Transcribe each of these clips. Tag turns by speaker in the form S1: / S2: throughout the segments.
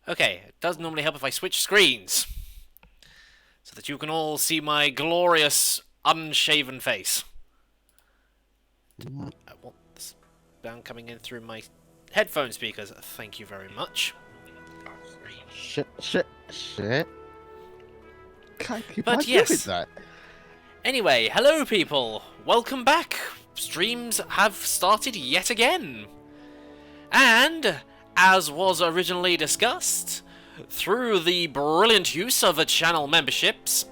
S1: Okay, it does normally help if I switch screens, so that you can all see my glorious, unshaven face. I want this sound coming in through my headphone speakers. Thank you very much.
S2: Shit. Can't keep on
S1: But
S2: doing
S1: yes.
S2: that.
S1: Anyway, hello people. Welcome back. Streams have started yet again. And, as was originally discussed, through the brilliant use of channel memberships,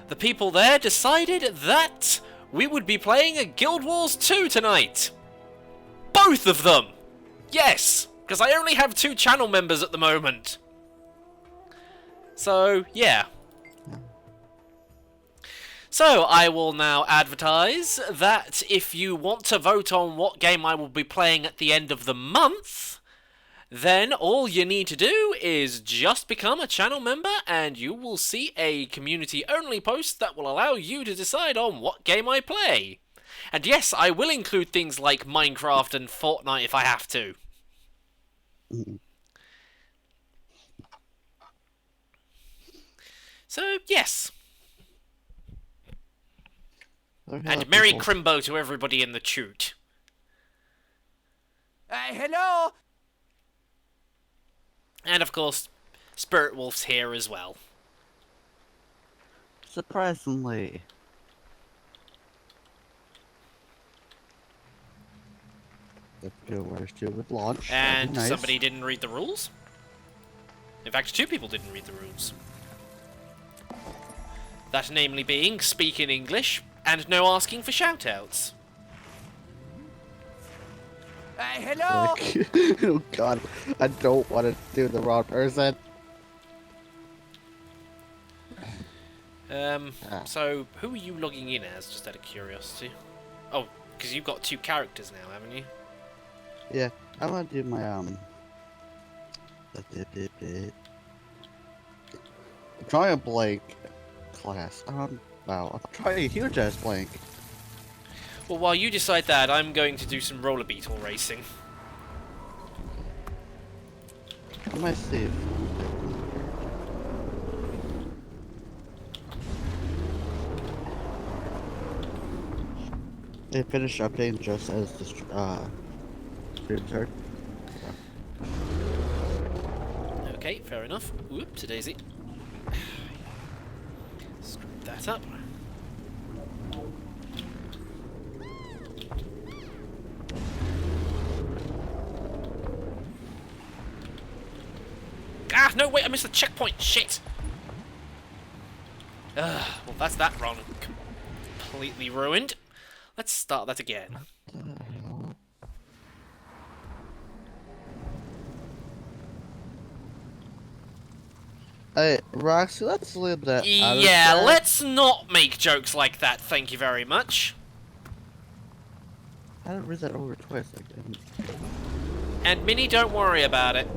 S1: the people there decided that we would be playing Guild Wars 2 tonight. Both of them! Yes! Because I only have 2 channel members at the moment. So, yeah. So, I will now advertise that if you want to vote on what game I will be playing at the end of the month, then all you need to do is just become a channel member and you will see a community-only post that will allow you to decide on what game I play. And yes, I will include things like Minecraft and Fortnite if I have to. So, yes. And Merry Crimbo to everybody in the chute.
S3: Hello!
S1: And of course, Spirit Wolf's here as well.
S2: Surprisingly. Let's go where she would launch.
S1: And
S2: nice.
S1: somebody didn't read the rules. In fact, 2 people didn't read the rules. That namely being, speak in English, and no asking for shoutouts.
S3: Hello!
S2: Oh god, I don't want to do the wrong person.
S1: So, who are you logging in as, just out of curiosity? Oh, because you've got 2 characters now, haven't you?
S2: Yeah, I want to do my, try a blank class. Wow, I'll try a huge ass blank.
S1: Well, while you decide that, I'm going to do some roller beetle racing.
S2: I might save. They finished updating just as the stream started.
S1: Okay, fair enough. Whoops, a daisy. Screw that up. Ah, no, wait, I missed the checkpoint. Shit. Well, that's that run completely ruined. Let's start that again.
S2: Hey, Roxy, let's leave that out of
S1: Yeah,
S2: that.
S1: let's not make jokes like that, thank you very much.
S2: I didn't read that over twice. I didn't.
S1: And Minnie, don't worry about it.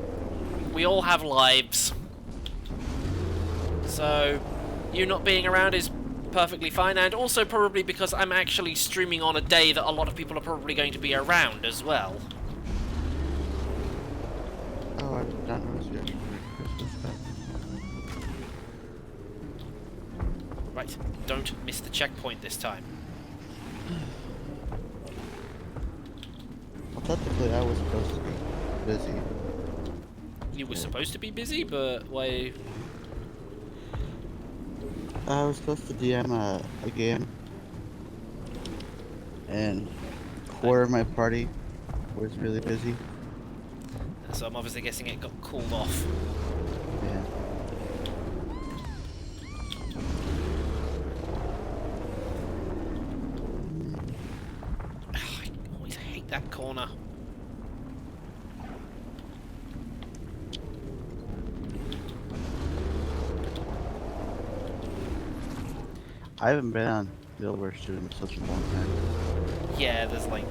S1: We all have lives. So, you not being around is perfectly fine, and also probably because I'm actually streaming on a day that a lot of people are probably going to be around as well.
S2: Oh, I did not notice you.
S1: Right, don't miss the checkpoint this time.
S2: Well, technically, I was supposed to be busy.
S1: You were supposed to be busy, but why?
S2: I was supposed to DM a game, and quarter of my party was really busy.
S1: So I'm obviously guessing it got called off.
S2: Yeah.
S1: I always hate that corner.
S2: I haven't been on Guild Wars 2 in such a long time.
S1: Yeah, there's like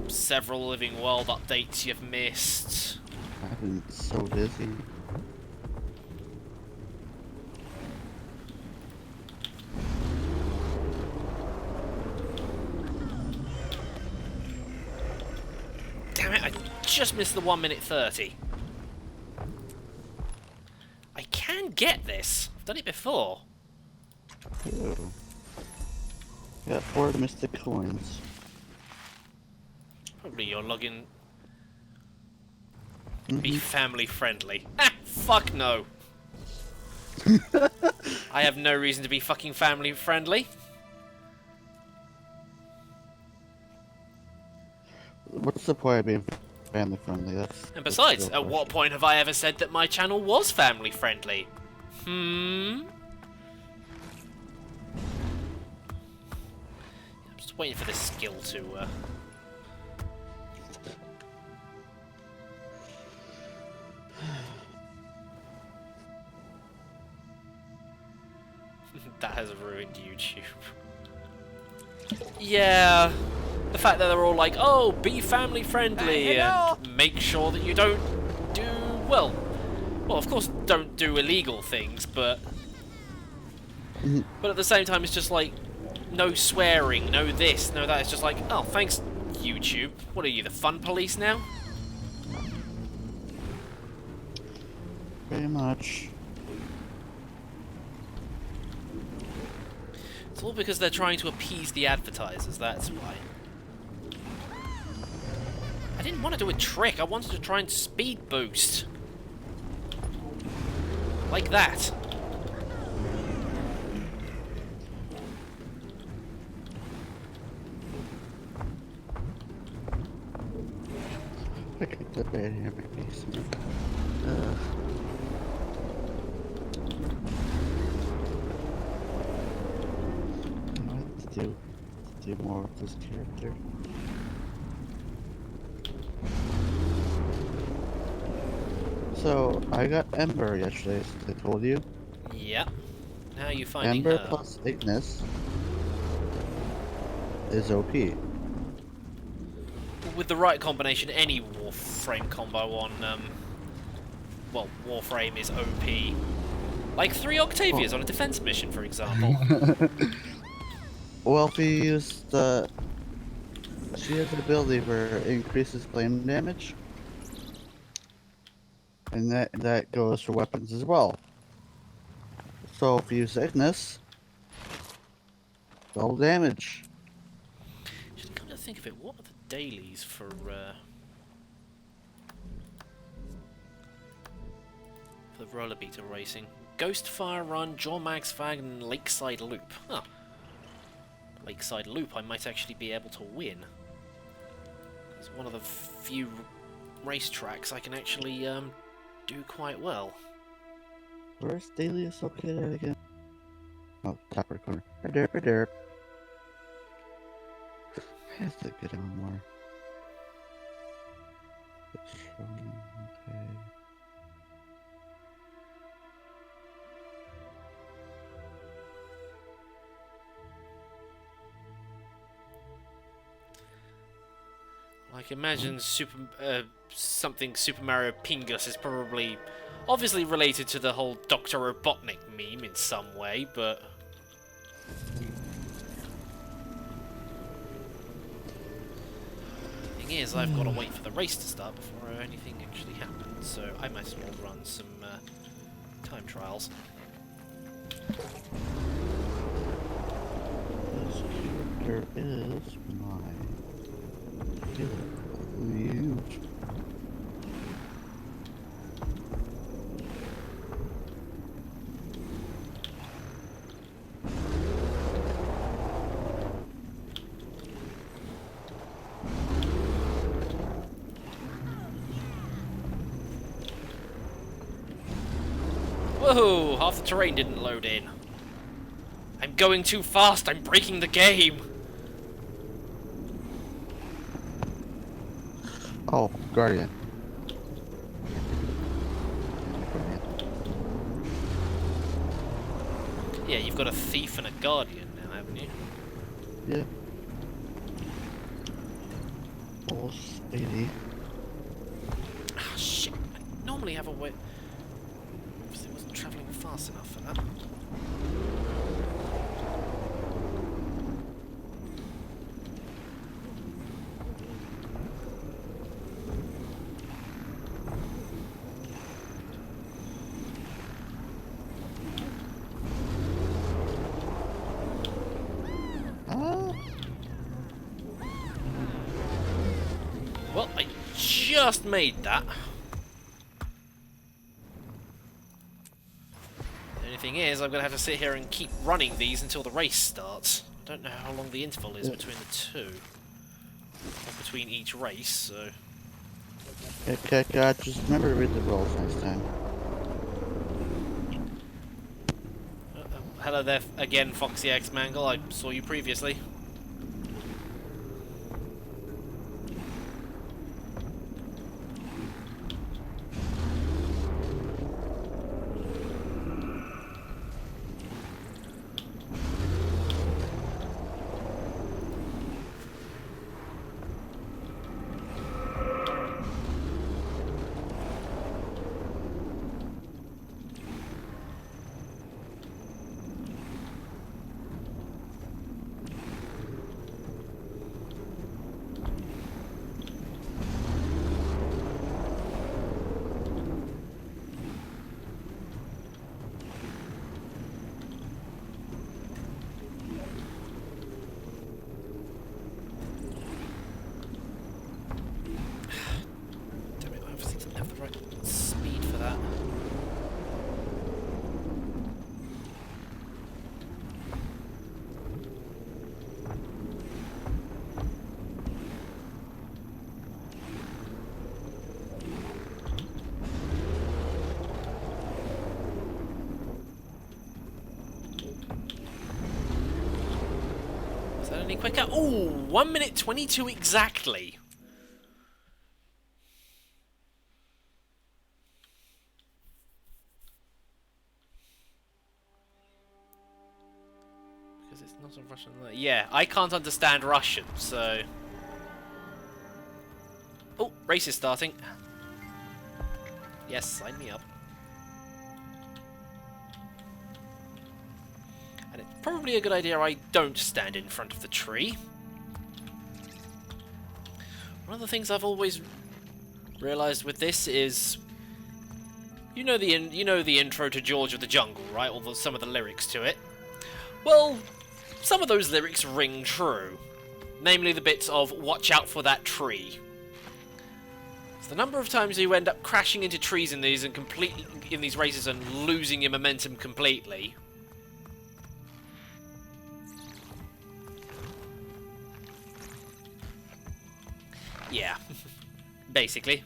S1: several Living World updates you've missed.
S2: I've been so busy.
S1: Damn it, I just missed the 1 minute 30. I can get this. I've done it before.
S2: Ooh. Got 4 mystic coins.
S1: Probably your login.
S2: Mm-hmm.
S1: Be family friendly. Ah, fuck no. I have no reason to be fucking family friendly.
S2: What's the point of being family friendly?
S1: And besides,
S2: that's the
S1: at
S2: real
S1: what point have I ever said that my channel was family friendly? I'm just waiting for this skill to... That has ruined YouTube. Yeah, the fact that they're all like, oh, be family friendly
S3: hello?
S1: and make sure that you don't do, well, of course don't do illegal things, but at the same time it's just like, no swearing, no this, no that. It's just like, oh, thanks YouTube. What are you, the fun police now?
S2: Pretty much.
S1: It's all because they're trying to appease the advertisers, that's why. I didn't want to do a trick, I wanted to try and speed boost. Like that.
S2: I kicked the bed here, maybe. Do more of this character. So I got Ember yesterday, as I told you.
S1: Yep. How are you finding
S2: Ember
S1: her?
S2: plus Ignis is OP.
S1: With the right combination, any Warframe combo on, well, Warframe is OP. Like 3 Octavias on a defense mission, for example.
S2: Well, if you use the... She has an ability where it increases flame damage. And that goes for weapons as well. So if you use Ignis, double damage.
S1: Just come to think of it, what are the dailies for the roller beater racing? Ghost Fire Run, Jormag's Fag, and Lakeside Loop. Huh. Lakeside Loop I might actually be able to win. It's one of the few racetracks I can actually do quite well.
S2: Where's Delius located again? Oh, top right corner. Derp, derp. I have to get on more. Okay.
S1: Like, imagine something Super Mario Pingus is probably obviously related to the whole Dr. Robotnik meme in some way, but... The thing is, I've got to wait for the race to start before anything actually happens, so I might as well run some time trials.
S2: This character is mine. Huge.
S1: Whoa! Half the terrain didn't load in. I'm going too fast, I'm breaking the game!
S2: Oh, Guardian.
S1: Yeah, you've got a thief and a guardian now, haven't you?
S2: Yeah. Pulse 80.
S1: Ah, shit. I normally have a way... Obviously wasn't travelling fast enough for that. Well, I just made that. The only thing is, I'm going to have to sit here and keep running these until the race starts. I don't know how long the interval is between the two. Or between each race, so...
S2: Okay, just remember to read the rules next time.
S1: Hello there again, Foxy X Mangle. I saw you previously. Damn it, I obviously didn't have the right speed for that. Is that any quicker? Ooh, 1 minute 22 exactly. Because it's not a Russian. Yeah, I can't understand Russian, so. Oh, race is starting. Yes, sign me up. And it's probably a good idea I don't stand in front of the tree. One of the things I've always realized with this is, you know the intro to George of the Jungle, right? Or some of the lyrics to it. Well, some of those lyrics ring true. Namely the bits of "watch out for that tree." So the number of times you end up crashing into trees in these races and losing your momentum completely. Yeah, basically.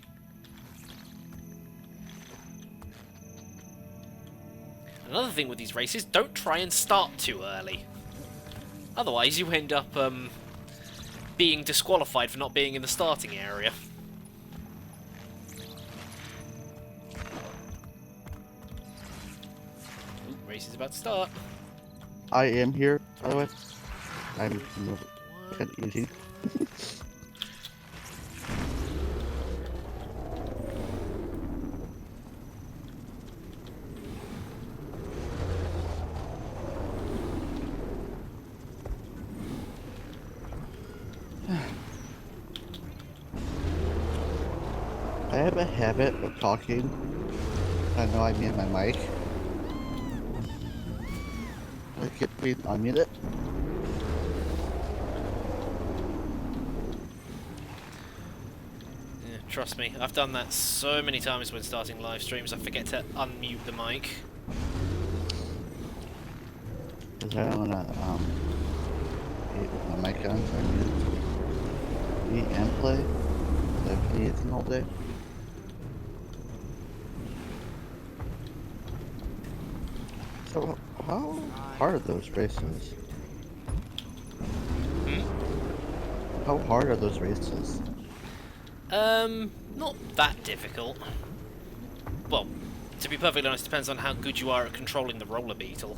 S1: Another thing with these races, don't try and start too early. Otherwise you end up being disqualified for not being in the starting area. Ooh, race is about to start.
S2: I am here, by the way. I'm kind of easy. I have a habit of talking. I know I mute my mic. I can't be unmute it.
S1: Yeah, trust me, I've done that so many times when starting live streams. I forget to unmute the mic.
S2: Because I don't wanna eat with my mic on, so I mute eat and play. So I've been eating all day. So how hard are those races?
S1: Hmm?
S2: How hard are those races?
S1: Not that difficult. Well, to be perfectly honest, depends on how good you are at controlling the roller beetle.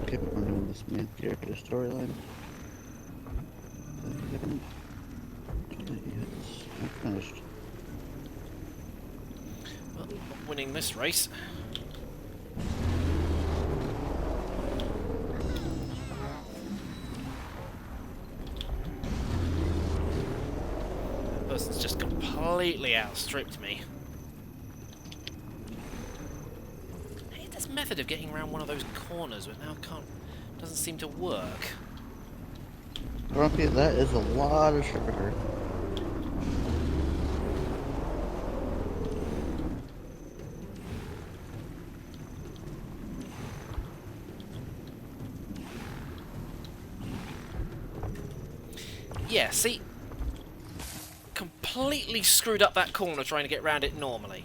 S2: Okay, but we're doing this main character storyline. I haven't done it yet. I'm finished.
S1: Well, not winning this race. person's just completely outstripped me. Hey, this method of getting around one of those corners, but now doesn't seem to work.
S2: Grumpy, that is a lot of sugar.
S1: Yeah, see? Completely screwed up that corner trying to get around it normally.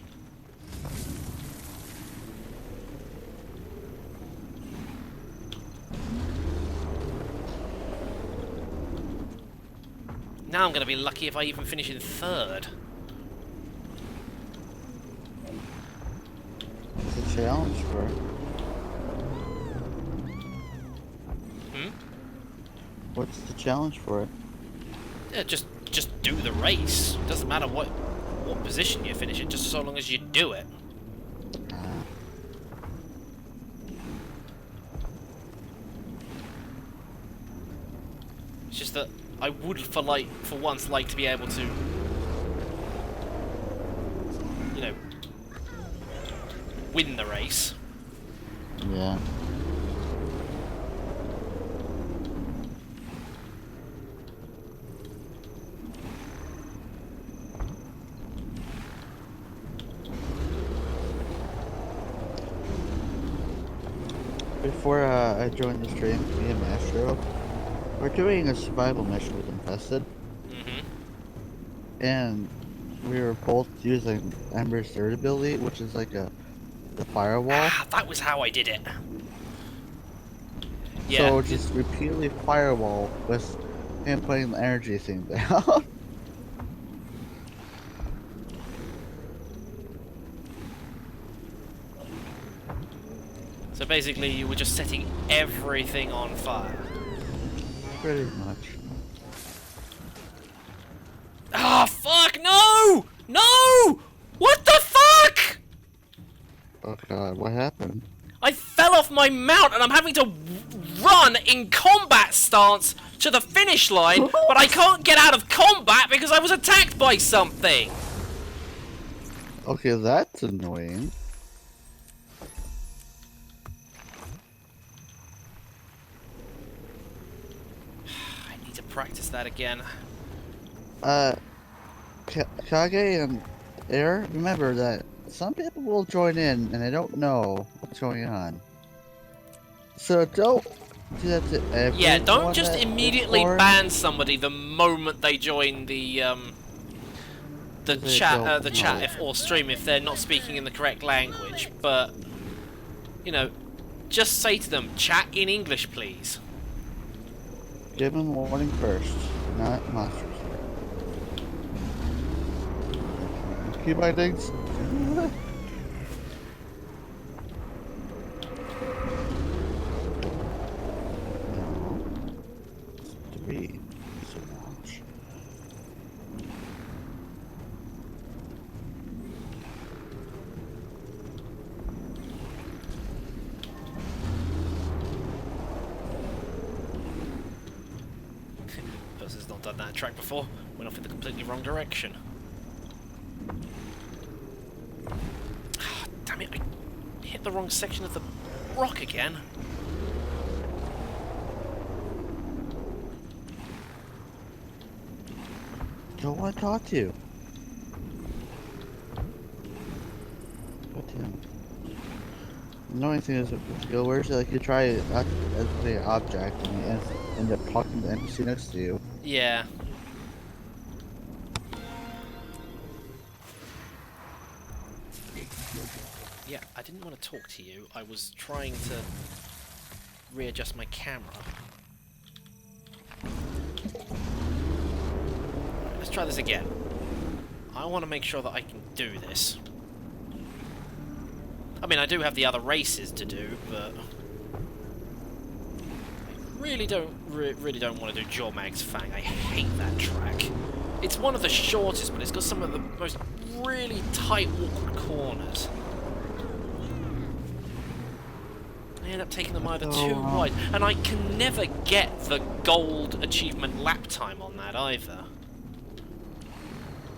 S1: Now I'm going to be lucky if I even finish in third.
S2: It's a challenge, bro.
S1: Hmm?
S2: What's the challenge for it?
S1: Yeah, just do the race. Doesn't matter what position you finish in, just so long as you do it. It's just that I would, for once, like to be able to, you know, win the race.
S2: Yeah. Before I joined the stream, me and Astro, we're doing a survival mission with Infested. And we were both using Ember's third ability, which is like the firewall.
S1: Ah, that was how I did it. Yeah.
S2: So just repeatedly firewall with him putting the energy thing down.
S1: So basically, you were just setting everything on fire.
S2: Pretty much.
S1: Ah, fuck! No! No! What the fuck?
S2: Oh god, what happened?
S1: I fell off my mount and I'm having to run in combat stance to the finish line, but I can't get out of combat because I was attacked by something.
S2: Okay, that's annoying.
S1: I need to practice that again.
S2: Kage and Air, remember that some people will join in and they don't know what's going on. So don't do that to everyone.
S1: Yeah, don't just
S2: that
S1: immediately
S2: is
S1: ban somebody the moment they join the chat or stream if they're not speaking in the correct language. But you know, just say to them, chat in English, please.
S2: Give them warning first, not monsters. Keep my things. Three. So much.
S1: Person's not done that track before. Went off in the completely wrong direction. Damn it, I hit the wrong section of the rock again.
S2: Don't want to talk to you. God damn. The annoying thing is with skill words, like you try as an object and you end up talking to the NPC next to you.
S1: Yeah. Yeah, I didn't want to talk to you. I was trying to readjust my camera. Let's try this again. I want to make sure that I can do this. I mean, I do have the other races to do, but I really don't want to do Jormag's Fang. I hate that track. It's one of the shortest, but it's got some of the most really tight, awkward corners. I end up taking them either too wide, and I can never get the gold achievement lap time on that either.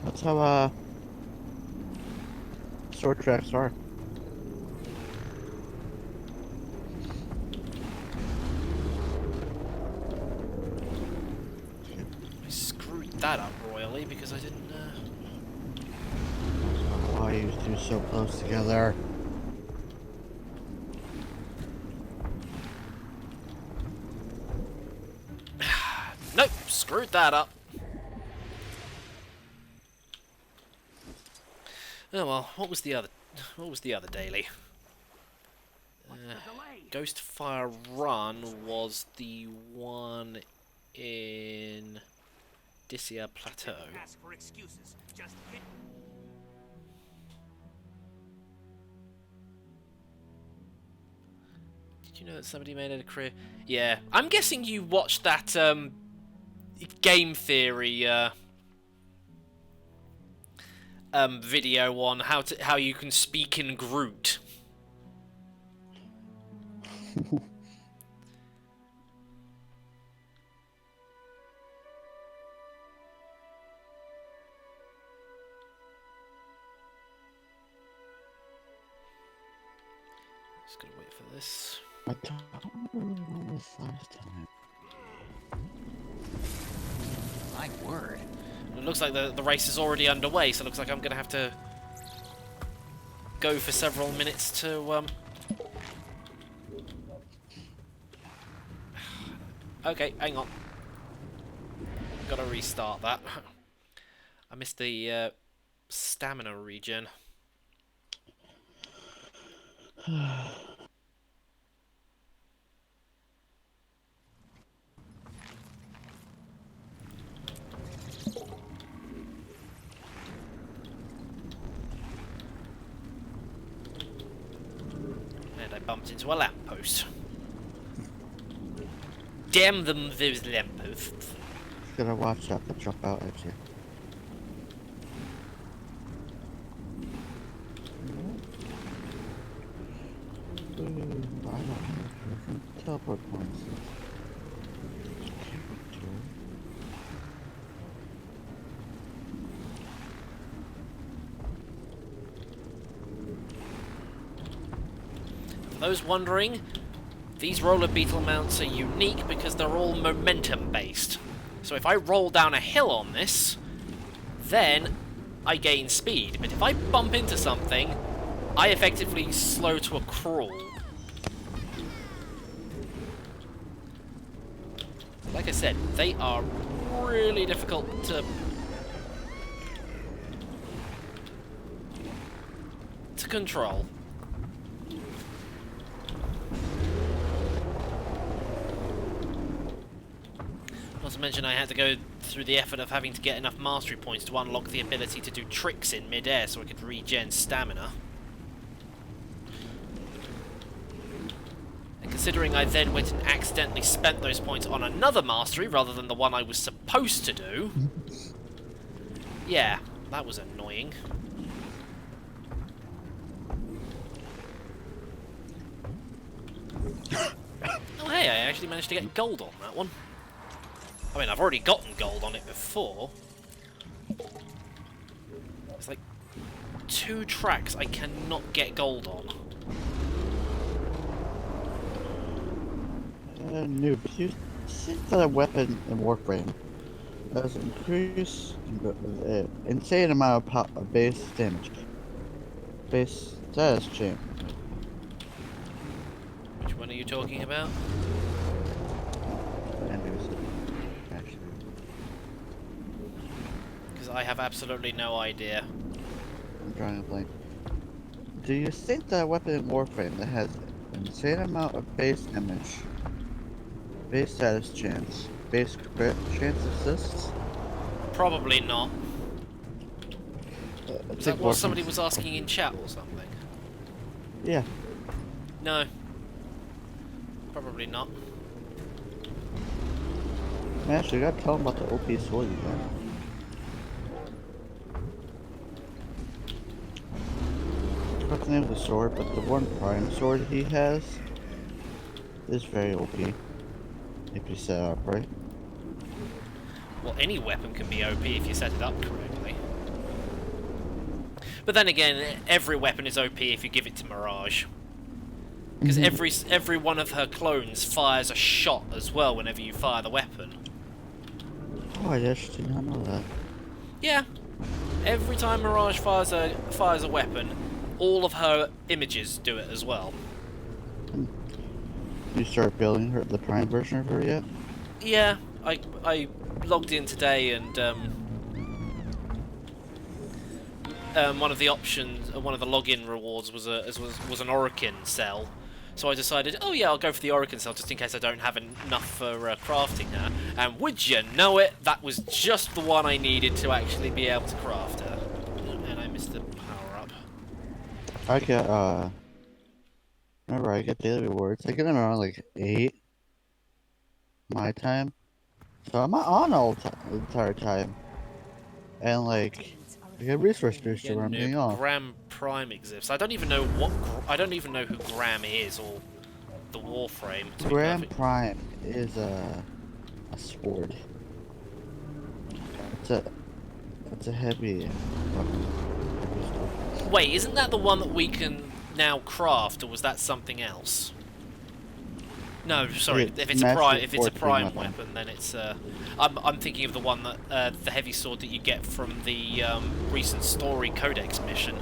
S2: That's how sword tracks are.
S1: I screwed that up royally because I didn't.
S2: Why are you two so close together?
S1: Nope, screwed that up. Oh well, what was the other daily? Ghostfire Run was the one in Dissia Plateau.
S3: Ask for excuses. Just hit.
S1: Did you know that somebody made it a career? Yeah, I'm guessing you watched that game theory video on how you can speak in Groot. Just gotta wait for this.
S2: I don't remember this last time.
S3: My word.
S1: It looks like the race is already underway, so it looks like I'm gonna have to go for several minutes to Okay, hang on. Gotta restart that. I missed the stamina regen. And I bumped into a lamppost. Damn them, those lampposts.
S2: Just gotta watch out to jump out at you. I don't know if you can teleport points.
S1: For those wondering, these roller beetle mounts are unique because they're all momentum based. So if I roll down a hill on this, then I gain speed. But if I bump into something, I effectively slow to a crawl. Like I said, they are really difficult to control. Not to mention I had to go through the effort of having to get enough mastery points to unlock the ability to do tricks in mid-air so I could regen stamina. And considering I then went and accidentally spent those points on another mastery rather than the one I was supposed to do... Yeah, that was annoying. Oh hey, I actually managed to get gold on that one. I mean, I've already gotten gold on it before. It's like 2 tracks I cannot get gold on.
S2: Noob, you see that a weapon in Warframe has increased insane amount of base damage. Base status change.
S1: Which one are you talking about?
S2: Actually.
S1: Because I have absolutely no idea.
S2: I'm drawing a blank. Do you think that a weapon in Warframe that has an insane amount of base damage, base status chance, base crit chance assists?
S1: Probably not.
S2: I
S1: Is that
S2: think
S1: what
S2: Warframe's-
S1: somebody was asking in chat or something?
S2: Yeah.
S1: No. Probably not.
S2: Actually, you gotta tell him about the OP sword you got. I forgot the name of the sword, but the one prime sword he has is very OP. If you set it up right.
S1: Well, any weapon can be OP if you set it up correctly. But then again, every weapon is OP if you give it to Mirage. Because every one of her clones fires a shot as well whenever you fire the weapon.
S2: Oh, I just did not know that.
S1: Yeah. Every time Mirage fires a weapon, all of her images do it as well.
S2: You start building the Prime version of her yet?
S1: Yeah, I logged in today and one of the options, one of the login rewards was an Orokin cell. So I decided, oh yeah, I'll go for the Orokin cell just in case I don't have enough for crafting her. And would you know it, that was just the one I needed to actually be able to craft her. And I missed the power up.
S2: I get remember I get daily rewards. I get them around like 8 my time. So I'm on all the entire time. And like I get resource booster where I'm being off.
S1: Gram Prime exists. I don't even know I don't even know who Gram is or the Warframe.
S2: Gram Prime is a sword. It's a heavy weapon. Heavy stuff.
S1: Wait, isn't that the one that we can now craft, or was that something else? No, sorry. If it's a prime weapon, then it's. I'm thinking of the one that the heavy sword that you get from the recent story codex mission.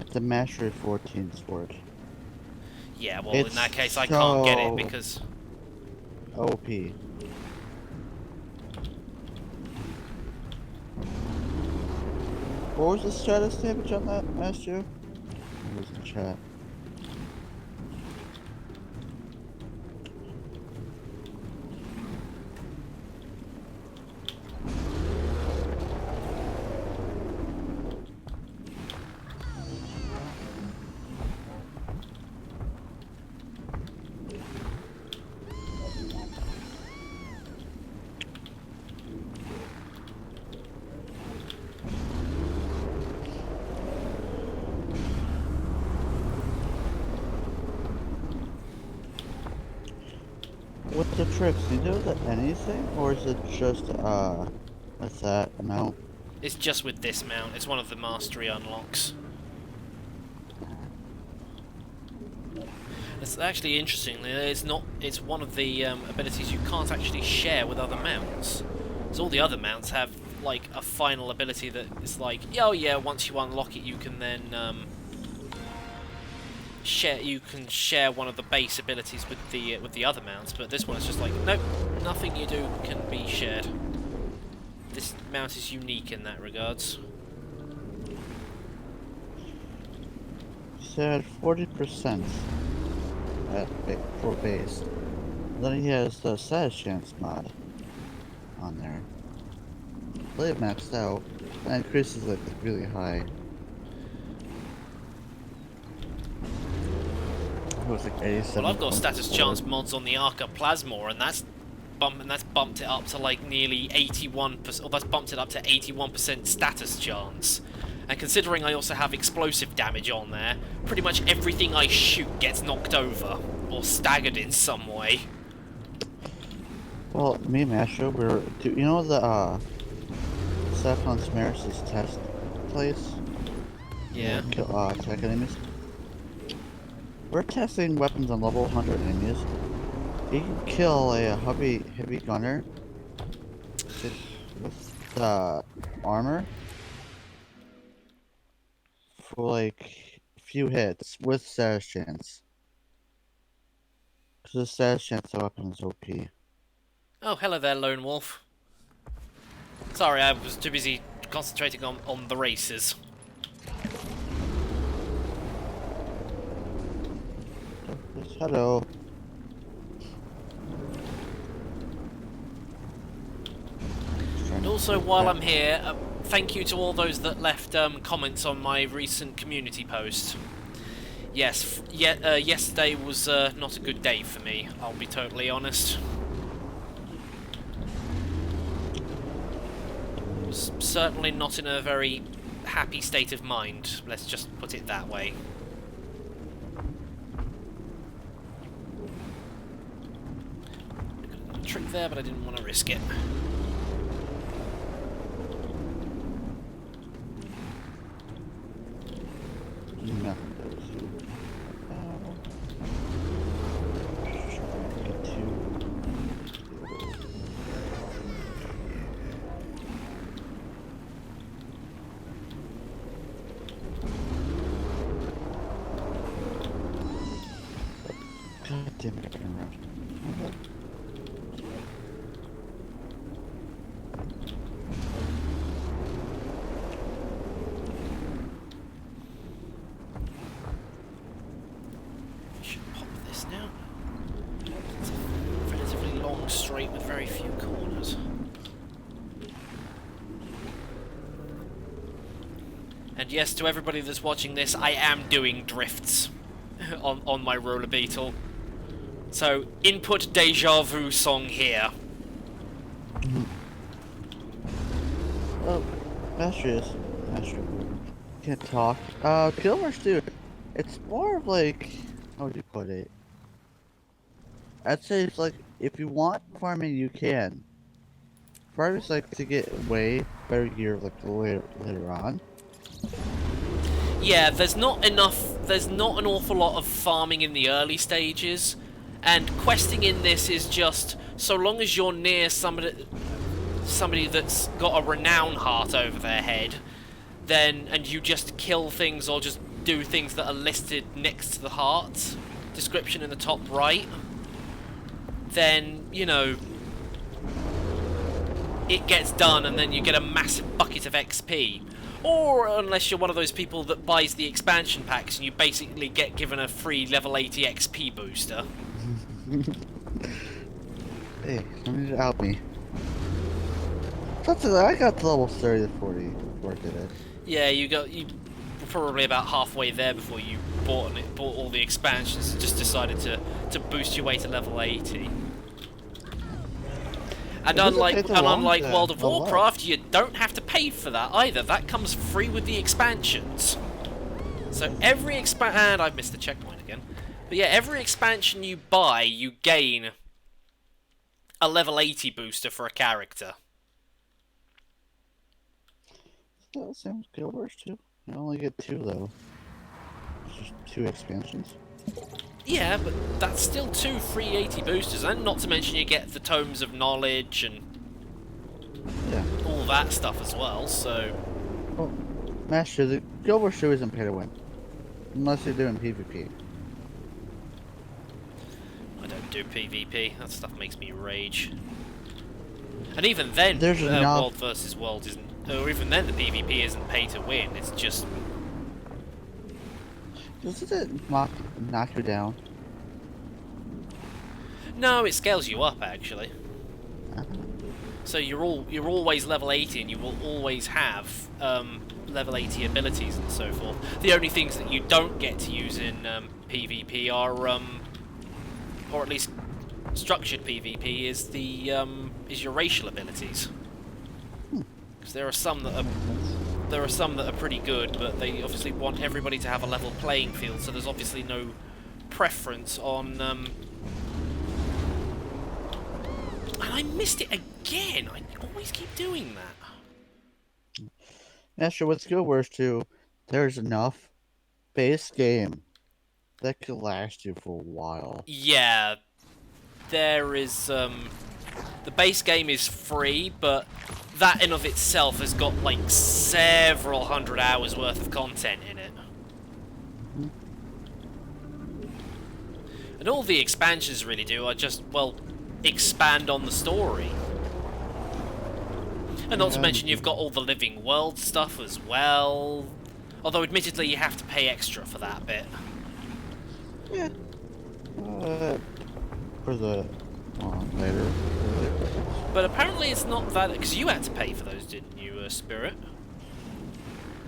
S2: It's a Mastery 14 sword.
S1: Yeah, well, in that case, I can't get it because.
S2: OP. What was the status damage on that, Master? It was in chat. What's the tricks? Do you know that anything, or is it just what's that amount?
S1: It's just with this mount. It's one of the mastery unlocks. It's actually interestingly, it's not. It's one of the abilities you can't actually share with other mounts. So all the other mounts have like a final ability that is like, oh yeah, once you unlock it, you can then share. You can share one of the base abilities with the other mounts. But this one is just like, nope, nothing you do can be shared. This mount is unique in that regards.
S2: Said 40% for base. Then he has the status chance mod on there. Play it maxed out. That increases it really high. It was like 87.
S1: Well, I've got status chance mods on the Arca Plasma, and that's bumped it up to like nearly 81%. Or that's bumped it up to 81% status chance. And considering I also have explosive damage on there, pretty much everything I shoot gets knocked over or staggered in some way.
S2: Well, me and Masho, you know the Saffron Samaris' test place?
S1: Yeah.
S2: Attack enemies. We're testing weapons on level 100 enemies. You can kill a heavy gunner with armor for like a few hits with status chance. Because the status chance of weapon is OP.
S1: Oh, hello there, Lone Wolf. Sorry, I was too busy concentrating on the races.
S2: Hello.
S1: And also, while I'm here, thank you to all those that left comments on my recent community post. Yes, yesterday was not a good day for me, I'll be totally honest. Was certainly not in a very happy state of mind, let's just put it that way. Trick there, but I didn't want to risk it.
S2: damn it, I can run.
S1: Should pop this now. It's a relatively long straight with very few corners. And yes, to everybody that's watching this, I am doing drifts on my roller beetle. So, input deja vu song here.
S2: Oh, Master. Can't talk. Kilmer's too. It's more of like, how would you put it? I'd say it's like, if you want farming, you can. Farming's like to get way better gear like later on.
S1: Yeah, there's not an awful lot of farming in the early stages, and questing in this is just, so long as you're near somebody that's got a renown heart over their head, then, and you just kill things or just do things that are listed next to the heart description in the top right, then, you know, it gets done and then you get a massive bucket of XP. Or unless you're one of those people that buys the expansion packs and you basically get given a free level 80 XP booster.
S2: Hey, somebody to help me. I got to level 30 to 40 before I did it.
S1: Yeah, you were probably about halfway there before you bought all the expansions and just decided to boost your way to level 80. And unlike World of Warcraft, you don't have to pay for that either. That comes free with the expansions. So every and I've missed the checkpoint again. But yeah, every expansion you buy, you gain a level 80 booster for a character.
S2: That sounds good. Worse too. You only get 2 though. It's just 2 expansions.
S1: Yeah, but that's still 2 free 80 boosters, and not to mention you get the Tomes of Knowledge and all that stuff as well, so...
S2: Well, Master, the Guild Wars 2 isn't pay to win. Unless you're doing PvP.
S1: I don't do PvP, that stuff makes me rage. And even then,
S2: There's
S1: World versus World isn't... Or even then the PvP isn't pay to win, it's just...
S2: Doesn't it knock you down?
S1: No, it scales you up, actually. So you're always level 80, and you will always have level 80 abilities and so forth. The only things that you don't get to use in PvP are, or at least structured PvP, is is your racial abilities. Because there are some that are pretty good, but they obviously want everybody to have a level playing field, so there's obviously no preference on... And I missed it again! I always keep doing that.
S2: Yeah, sure, with Guild Wars 2, there's enough base game that could last you for a while.
S1: Yeah, there is... The base game is free, but that in of itself has got like several hundred hours worth of content in it. And all the expansions really do are just, well, expand on the story. And not to mention you've got all the living world stuff as well. Although admittedly you have to pay extra for that bit.
S2: Yeah. For the later.
S1: But apparently it's not that, because you had to pay for those, didn't you, Spirit?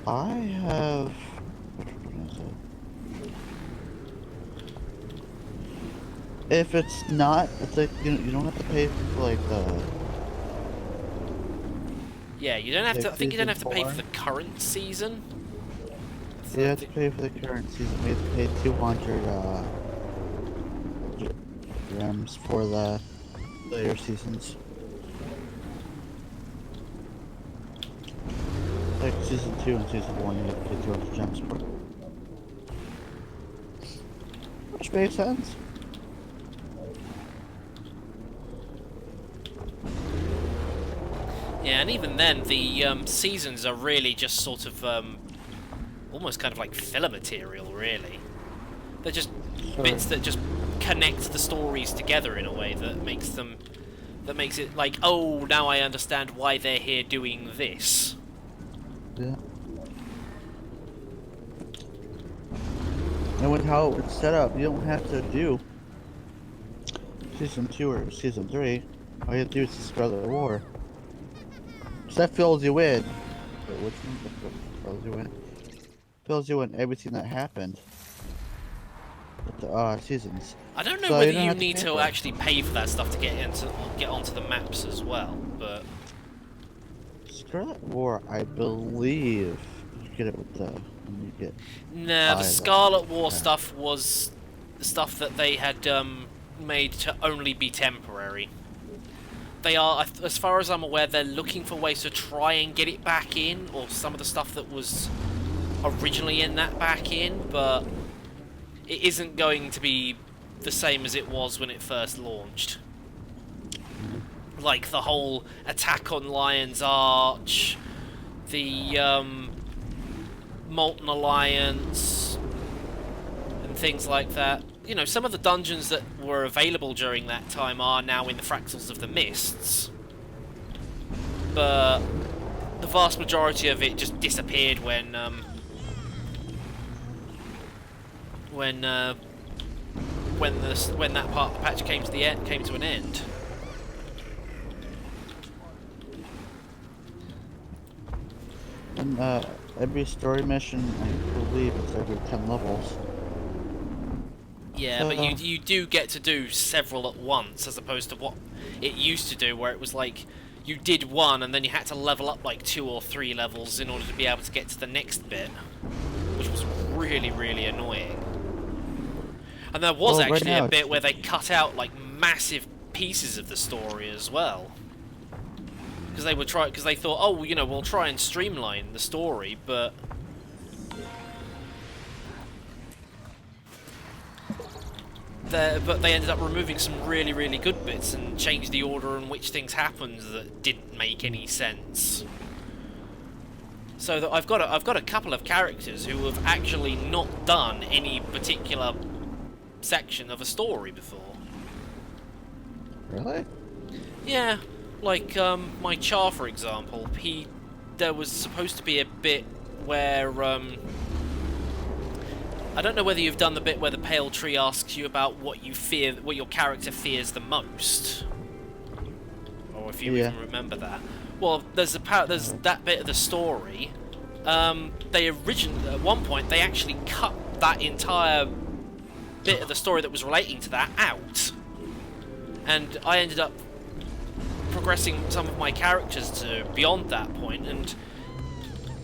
S2: I have... If it's not, it's like, you don't have to pay for, like, the...
S1: Yeah, you don't have
S2: like
S1: to, I think you don't have to pay
S2: 4?
S1: for the current season.
S2: You have to pay for the current season. We have to pay 200, gems for the later seasons. Like season 2 and season 1, you have to pay 200 gems for. Which makes sense.
S1: Yeah, and even then, the seasons are really just sort of almost kind of like filler material, really. They're just bits that just connect the stories together in a way that makes it like, oh, now I understand why they're here doing this.
S2: Yeah. And with how it's set up, you don't have to do Season 2 or Season 3. All you have to do is Scarlet War. So that fills you in. Wait, which one fills you in? Fills you in everything that happened with the seasons.
S1: I don't know
S2: So
S1: whether
S2: don't
S1: you
S2: have
S1: need
S2: pay
S1: to
S2: for it.
S1: actually pay for that stuff to get onto the maps as well, but
S2: Scarlet War, I believe you get it with the when you get.
S1: nah, the
S2: buy
S1: Scarlet War
S2: yeah.
S1: stuff was stuff that they had made to only be temporary. They are, as far as I'm aware, they're looking for ways to try and get it back in, or some of the stuff that was originally in that back in, but it isn't going to be the same as it was when it first launched. Like the whole attack on Lion's Arch, the Molten Alliance, and things like that. You know, some of the dungeons that were available during that time are now in the Fractals of the Mists. But the vast majority of it just disappeared when that part of the patch came to an end.
S2: And every story mission, I believe, is every 10 levels.
S1: Yeah, but you do get to do several at once, as opposed to what it used to do, where it was like you did one and then you had to level up like 2 or 3 levels in order to be able to get to the next bit, which was really, really annoying. And there was
S2: Well, right
S1: actually
S2: now
S1: a bit
S2: it's-
S1: where they cut out like massive pieces of the story as well, because they thought, oh, you know, we'll try and streamline the story, but they ended up removing some really, really good bits and changed the order in which things happened that didn't make any sense. So that I've got a couple of characters who have actually not done any particular section of a story before.
S2: Really?
S1: Yeah, like my Char, for example. There was supposed to be a bit where I don't know whether you've done the bit where the Pale Tree asks you about what your character fears the most, or if you even remember that. Well, there's that bit of the story. They originally, at one point, they actually cut that entire bit of the story that was relating to that out, and I ended up progressing some of my characters to beyond that point, and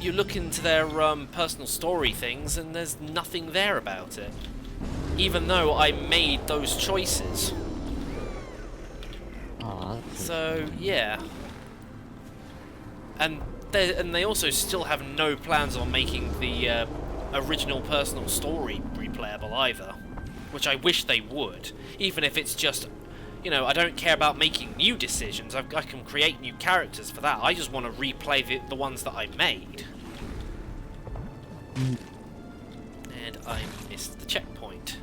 S1: you look into their personal story things, and there's nothing there about it, even though I made those choices. So yeah, and they also still have no plans on making the original personal story replayable either, which I wish they would, even if it's just, you know, I don't care about making new decisions. I can create new characters for that. I just want to replay the ones that I made. And I missed the checkpoint.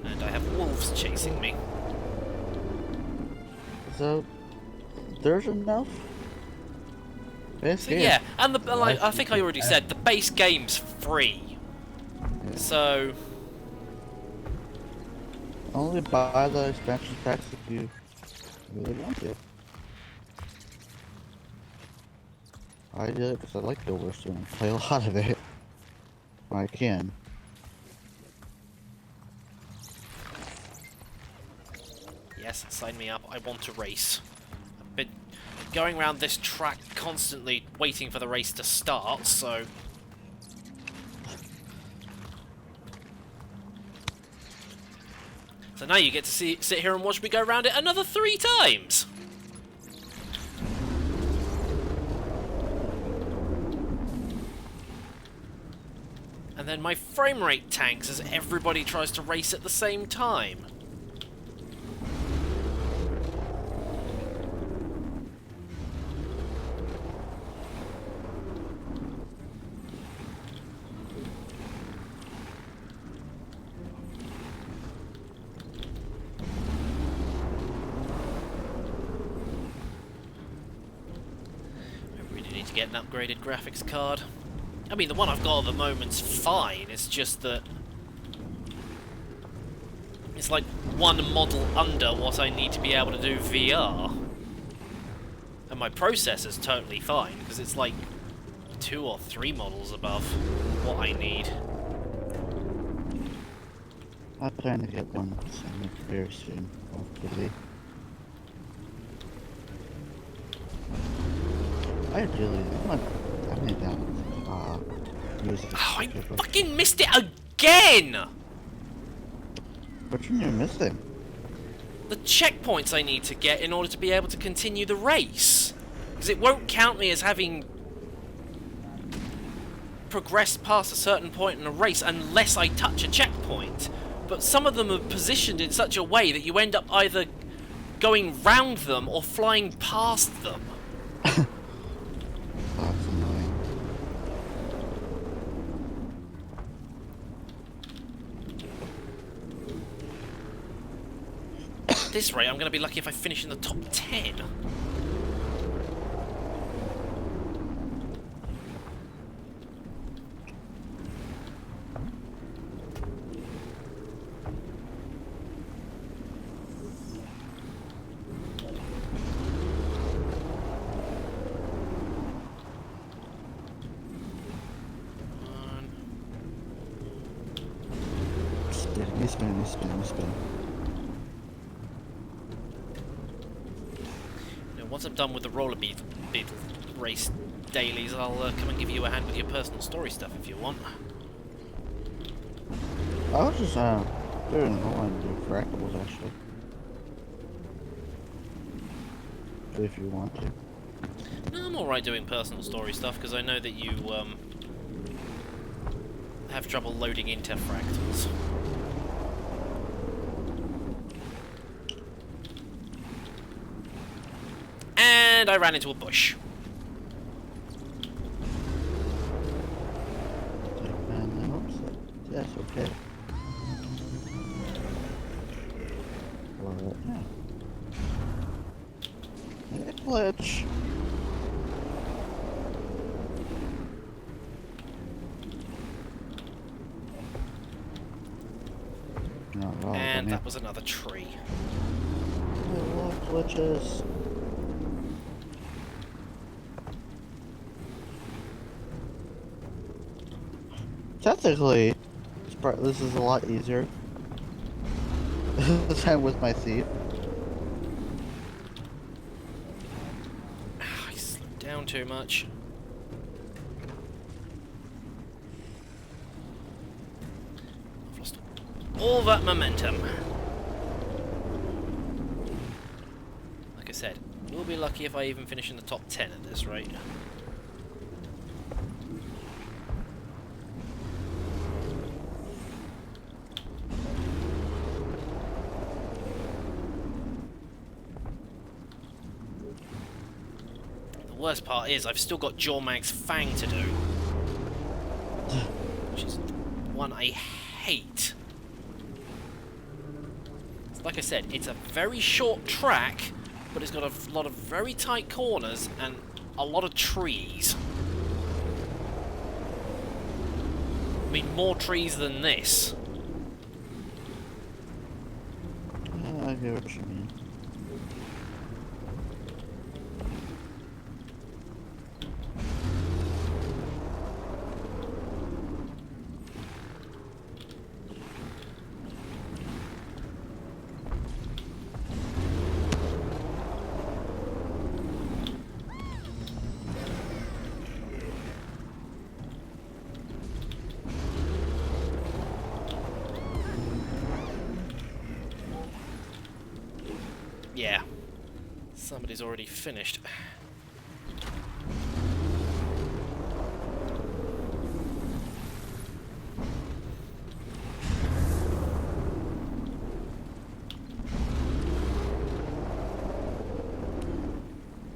S1: And I have wolves chasing me.
S2: So, there's enough?
S1: So yeah, and like, I think I already said, the base game's free.
S2: Yeah.
S1: So
S2: Only buy the expansion packs if you really want to. I did it because I like Overstone and play a lot of it when I can.
S1: yes, sign me up. I want to race. I've been going around this track constantly waiting for the race to start, so now you get to sit here and watch me go around it another 3 times! And then my frame rate tanks as everybody tries to race at the same time. get an upgraded graphics card. I mean, the one I've got at the moment's fine, it's just that it's like one model under what I need to be able to do VR. And my processor's totally fine, because it's like 2 or 3 models above what I need.
S2: I plan to get one very soon, hopefully. I need that. Music.
S1: Oh, I fucking missed it again!
S2: What you're missing?
S1: The checkpoints I need to get in order to be able to continue the race. Because it won't count me as having progressed past a certain point in a race unless I touch a checkpoint. But some of them are positioned in such a way that you end up either going round them or flying past them.
S2: That's annoying.
S1: At this rate, I'm going to be lucky if I finish in the top 10.
S2: Spin.
S1: Once I'm done with the roller beetle race dailies, I'll come and give you a hand with your personal story stuff if you want.
S2: I was just doing one do fractals actually. If you want to.
S1: No, I'm alright doing personal story stuff because I know that you have trouble loading into fractals. And I ran into a bush.
S2: Yes, okay. Well, yeah. Glitch. No,
S1: and that was another tree.
S2: Glitches. Technically, this is a lot easier. This time with my seat.
S1: I slowed down too much. I've lost all that momentum. Like I said, we'll be lucky if I even finish in the top 10 at this rate. The worst part is I've still got Jormag's Fang to do, which is one I hate. Like I said, it's a very short track, but it's got a lot of very tight corners and a lot of trees. I mean, more trees than this.
S2: I get what you mean.
S1: Yeah. Somebody's already finished.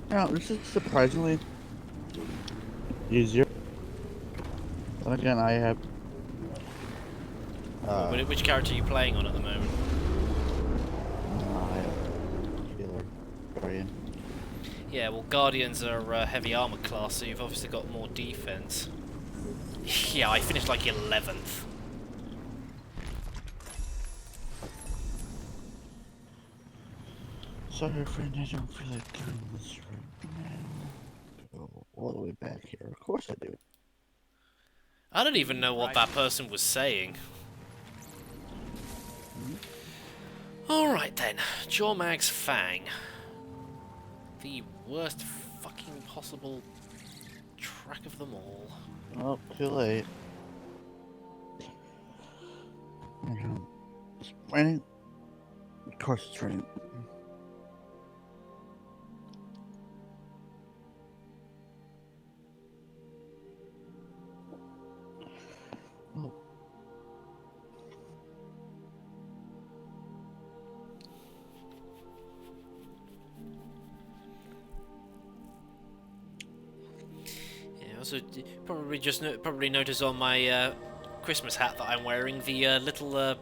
S2: Now, this is surprisingly easier. Then again, I have.
S1: Which character are you playing on at the moment?
S2: I have Healer Guardian.
S1: Yeah, well, Guardians are heavy armor class, so you've obviously got more defense. Yeah, I finished like 11th.
S2: Sorry, friend, I don't feel like doing this right now. Go all the way back here. Of course I do.
S1: I don't even know what that person was saying. Alright then, Jormag's Fang. The worst fucking possible track of them all.
S2: Oh, too late. It's raining. Of course it's raining. Oh.
S1: Yeah, also probably notice on my Christmas hat that I'm wearing the little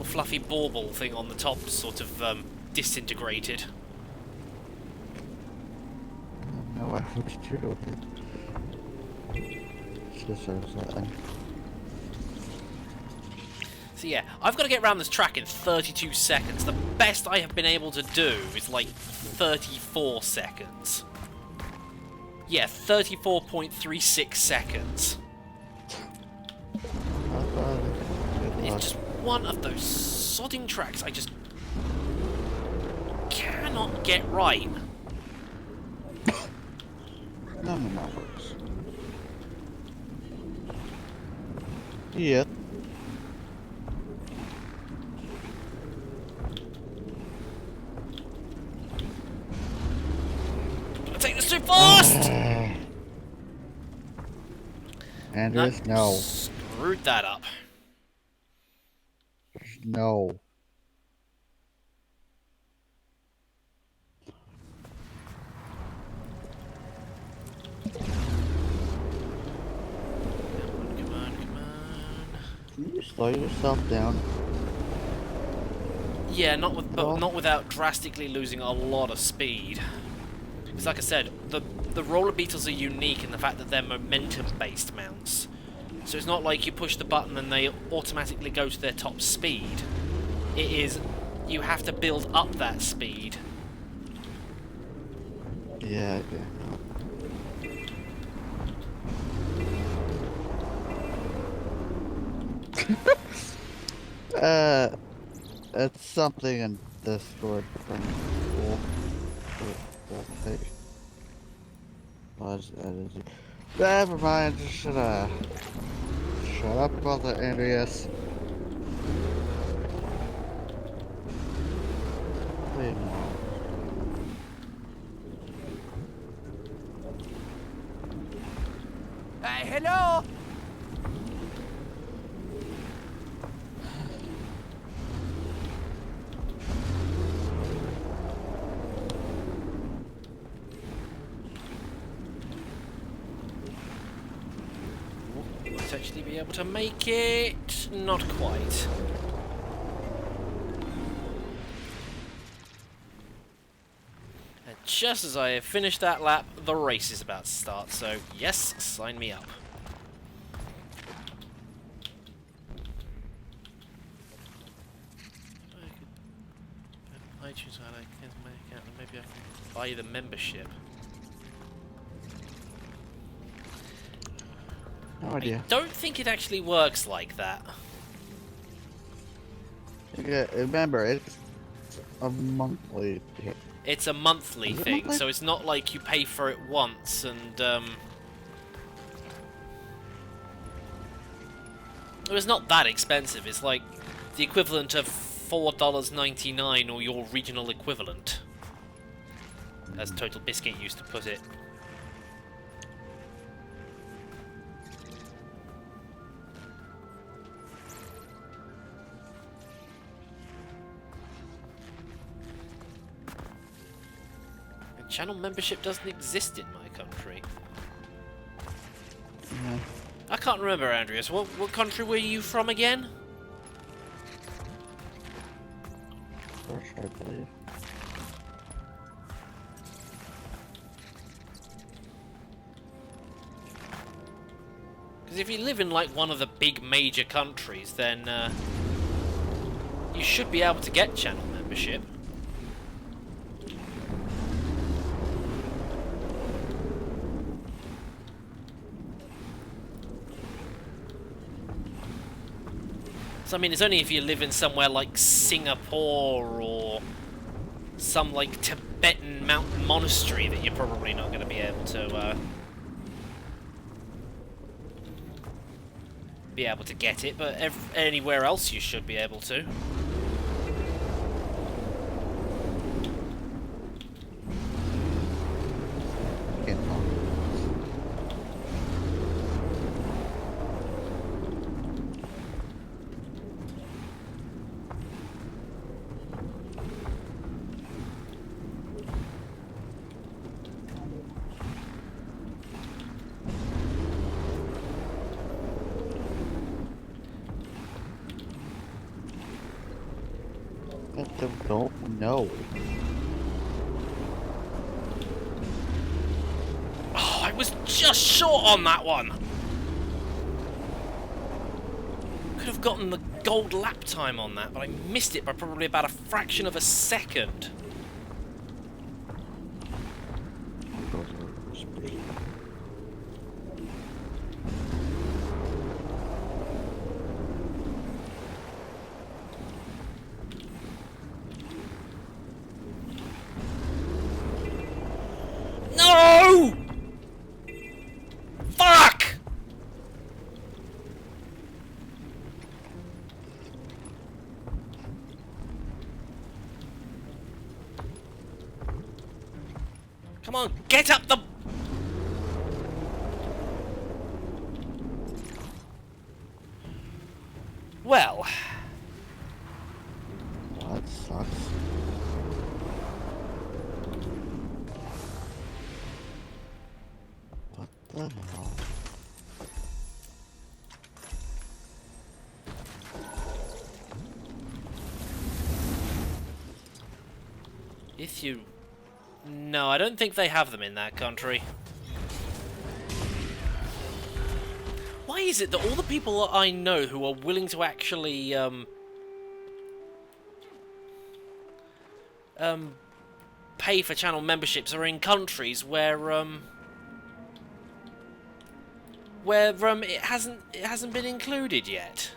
S1: fluffy bauble thing on the top, sort of disintegrated.
S2: No, I would do it.
S1: So yeah, I've got to get around this track in 32 seconds. The best I have been able to do is like 34 seconds. Yeah, 34.36 seconds. It's just one of those sodding tracks I just cannot get right.
S2: None of that works. Yeah.
S1: I take this too fast!
S2: Andrews, no.
S1: Screwed that up.
S2: No.
S1: Come on.
S2: Can you slow yourself down?
S1: Yeah, not without drastically losing a lot of speed. Because like I said, the roller beetles are unique in the fact that they're momentum-based mounts. So it's not like you push the button and they automatically go to their top speed. It is, you have to build up that speed.
S2: Yeah, okay. It's something in Discord from school. Never mind, just shut up about the Andreas. Wait a minute.
S3: Hello?
S1: Might actually be able to make it. Not quite. And just as I have finished that lap, the race is about to start, so yes, sign me up. iTunes, maybe I can buy the membership.
S2: No idea.
S1: I don't think it actually works like that.
S2: Yeah, remember, it's a monthly thing.
S1: It's a monthly
S2: Is it
S1: thing,
S2: monthly?
S1: so it's not like you pay for it once and it's not that expensive. It's like the equivalent of $4.99 or your regional equivalent, as Total Biscuit used to put it. And channel membership doesn't exist in my country.
S2: Yeah.
S1: I can't remember, Andreas. What country were you from again?
S2: First, I believe.
S1: Because if you live in like one of the big major countries, then you should be able to get channel membership. So I mean, it's only if you live in somewhere like Singapore or some like Tibetan mountain monastery that you're probably not going to be able to get it, but anywhere else you should be able to.
S2: Can't talk. I don't know.
S1: Oh, I was just short on that one! Could have gotten the gold lap time on that, but I missed it by probably about a fraction of a second. No! Fuck! Come on, get up the... Well...
S2: Well, that sucks. What the hell?
S1: If you... No, I don't think they have them in that country. Why is it that all the people that I know who are willing to actually, pay for channel memberships are in countries where it hasn't been included yet?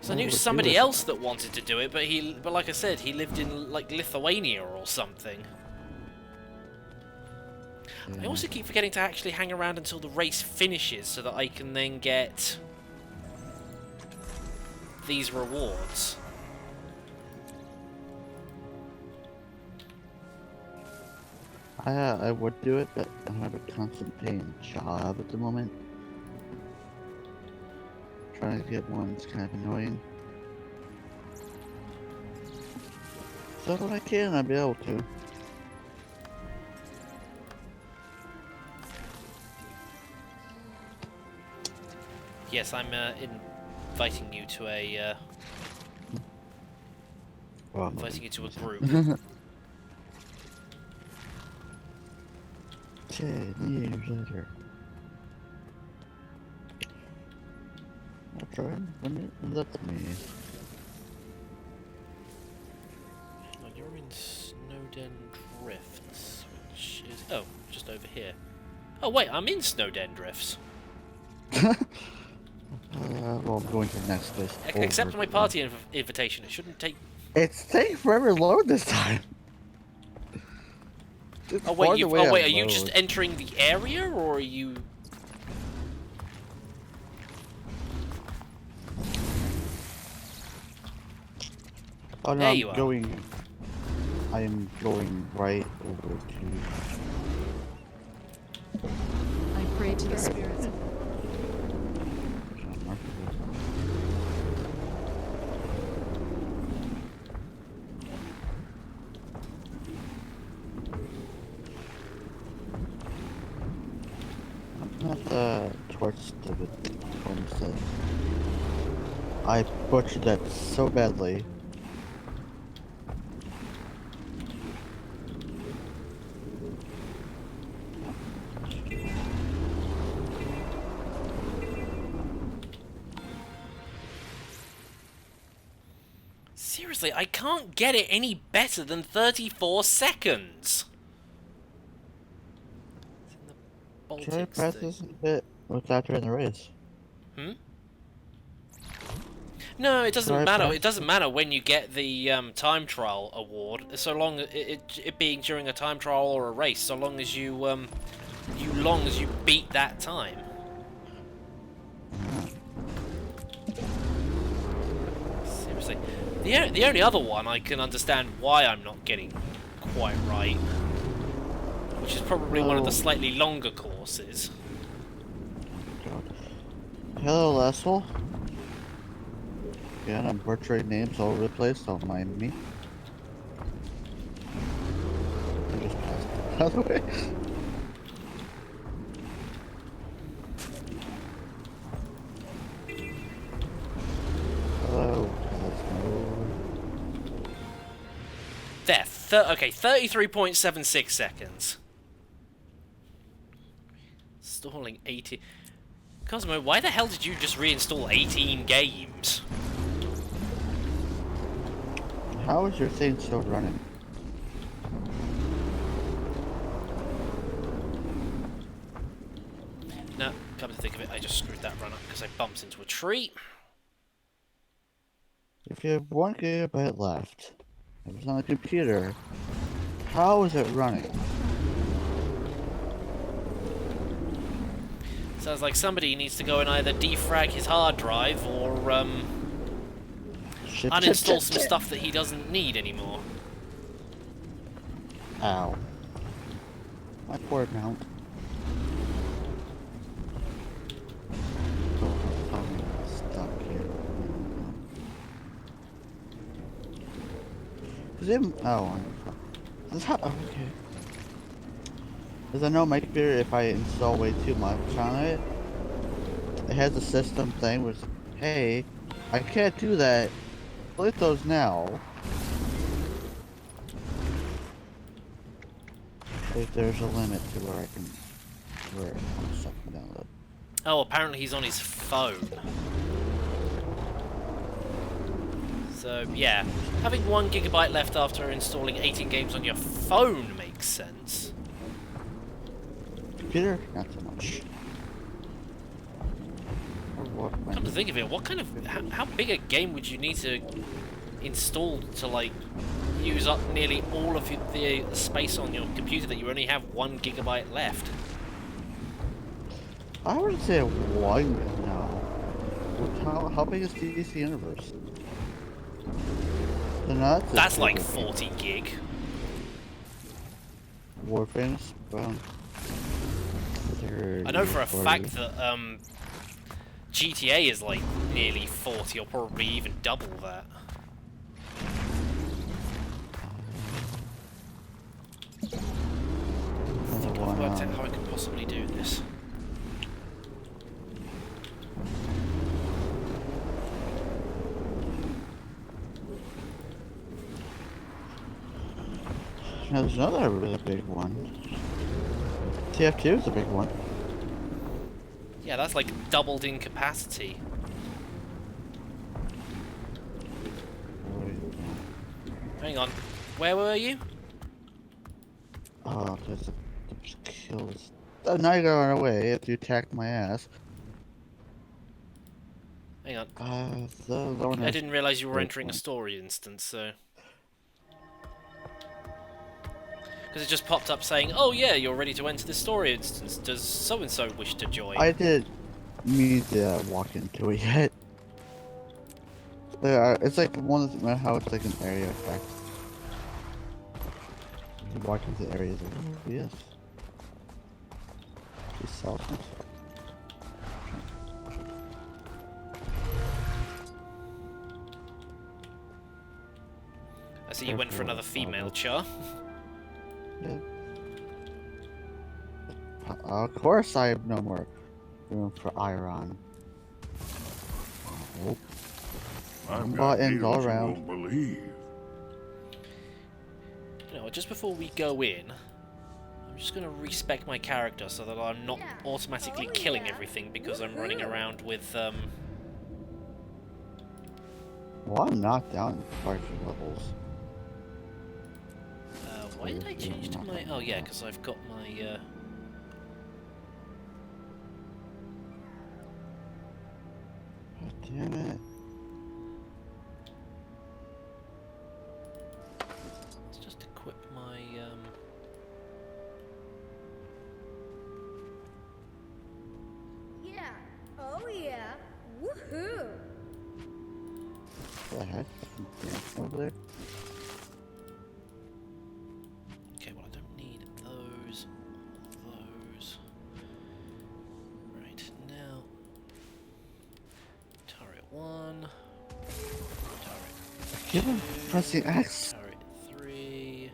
S1: So I knew somebody else that wanted to do it, but like I said, he lived in like Lithuania or something.
S2: Yeah.
S1: I also keep forgetting to actually hang around until the race finishes so that I can then get these rewards.
S2: I would do it, but I have a constant paying job at the moment. Trying to get one is kind of annoying. So when I can, I'll be able to.
S1: Yes, I'm inviting you to a
S2: Well,
S1: inviting you to a group.
S2: 10 years later. I'll try when it lets me.
S1: Oh, you're in Snowden Drifts, which is... Oh, just over here. Oh wait, I'm in Snowden Drifts.
S2: Well, I'm going to the next list.
S1: Accept my party invitation. It shouldn't take...
S2: It's taking forever to load this time.
S1: Oh wait, are you just entering the area, or are you...
S2: Oh no,
S1: There you are.
S2: I am going right over to...
S4: I pray to the spirits.
S2: Not towards the homestead. I butchered that so badly.
S1: Seriously, I can't get it any better than 34 seconds. It's in the
S2: Try
S1: Baltic
S2: practice
S1: State.
S2: a bit without during the race.
S1: Hmm? No, it doesn't
S2: Try
S1: matter. It
S2: practice.
S1: doesn't matter when you get the time trial award, so long as it being during a time trial or a race, so long as you beat that time. Seriously, the only other one I can understand why I'm not getting quite right, which is probably one of the slightly longer courses.
S2: God. Hello, Lessel. Yeah, I'm butchering names all over the place, don't mind me. I just passed it, by the way. Hello, Lessel.
S1: There, okay, 33.76 seconds. Installing 80. Cosmo, why the hell did you just reinstall 18 games?
S2: How is your thing still running?
S1: No, come to think of it, I just screwed that run up because I bumped into a tree.
S2: If you have 1 gigabyte left, if it's on the computer, how is it running?
S1: Sounds like somebody needs to go and either defrag his hard drive or
S2: Shit,
S1: uninstall some stuff that he doesn't need anymore.
S2: Ow. My poor mount. Oh, I'm stuck here. Is it? Oh, this how? Okay. Because I know my computer, if I install way too much on it, it has a system thing which, hey, I can't do that. Delete those now. If there's a limit to where I can, where I'm stuck and download.
S1: Oh, apparently he's on his phone. So, yeah. Having 1 gigabyte left after installing 18 games on your phone makes sense.
S2: Computer, not so much.
S1: Come to think of it, what kind of... How big a game would you need to install to, like, use up nearly all of the space on your computer that you only have 1 gigabyte left?
S2: I would say 1 now. How big is DC Universe?
S1: That's like 40 gig.
S2: Warfare's well,
S1: I know for a
S2: 40.
S1: fact that GTA is like nearly 40 or probably even double that. I think I've worked out how I could possibly do this.
S2: Now there's another really big one. TF2 is a big one.
S1: Yeah, that's like doubled in capacity. Hang on, where were you?
S2: Oh, there's kills. Oh, now you're gonna run away if you attack my ass.
S1: Hang on.
S2: I
S1: I didn't realize you were entering a story instance, so... Because it just popped up saying, oh yeah, you're ready to enter this story instance. Does so-and-so wish to join?
S2: I didn't mean to walk into it yet. It's like one of the, how it's like an area effect. You walk into areas like, oh, yes. She sells some stuff.
S1: I see you went for another female char.
S2: Yeah. Of course I have no more room for iron. Nope.
S5: I've got
S2: Buttons all
S5: deals you
S2: around.
S5: won't believe.
S1: You know, just before we go in, I'm just going to respec my character so that I'm not automatically killing everything because I'm running around with,
S2: Well, I'm knocked down quite a few levels.
S1: Why did I change to my... Oh yeah, because I've got my...
S2: God damn it.
S1: Let's just equip my...
S5: Yeah. Oh yeah. Woohoo!
S2: What the heck? Fucking over there?
S1: Okay, well I don't need those. Right, now... Turret 1. Turret
S2: Give him pressing X.
S1: Turret 3.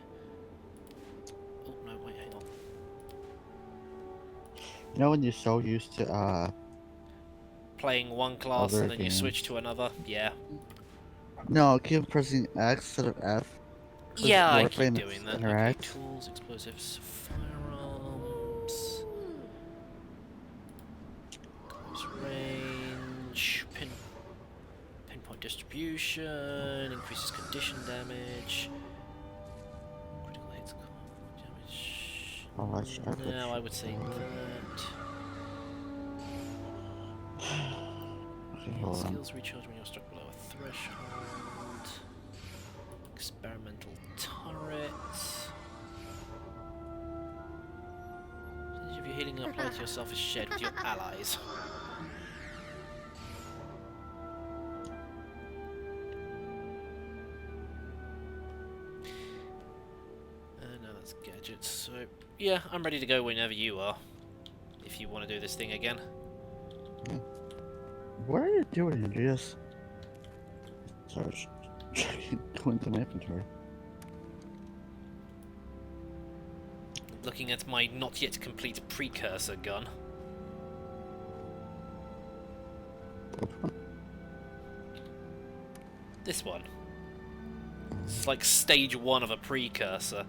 S1: Oh, no, wait, hang on.
S2: You know when you're so used to,
S1: Playing one class
S2: Other
S1: and then you switch
S2: games.
S1: to another? Yeah.
S2: No, keep pressing X instead of F. 'cause
S1: Yeah, I keep
S2: Warframe
S1: doing that. Okay,
S2: interacts.
S1: tools, explosives, firearms... Close range... Pinpoint distribution... Increases condition damage... Critical hits... Damage...
S2: Oh, that's average.
S1: No, I would say that...
S2: Okay, hold on.
S1: Skills recharge when you're struck below a threshold. Experimental turret. Percentage of your healing applied to yourself is shared with your allies. No, that's gadgets. So, yeah, I'm ready to go whenever you are. If you want to do this thing again.
S2: What are you doing? You just start going to my inventory.
S1: Looking at my not yet complete precursor gun.
S2: Which one?
S1: This one. It's like stage 1 of a precursor.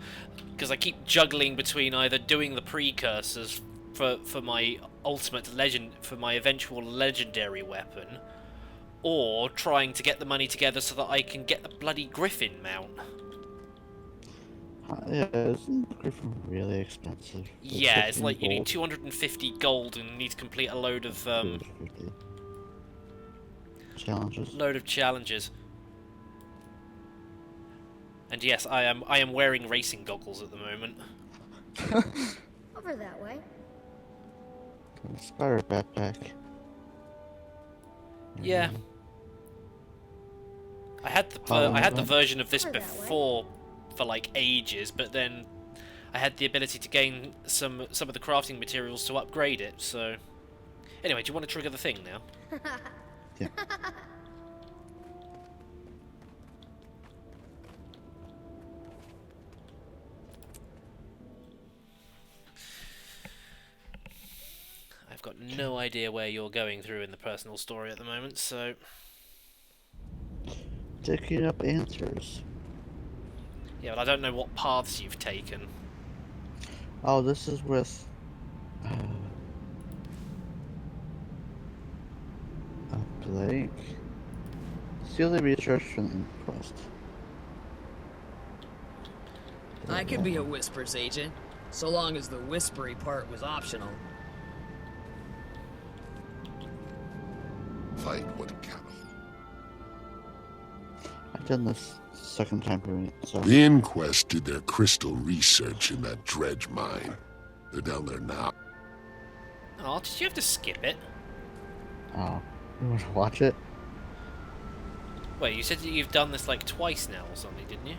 S1: Because I keep juggling between either doing the precursors for my ultimate legend, for my eventual legendary weapon, or trying to get the money together so that I can get the bloody Griffin mount.
S2: Yeah, isn't Griffin really expensive?
S1: Yeah, it's
S2: 15
S1: like you need
S2: gold?
S1: 250 gold and need to complete a load of
S2: 250 challenges.
S1: challenges. And yes, I am wearing racing goggles at the moment.
S5: Over that way.
S2: Spider backpack.
S1: Yeah. I had the version of this
S5: Over that way.
S1: before for like ages, but then I had the ability to gain some of the crafting materials to upgrade it. So anyway, do you want to trigger the thing now?
S2: Yeah.
S1: I've got no idea where you're going through in the personal story at the moment, so
S2: Digging up answers.
S1: yeah, but I don't know what paths you've taken.
S2: Oh, this is with Blake. Steal the research from the inquest.
S6: I could be a Whispers agent, so long as the whispery part was optional.
S7: Fight what cattle.
S2: I've done this second time doing it, so.
S7: The Inquest did their crystal research in that dredge mine. They're down there now.
S1: Oh, did you have to skip it?
S2: Oh, you want to watch it?
S1: Wait, you said that you've done this like twice now or something, didn't you?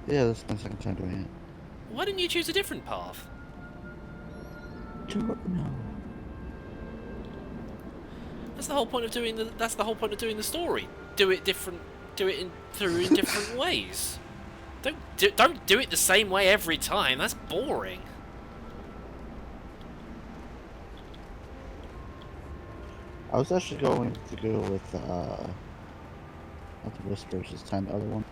S2: Yeah, this is my second time doing it.
S1: Why didn't you choose a different path?
S2: Don't know.
S1: That's the whole point of doing the. That's the whole point of doing the story. Do it different. Do it in different ways. Don't do it the same way every time. That's boring.
S2: I was actually going to go with not the Whispers this time, the other one.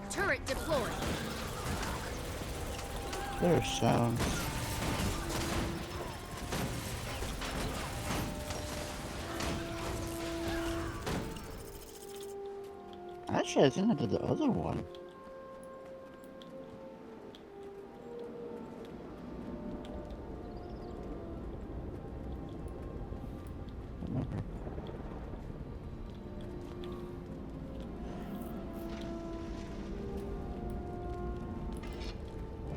S5: Turret deployed. deployed.
S2: There are sounds. Actually, I think I did the other one. Remember.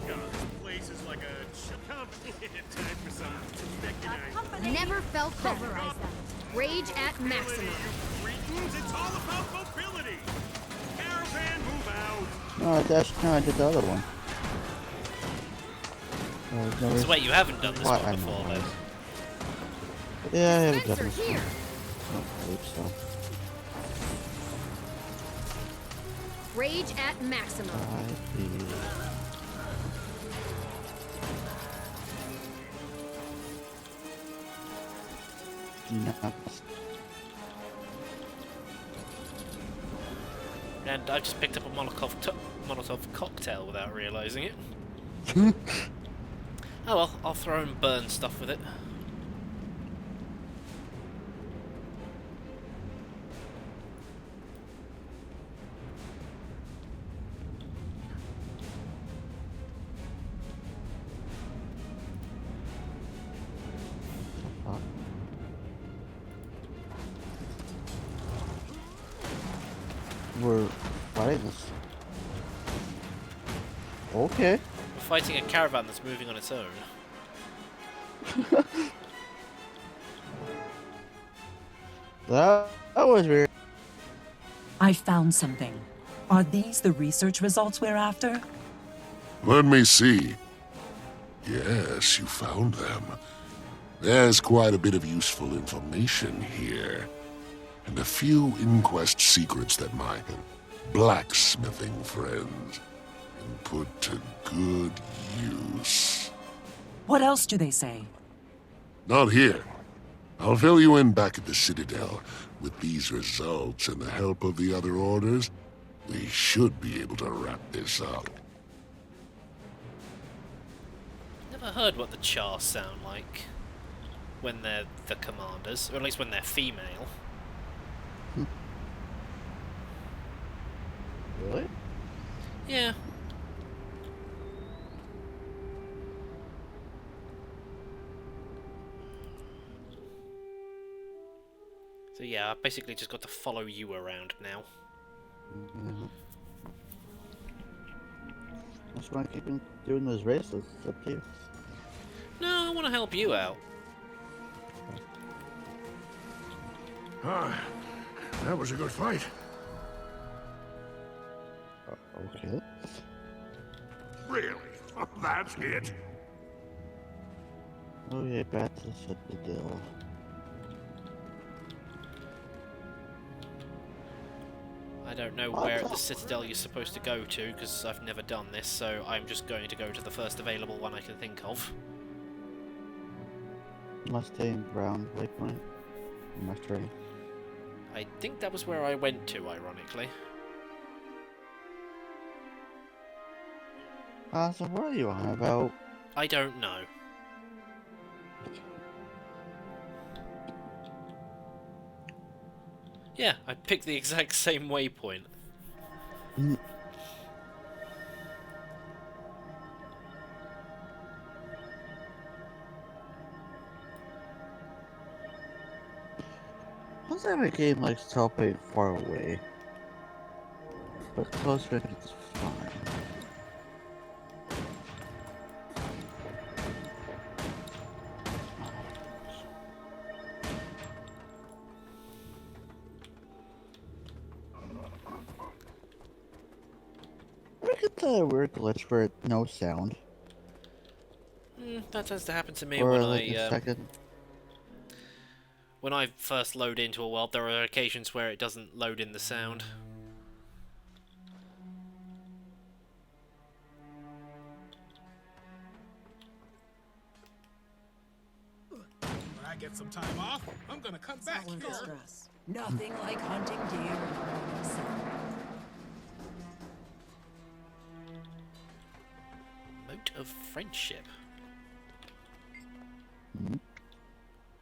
S8: God, this place is like a come time for some mechanized.
S5: Never felt better. Rage at maximum.
S8: It's all about mobility. Caravan, move out.
S2: No, I did the other one.
S1: So wait, you haven't done this
S2: What?
S1: one
S2: I know
S1: before
S2: what
S1: then?
S2: Yeah, I haven't done
S5: Spencer,
S2: this one.
S5: here.
S2: I don't believe so.
S5: Rage at maximum.
S2: Nuts.
S1: And I just picked up a Molotov cocktail without realising it. Oh well, I'll throw and burn stuff with it.
S2: We're fighting this. Okay.
S1: We're fighting a caravan that's moving on its own.
S2: That was weird.
S9: I found something. Are these the research results we're after?
S7: Let me see. Yes, you found them. There's quite a bit of useful information here. And a few inquest secrets that my blacksmithing friends can put to good use.
S9: What else do they say?
S7: Not here. I'll fill you in back at the Citadel. With these results and the help of the other orders, we should be able to wrap this up.
S1: Never heard what the Char sound like when they're the commanders, or at least when they're female.
S2: Really?
S1: Yeah. So yeah, I've basically just got to follow you around now.
S2: That's why I keep doing those races. It's up to you.
S1: No, I want to help you out.
S7: That was a good fight.
S2: Okay.
S7: Really? That's it?
S2: Oh yeah, back to the Citadel.
S1: I don't know where at the Citadel you're supposed to go to, because I've never done this, so I'm just going to go to the first available one I can think of.
S2: Mustang Brown Waypoint. Mustang.
S1: I think that was where I went to, ironically.
S2: So what are you on about?
S1: I don't know. Yeah, I picked the exact same waypoint.
S2: Once every game likes teleporting far away, but close range is fine. Look at the weird glitch where no sound.
S1: That tends to happen to me
S2: Or
S1: when
S2: like a second.
S1: when I first load into a world. There are occasions where it doesn't load in the sound.
S8: When I get some time off, I'm gonna come back here.
S9: Stress. Nothing like hunting deer.
S1: Note of Friendship.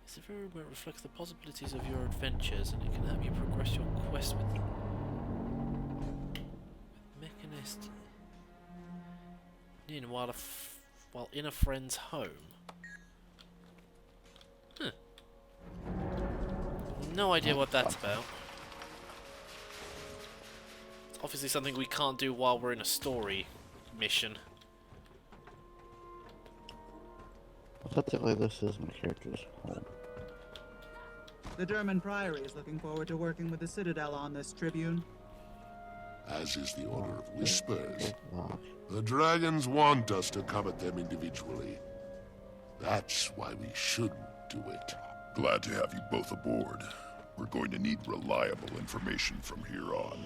S1: It's a very where it reflects the possibilities of your adventures, and it can help you progress your quest with Mechanist in while in a friend's home. Huh. No idea what that's about. It's obviously something we can't do while we're in a story mission.
S2: Well, technically, this is my character's home.
S10: The German Priory is looking forward to working with the Citadel on this, Tribune.
S7: As is the Order of Whispers. The dragons want us to come at them individually. That's why we shouldn't do it.
S11: Glad to have you both aboard. We're going to need reliable information from here on.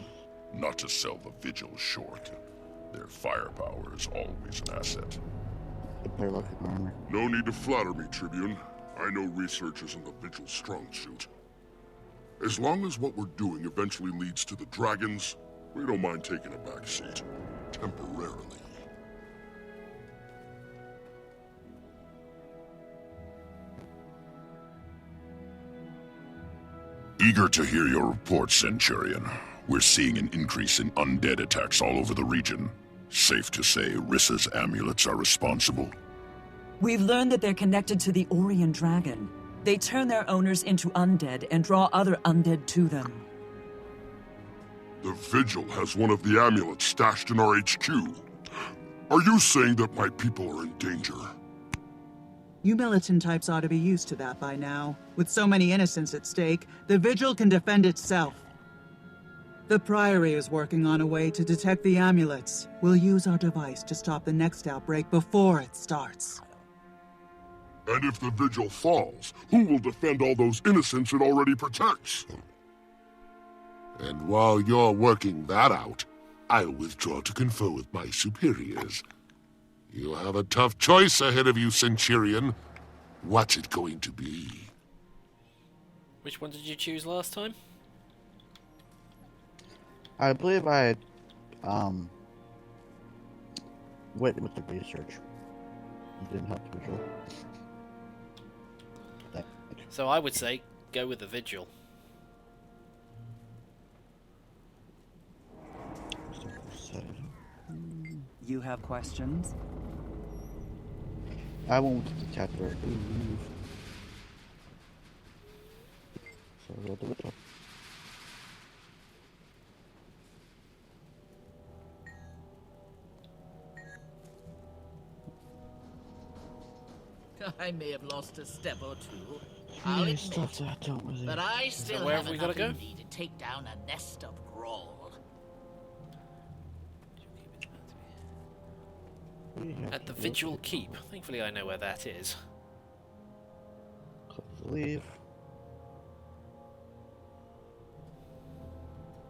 S11: Not to sell the Vigil short. Their firepower is always an asset.
S2: Better looking armor.
S7: No need to flatter me, Tribune. I know research isn't the Vigil's strong suit. As long as what we're doing eventually leads to the dragons, we don't mind taking a back seat. Temporarily.
S11: Eager to hear your report, Centurion. We're seeing an increase in undead attacks all over the region. Safe to say Rissa's amulets are responsible?
S9: We've learned that they're connected to the Orient Dragon. They turn their owners into undead and draw other undead to them.
S7: The Vigil has one of the amulets stashed in our HQ. Are you saying that my people are in danger?
S10: You militant types ought to be used to that by now. With so many innocents at stake, the Vigil can defend itself. The Priory is working on a way to detect the amulets. We'll use our device to stop the next outbreak before it starts.
S7: And if the Vigil falls, who will defend all those innocents it already protects? And while you're working that out, I'll withdraw to confer with my superiors. You have a tough choice ahead of you, Centurion. What's it going to be?
S1: Which one did you choose last time?
S2: I believe I went with the research. It didn't help the visual.
S1: So I would say go with the Vigil.
S12: You have questions?
S2: I went with the chapter. So we'll do it.
S6: I may have lost a step or two, I'll admit, but I still
S1: where
S6: have
S1: have we gotta
S6: enough
S1: go?
S6: in me to take down a nest of Grawl.
S1: At the Vigil Keep. Thankfully I know where that is.
S2: Click leave.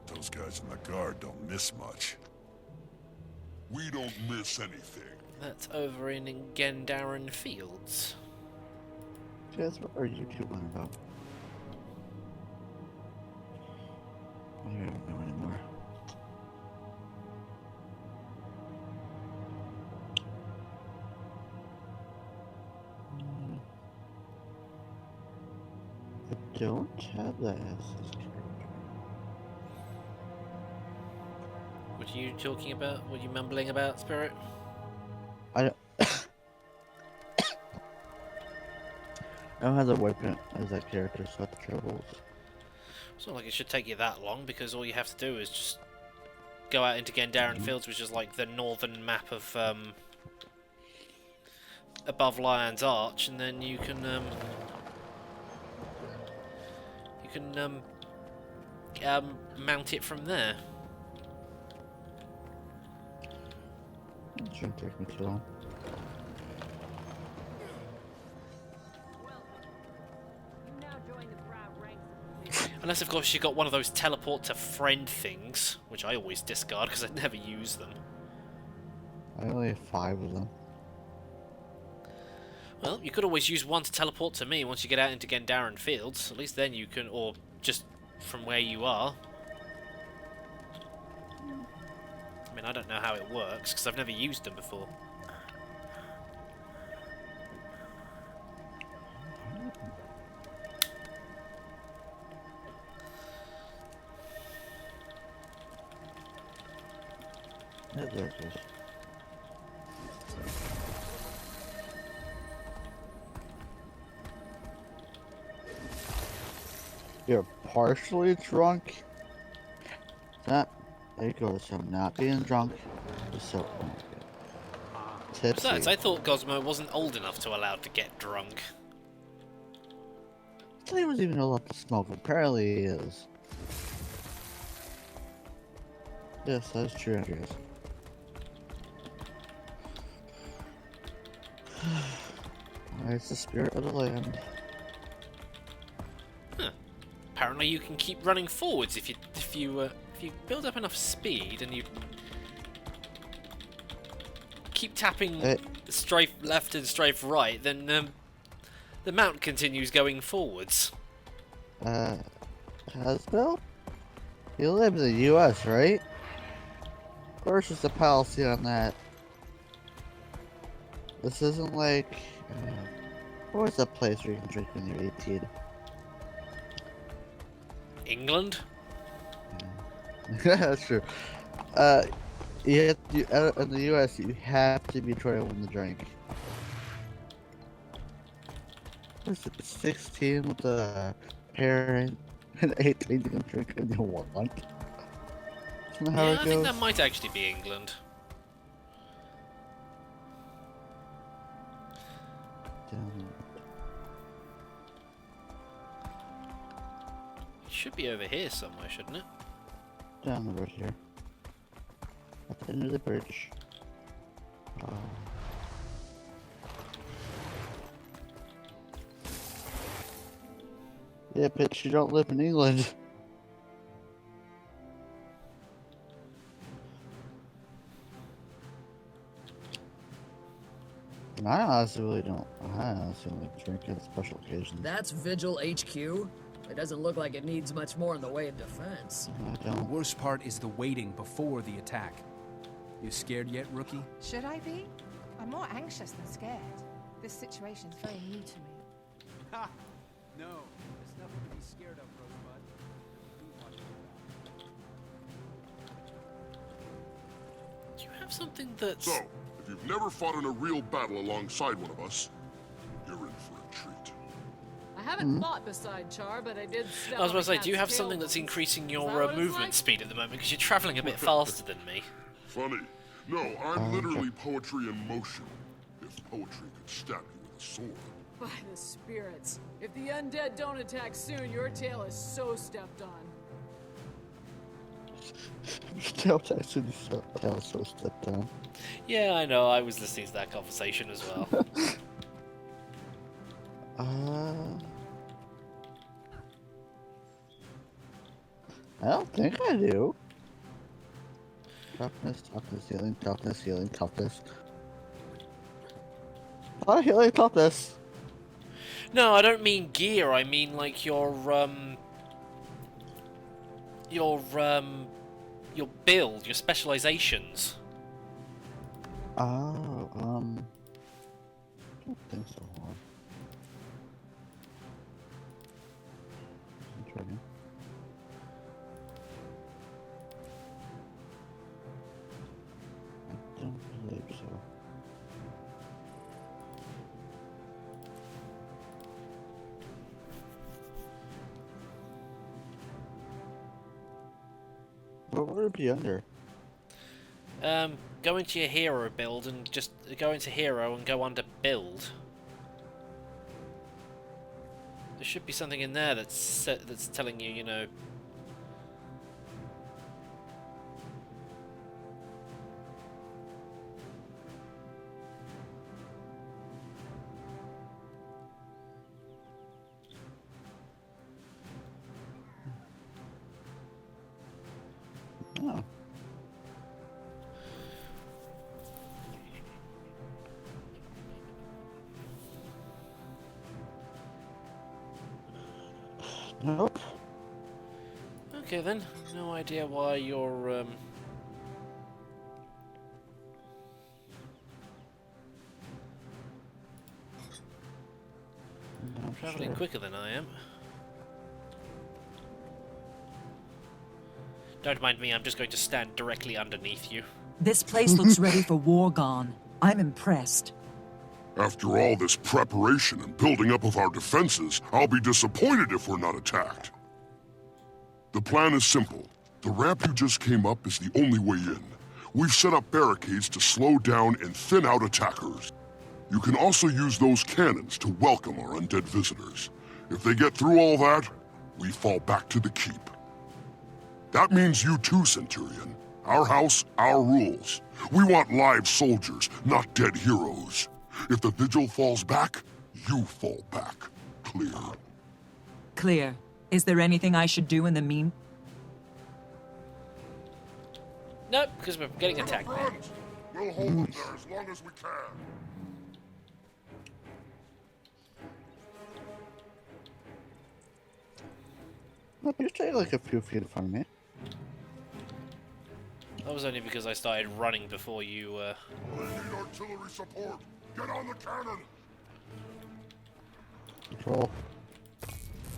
S11: Those guys in the guard don't miss much.
S7: We don't miss anything.
S1: That's over in Gendaran Fields.
S2: Jazz, what are you two on about? I don't know anymore. I don't have that as character.
S1: What are you talking about? What are you mumbling about, Spirit?
S2: I don't. I don't have the weapon as that character, so that's trouble.
S1: It's not like it should take you that long, because all you have to do is just go out into Gendaran Fields, which is like the northern map of above Lion's Arch, and then you can mount it from there.
S2: It shouldn't take me too long.
S1: Unless, of course, you got one of those teleport to friend things, which I always discard because I never use them.
S2: I only have 5 of them.
S1: Well, you could always use one to teleport to me once you get out into Gendaran Fields. At least then you can, or just from where you are. I mean, I don't know how it works because I've never used them before.
S2: Yeah, there it is. You're partially drunk? That there goes from not being drunk to so tipsy.
S1: Besides, I thought Gosmo wasn't old enough to allow to get drunk.
S2: I thought he was even allowed to smoke. Apparently he is. Yes, that's true, Andreas. It's the spirit of the land.
S1: Huh. Apparently, you can keep running forwards if you build up enough speed and you keep tapping strafe left and strafe right. Then the mount continues going forwards.
S2: Hasbro? You live in the U.S., right? Where's just the policy on that? This isn't like... where's the place where you can drink when you're 18?
S1: England?
S2: Yeah, that's true. In the U.S., you have to be 21 to drink. What's it, 16 with a parent, and 18 you can drink when you want? Isn't that how
S1: Yeah,
S2: it
S1: I
S2: goes?
S1: think that might actually be England. It should be over here somewhere, shouldn't it?
S2: Down the road here. At the end of the bridge. Yeah, bitch, you don't live in England. I honestly really don't. I honestly only drink at special occasions.
S6: That's Vigil HQ? It doesn't look like it needs much more in the way of defense.
S13: The worst part is the waiting before the attack. You scared yet, rookie?
S4: Should I be? I'm more anxious than scared. This situation's very new to me.
S13: Ha! No, there's nothing to be scared of, Rosebud. Do watch your back.
S1: Do you have something that's...
S7: So, if you've never fought in a real battle alongside one of us, you're in for a treat.
S14: I haven't fought beside Char, but I did step
S1: I was about to
S14: on
S1: say,
S14: a
S1: do you have
S14: cat's
S1: something
S14: tail
S1: that's
S14: once.
S1: increasing
S14: Is
S1: your
S14: that what it's
S1: movement
S14: like?
S1: speed at the moment? Because you're travelling a bit faster than me.
S7: Funny. No, I'm literally poetry in motion. If poetry could stab you with a sword.
S14: By the spirits. If the undead don't attack soon, your tail is so stepped on.
S2: Tail so stepped down.
S1: Yeah, I know. I was listening to that conversation as well.
S2: I don't think I do. Toughness, toughness, healing, toughness, healing, toughness. Healing, toughness.
S1: No, I don't mean gear. I mean like your build, your specializations.
S2: I don't think so. Interesting. I don't believe so. What would it be under?
S1: Go into your hero build and just go into hero and go under build. There should be something in there that's telling you, you know.
S2: Oh. Nope.
S1: Okay then, no idea why you're traveling quicker than I am. Don't mind me, I'm just going to stand directly underneath you.
S9: This place looks ready for war gone. I'm impressed.
S7: After all this preparation and building up of our defenses, I'll be disappointed if we're not attacked. The plan is simple. The ramp you just came up is the only way in. We've set up barricades to slow down and thin out attackers. You can also use those cannons to welcome our undead visitors. If they get through all that, we fall back to the keep. That means you too, Centurion. Our house, our rules. We want live soldiers, not dead heroes. If the Vigil falls back, you fall back. Clear?
S9: Clear. Is there anything I should do in the mean?
S1: Nope, because we're getting attacked.
S7: We'll hold them there as long as we can.
S2: Look, you're staying like a few feet from me.
S1: That was only because I started running before you,
S7: We need artillery support. Get on the cannon.
S2: Control.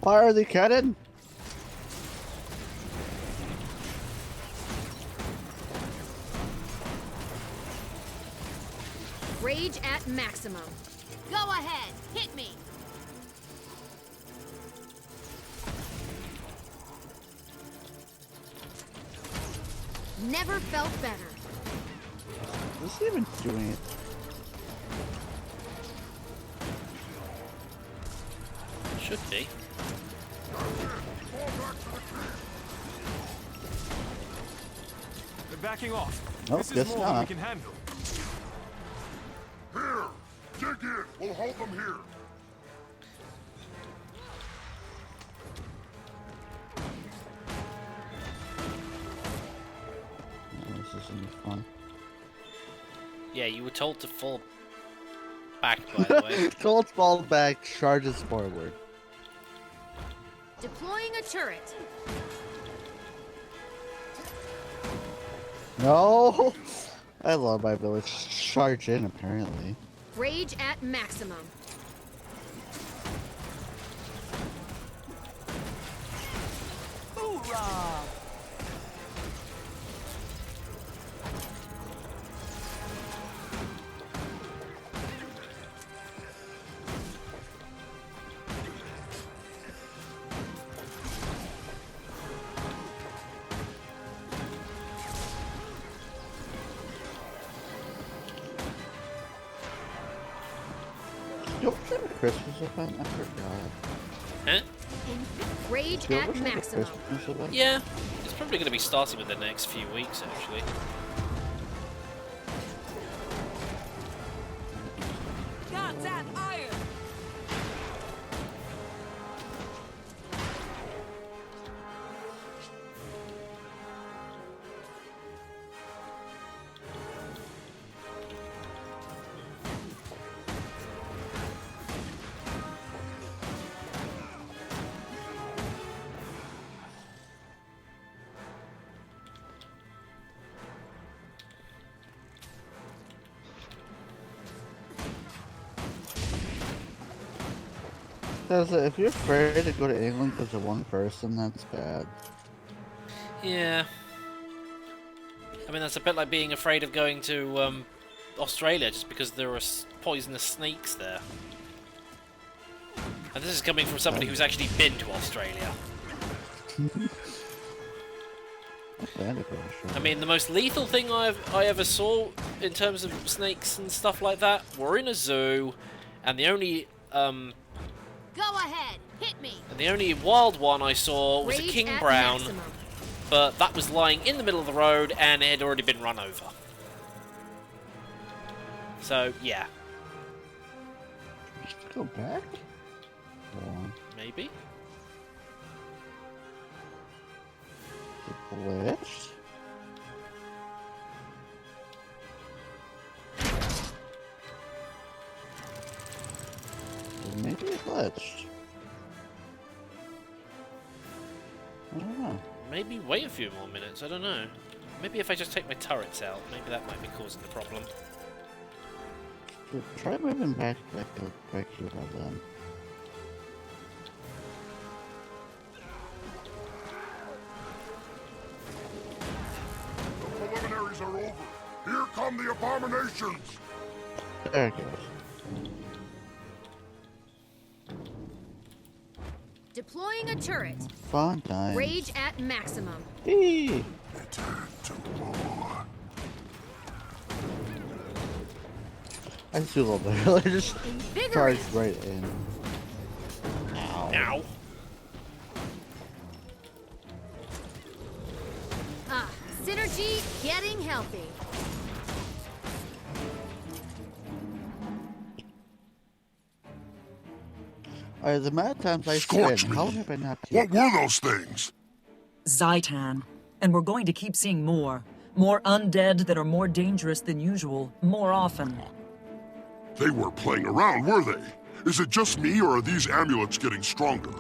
S2: Fire the cannon!
S5: Rage at maximum. Go ahead, hit me. Never felt better.
S2: What's he even doing it?
S1: should be.
S8: They're backing off.
S2: Nope,
S8: This is
S2: guess
S8: more than we
S2: not.
S8: can handle.
S7: Here! Dig in! We'll hold them here!
S2: Oh, this is gonna be fun.
S1: Yeah, you were told to fall back, by the way.
S2: Cold fall back, charges forward.
S5: Deploying a turret.
S2: No! I love my village. Charge in, apparently.
S5: Rage at maximum.
S10: Hoorah!
S2: Yo, what kind of Christmas event? I forgot.
S1: Huh?
S5: Rage
S2: Yo,
S5: at
S2: what kind of
S5: maximum.
S2: Christmas event?
S1: Yeah, it's probably going to be starting within the next few weeks, actually.
S14: Got that iron!
S2: Because if you're afraid to go to England because of one person, that's bad.
S1: Yeah. I mean, that's a bit like being afraid of going to Australia just because there are poisonous snakes there. And this is coming from somebody who's actually been to Australia. I mean, the most lethal thing I ever saw in terms of snakes and stuff like that were in a zoo, and the only
S5: Go ahead, hit me.
S1: and the only wild one I saw was a
S5: Rage
S1: king
S5: at
S1: brown,
S5: maximum.
S1: but that was lying in the middle of the road and it had already been run over. So yeah,
S2: Just go back?
S1: maybe.
S2: Glitched? Maybe it glitched. I don't know.
S1: Maybe wait a few more minutes, I don't know. Maybe if I just take my turrets out, maybe that might be causing the problem.
S2: Try moving back here by then.
S7: The preliminaries are over.
S11: come the abominations!
S2: There it goes.
S5: Deploying a turret.
S2: Fun time.
S5: Rage at maximum.
S2: Eee.
S11: Return to war.
S2: I just do a little bit. I just charge right in. Ow.
S1: Ow.
S5: Ah, synergy getting healthy.
S2: The amount of times I
S7: Scorch
S2: spin,
S7: me.
S2: how have I not?
S7: What were those things?
S9: Zaitan. And we're going to keep seeing more. More undead that are more dangerous than usual, more often.
S7: They weren't playing around, were they? Is it just me, or are these amulets getting stronger?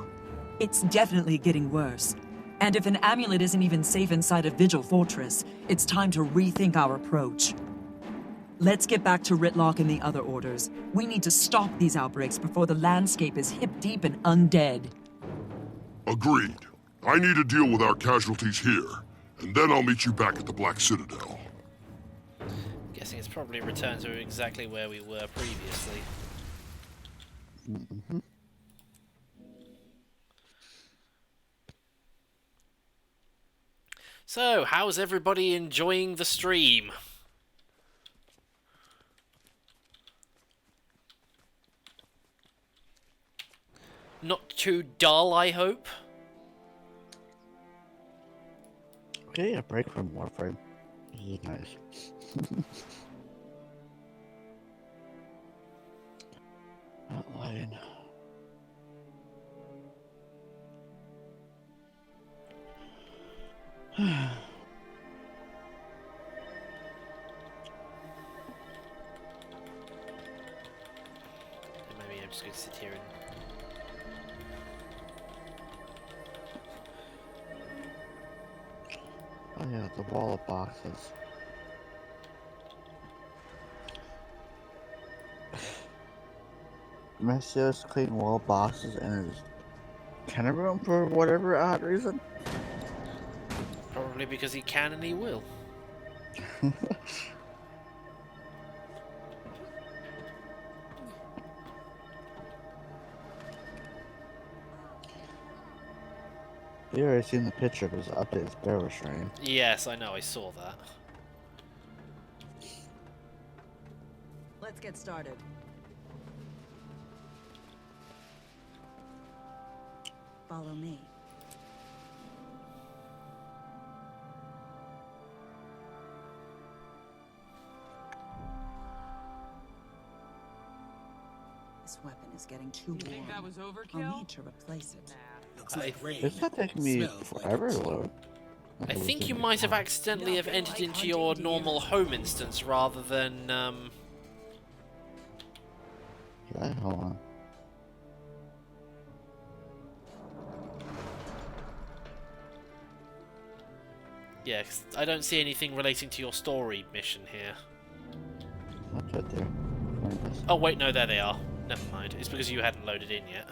S9: It's definitely getting worse. And if an amulet isn't even safe inside a Vigil Fortress, it's time to rethink our approach. Let's get back to Ritlock and the other orders. We need to stop these outbreaks before the landscape is hip-deep in undead.
S7: Agreed. I need to deal with our casualties here, and then I'll meet you back at the Black Citadel.
S1: Guessing it's probably returned to exactly where we were previously.
S2: Mm-hmm.
S1: So, how's everybody enjoying the stream? Not too dull, I hope?
S2: Okay, a break from Warframe. This is nice. Outline.
S1: Maybe I'm just going to sit here and...
S2: Oh yeah, the wall of boxes. Messiah's clean wall of boxes and there's 10 of them for whatever odd reason.
S1: Probably because he can and he will.
S2: You already seen the picture of his updated Sparrow Shrine.
S1: Yes, I know, I saw that.
S9: Let's get started. Follow me. This weapon is getting too warm.
S14: You think that was overkill?
S9: I'll need to replace it.
S3: Looks like rain.
S2: It's not taking me
S3: Smells
S2: forever to load.
S1: I think you might have accidentally have entered into your normal home instance rather than,
S2: Yeah, hold on.
S1: Yeah, 'cause I don't see anything relating to your story mission here.
S2: That's right there.
S1: Oh wait, no, there they are. Never mind. It's because you hadn't loaded in yet.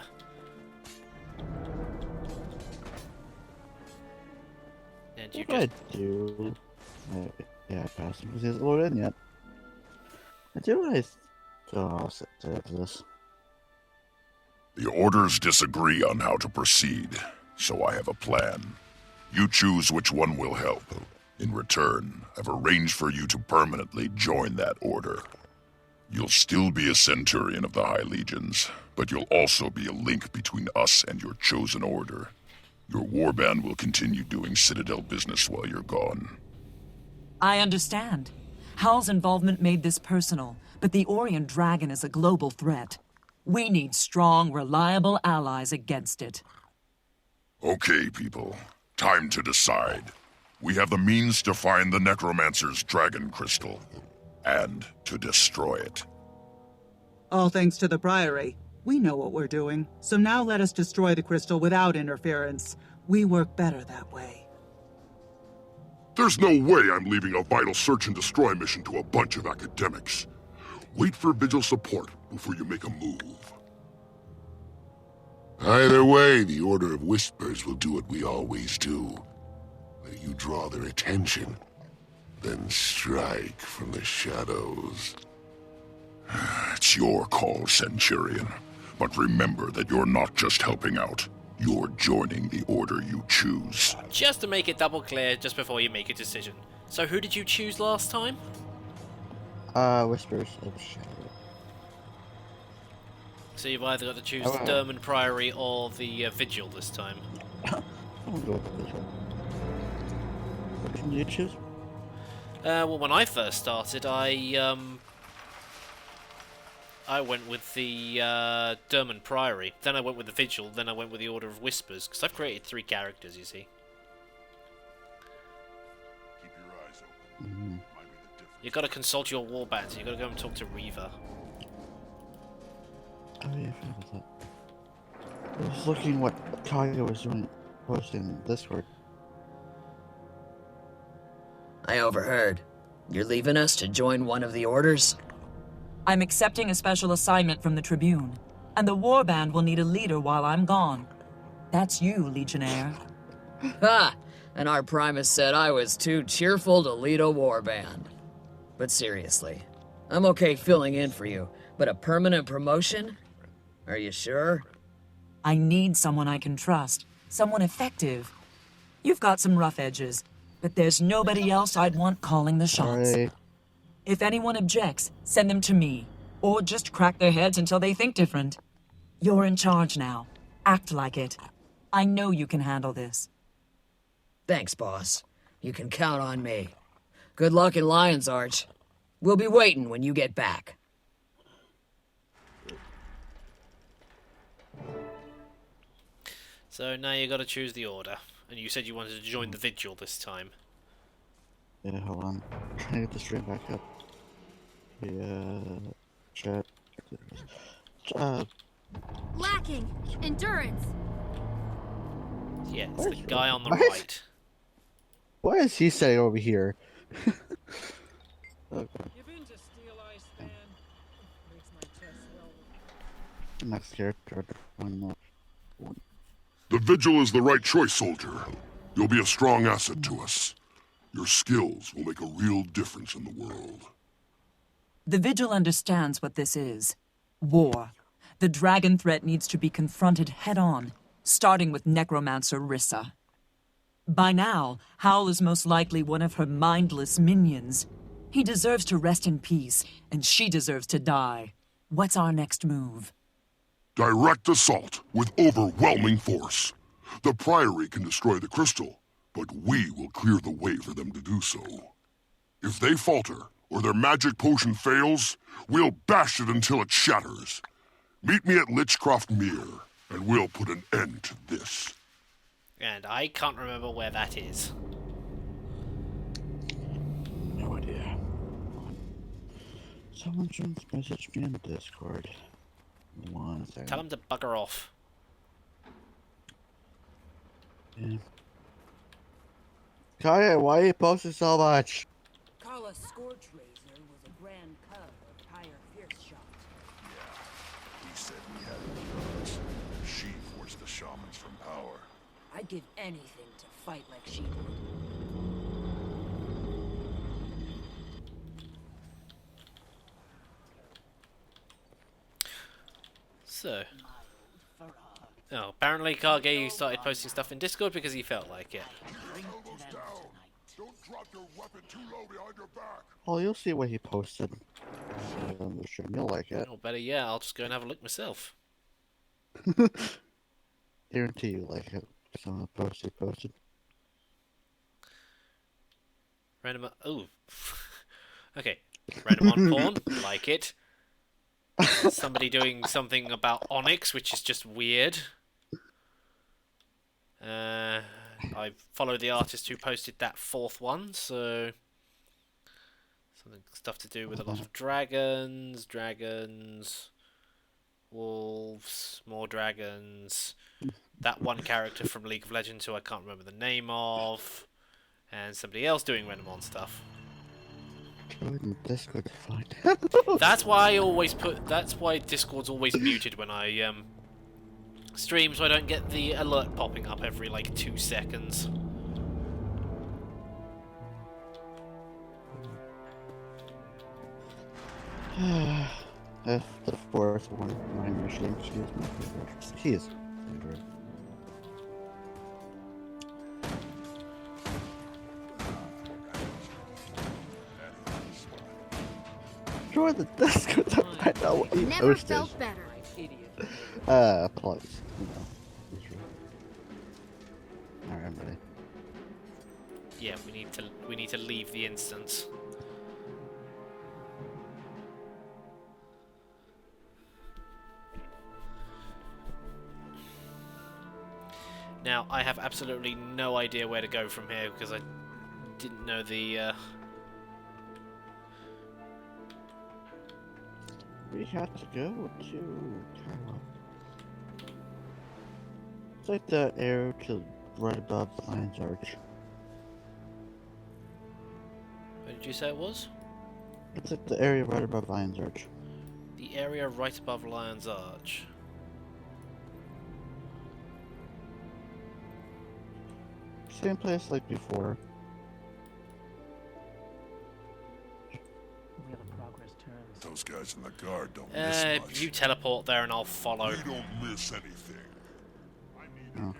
S1: And you
S2: What
S1: just...
S2: I do? Yeah, I passed him because he hasn't loaded in yet. I do what I... Oh, I'll sit there for this.
S11: The orders disagree on how to proceed, so I have a plan. You choose which one will help. In return, I've arranged for you to permanently join that order. You'll still be a Centurion of the High Legions, but you'll also be a link between us and your chosen order. Your warband will continue doing Citadel business while you're gone.
S9: I understand. Hal's involvement made this personal, but the Orient Dragon is a global threat. We need strong, reliable allies against it.
S11: Okay, people. Time to decide. We have the means to find the Necromancer's Dragon Crystal, and to destroy it.
S10: All thanks to the Priory. We know what we're doing, so now let us destroy the crystal without interference. We work better that way.
S7: There's no way I'm leaving a vital search and destroy mission to a bunch of academics. Wait for Vigil support before you make a move.
S15: Either way, the Order of Whispers will do what we always do. Let you draw their attention.
S7: then strike from the shadows.
S11: It's your call, Centurion. But remember that you're not just helping out. You're joining the order you choose.
S1: Just to make it double clear, just before you make a decision. So who did you choose last time?
S2: Whispers of Shadow.
S1: So you've either got to choose the Derman Priory or the Vigil this time.
S2: I'm gonna go with the Vigil. Which one did you choose?
S1: Well, when I first started, I went with the Derman Priory. Then I went with the Vigil. Then I went with the Order of Whispers. Because I've created 3 characters, you see.
S11: Keep your eyes open. Might be the difference.
S1: You've got to consult your warbands. You've got to go and talk to Reaver.
S2: Oh yeah, I forgot about that. I was looking what Kage was doing, posting in Discord.
S6: I overheard. You're leaving us to join one of the orders?
S9: I'm accepting a special assignment from the Tribune, and the warband will need a leader while I'm gone. That's you, Legionnaire.
S6: Ha! And our Primus said I was too cheerful to lead a warband. But seriously, I'm okay filling in for you, but a permanent promotion? Are you sure?
S9: I need someone I can trust, someone effective. You've got some rough edges, but there's nobody else I'd want calling the shots.
S2: Sorry.
S9: If anyone objects, send them to me, or just crack their heads until they think different. You're in charge now. Act like it. I know you can handle this.
S6: Thanks, boss. You can count on me. Good luck in Lion's Arch. We'll be waiting when you get back.
S1: So now you got to choose the order. And you said you wanted to join the Vigil this time.
S2: Yeah, hold on. I'm trying to get the stream back up. Yeah, chat.
S5: Lacking endurance.
S1: Yeah, it's the guy on the
S2: What?
S1: right.
S2: Why is he sitting over here? Okay. Next character. One more.
S7: The Vigil is the right choice, soldier. You'll be a strong asset to us. Your skills will make a real difference in the world.
S9: The Vigil understands what this is. War. The dragon threat needs to be confronted head-on, starting with Necromancer Rissa. By now, Howl is most likely one of her mindless minions. He deserves to rest in peace, and she deserves to die. What's our next move?
S7: Direct assault with overwhelming force. The Priory can destroy the crystal, but we will clear the way for them to do so. If they falter, or their magic potion fails, we'll bash it until it shatters. Meet me at Lichcroft Mere, and we'll put an end to this.
S1: And I can't remember where that is.
S2: No idea. Someone just messaged me in Discord. 1 second.
S1: Tell him to bugger off.
S2: Yeah. Kaya, why are you posting so much?
S16: Kala's Scorch Razor was a grand cub of higher fierce shot.
S11: Yeah, he said we had endurance. She forced the shamans from power.
S16: I'd give anything to fight like she did.
S1: So. Oh, apparently Kage started posting stuff in Discord because he felt like it.
S2: Oh, you'll see what he posted on the stream. You'll like it.
S1: Or better yet, I'll just go and have a look myself.
S2: Guarantee you like it. Some of the posts he posted.
S1: Random. Ooh. Okay. Random on porn. Like it. Somebody doing something about Onyx, which is just weird. I followed the artist who posted that 4th one, so stuff to do with a lot of dragons, wolves, more dragons. That one character from League of Legends who I can't remember the name of, and somebody else doing Renamon stuff.
S2: Discord to find.
S1: That's why I always put. That's why Discord's always muted when I stream, so I don't get the alert popping up every like 2 seconds.
S2: F the fourth one. Mind machine. She is my favorite. She is my favorite. Destroy the desk with the I know what he
S5: Never
S2: posted.
S5: felt better.
S2: Plugs. You know. Alright, I'm ready.
S1: Yeah, we need to leave the instance. Now, I have absolutely no idea where to go from here because I didn't know the.
S2: We have to go to Taiwan. It's like the arrow to right above the Lion's Arch.
S1: What did you say it was?
S2: It's like the area right above Lion's Arch.
S1: The area right above Lion's Arch.
S2: Same place like before.
S13: Where the progress turns.
S11: Those guys in the guard don't miss much.
S1: You teleport there and I'll follow.
S11: We don't miss anything.
S2: Okay.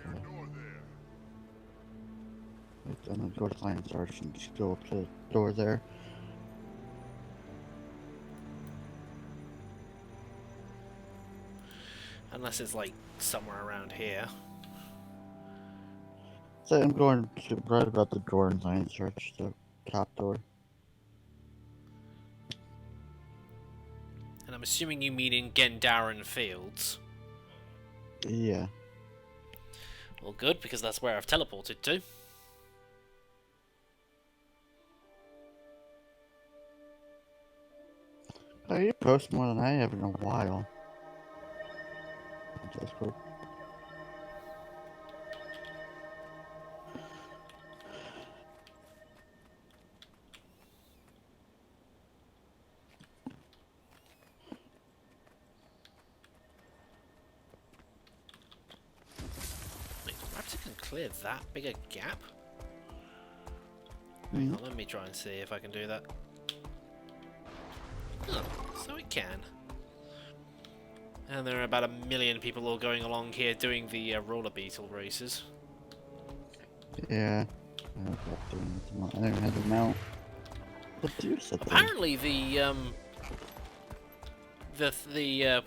S2: Wait, I'm gonna go to Lion's Arch and just go up to the door there.
S1: Unless it's like somewhere around here.
S2: So I'm going to right about the door in Lion's Arch, the top door.
S1: And I'm assuming you mean in Gendaran Fields.
S2: Yeah.
S1: Well, good, because that's where I've teleported to.
S2: Oh, you post more than I have in a while. Discord.
S1: Wait, perhaps it can clear that big a gap?
S2: Mm.
S1: Let me try and see if I can do that. Oh, so it can. And there are about 1 million people all going along here doing the roller beetle races.
S2: Yeah. I don't have them out. What do you set there?
S1: Apparently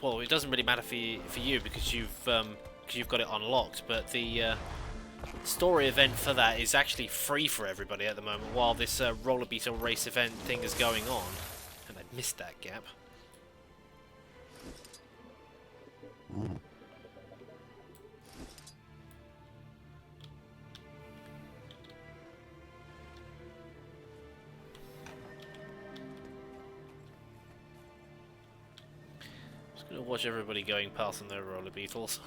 S1: well, it doesn't really matter for you because you've got it unlocked, but the story event for that is actually free for everybody at the moment while this roller beetle race event thing is going on. And I missed that gap.
S2: Oh.
S1: Just gonna watch everybody going past on their roller beetles.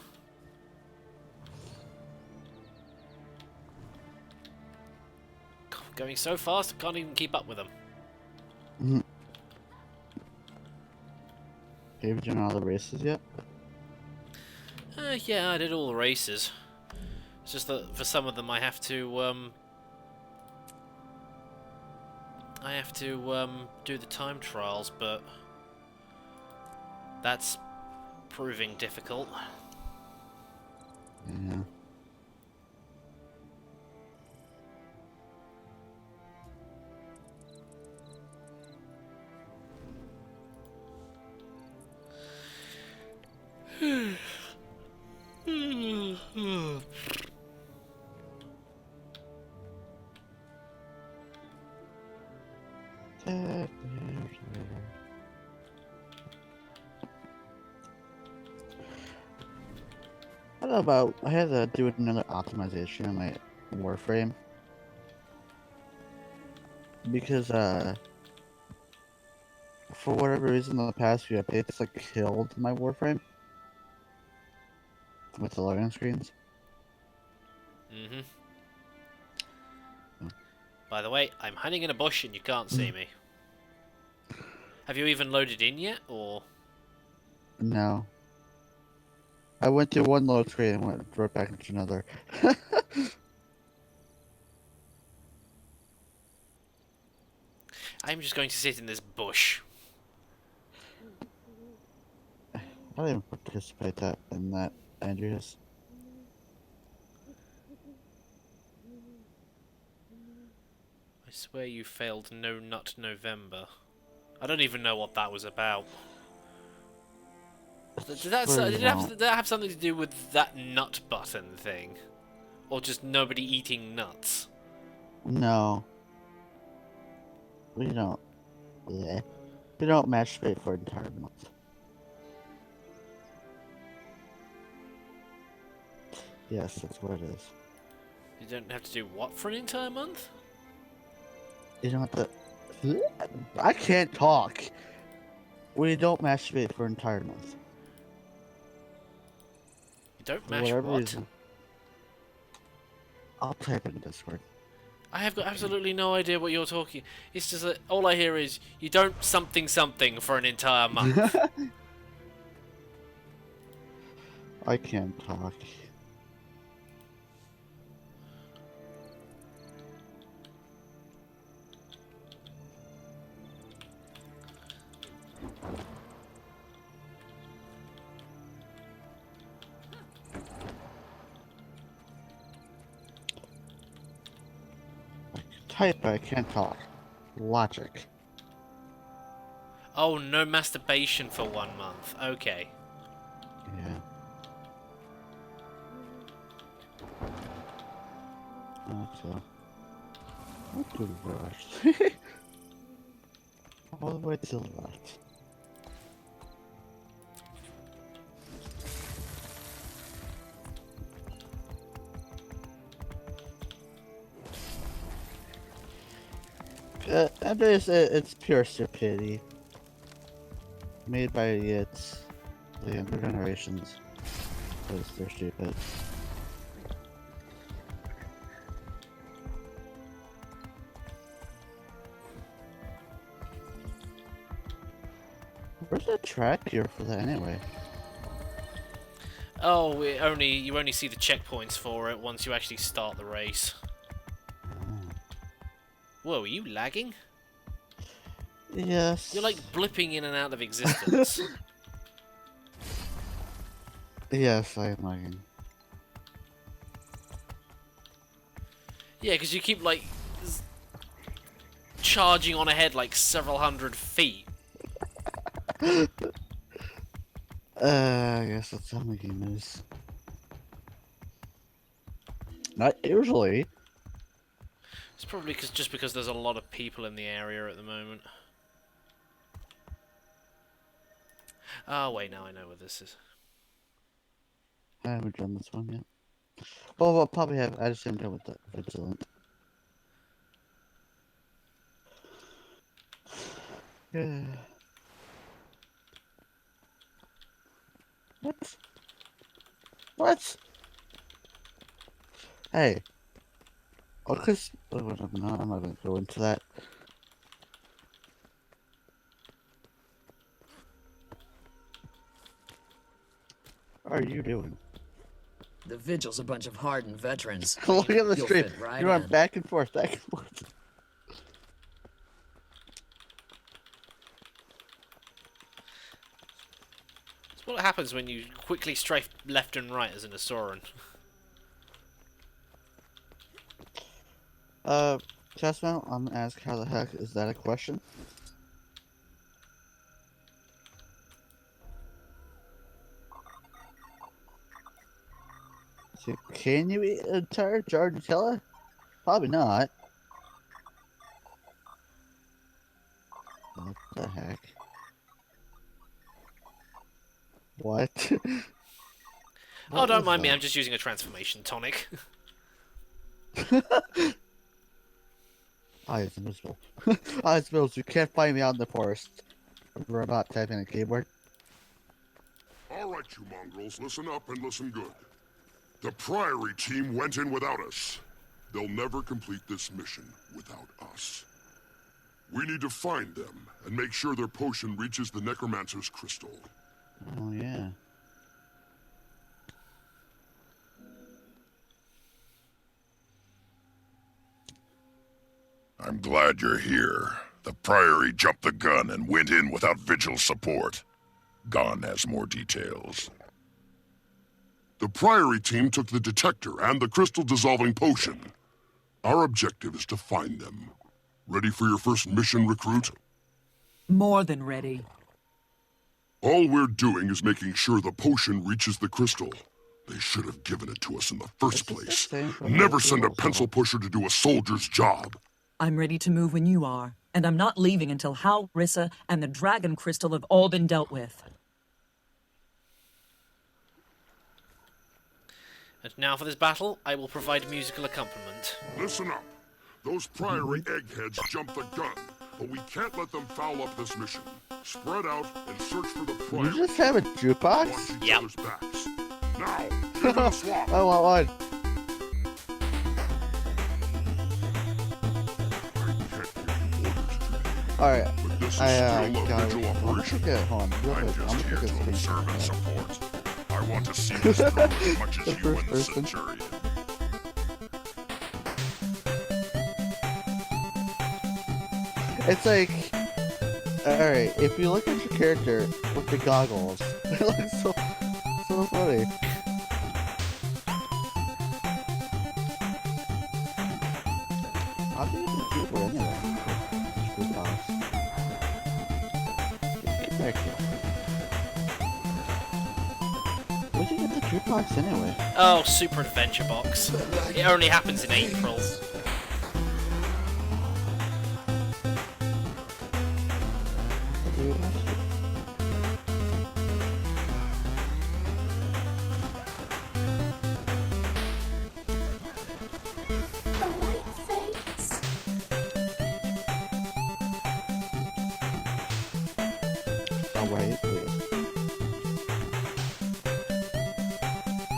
S1: Going so fast, I can't even keep up with them.
S2: Mm-hmm. Have you done all the races yet?
S1: Yeah, I did all the races. It's just that for some of them I have to do the time trials, but that's proving difficult.
S2: Yeah. I don't know about, I had to do another optimization on my Warframe. Because, for whatever reason, the past few updates, like, killed my Warframe. With the loading screens.
S1: Mm-hmm. By the way, I'm hiding in a bush and you can't see me. Have you even loaded in yet, or...?
S2: No. I went to one load screen and went right back into another.
S1: I'm just going to sit in this bush.
S2: I didn't participate in that, Andreas.
S1: I swear you failed No Nut November. I don't even know what that was about. Did that have something to do with that nut button thing? Or just nobody eating nuts?
S2: No. We don't. Yeah. We don't masturbate for an entire month. Yes, that's what it is.
S1: You don't have to do what for an entire month?
S2: You don't have to... I can't talk. We don't masturbate for an entire month.
S1: You don't
S2: For
S1: mash
S2: whatever
S1: what?
S2: reason. I'll type it in Discord.
S1: I have got absolutely no idea what you're talking. It's just that all I hear is you don't something something for an entire month.
S2: I can't talk. Type, but I can't talk. Logic.
S1: Oh, no masturbation for 1 month. Okay.
S2: Yeah. So, what do we rush? All the way to the left. It's pure stupidity. Made by idiots. The younger generations. Because they're stupid. Where's the track here for that anyway?
S1: Oh, you only see the checkpoints for it once you actually start the race. Whoa, are you lagging?
S2: Yes.
S1: You're like blipping in and out of existence.
S2: Yes, I am lagging.
S1: Yeah, because you keep like charging on ahead like several hundred feet.
S2: I guess that's how the game is. Not usually.
S1: It's probably just because there's a lot of people in the area at the moment. Oh wait, now I know what this is.
S2: I haven't done this one yet. Well, we'll probably have. I just haven't done with the vigilant. Yeah. What? What? Hey. Oh, cause I'm not gonna go into that. What are you doing?
S6: The Vigil's a bunch of hardened veterans.
S2: Look at the
S6: You'll
S2: stream.
S6: fit right
S2: You're on
S6: in.
S2: back and forth, back and forth.
S1: It's what happens when you quickly strafe left and right as an Asoran.
S2: Chessmount, I'm gonna ask how the heck is that a question? So, can you eat an entire jar of Nutella? Probably not. What the heck? What?
S1: Oh, don't mind me, I'm just using a transformation tonic.
S2: It's invisible. It's invisible. You can't find me out in the forest. Robot typing a keyboard.
S7: All right, you mongrels, listen up and listen good. The Priory team went in without us. They'll never complete this mission without us. We need to find them and make sure their potion reaches the Necromancer's crystal.
S2: Oh, yeah.
S11: I'm glad you're here. The Priory jumped the gun and went in without Vigil support. Gon has more details.
S7: The Priory team took the detector and the crystal-dissolving potion. Our objective is to find them. Ready for your first mission, recruit?
S9: More than ready.
S7: All we're doing is making sure the potion reaches the crystal. They should have given it to us in the first place. Never send a pencil pusher to do a soldier's job.
S9: I'm ready to move when you are, and I'm not leaving until Hal, Rissa, and the Dragon Crystal have all been dealt with.
S1: And now for this battle, I will provide musical accompaniment.
S7: Listen up. Those Priory eggheads jumped the gun, but we can't let them foul up this mission. Spread out and search for the Priory.
S2: You just have a jukebox?
S7: Watch each other's backs. Now, give it a swap.
S2: I want one. Alright, I got it. I'm gonna take it home. I'm gonna take this
S11: Serve and support. I want to see this through as much as you and the Centurion.
S2: It's like, alright, if you look at your character with the goggles, it looks so funny. How do you get people anyway? Get back here. Where'd you get the jukebox anyway?
S1: Oh, Super Adventure Box. It only happens in April.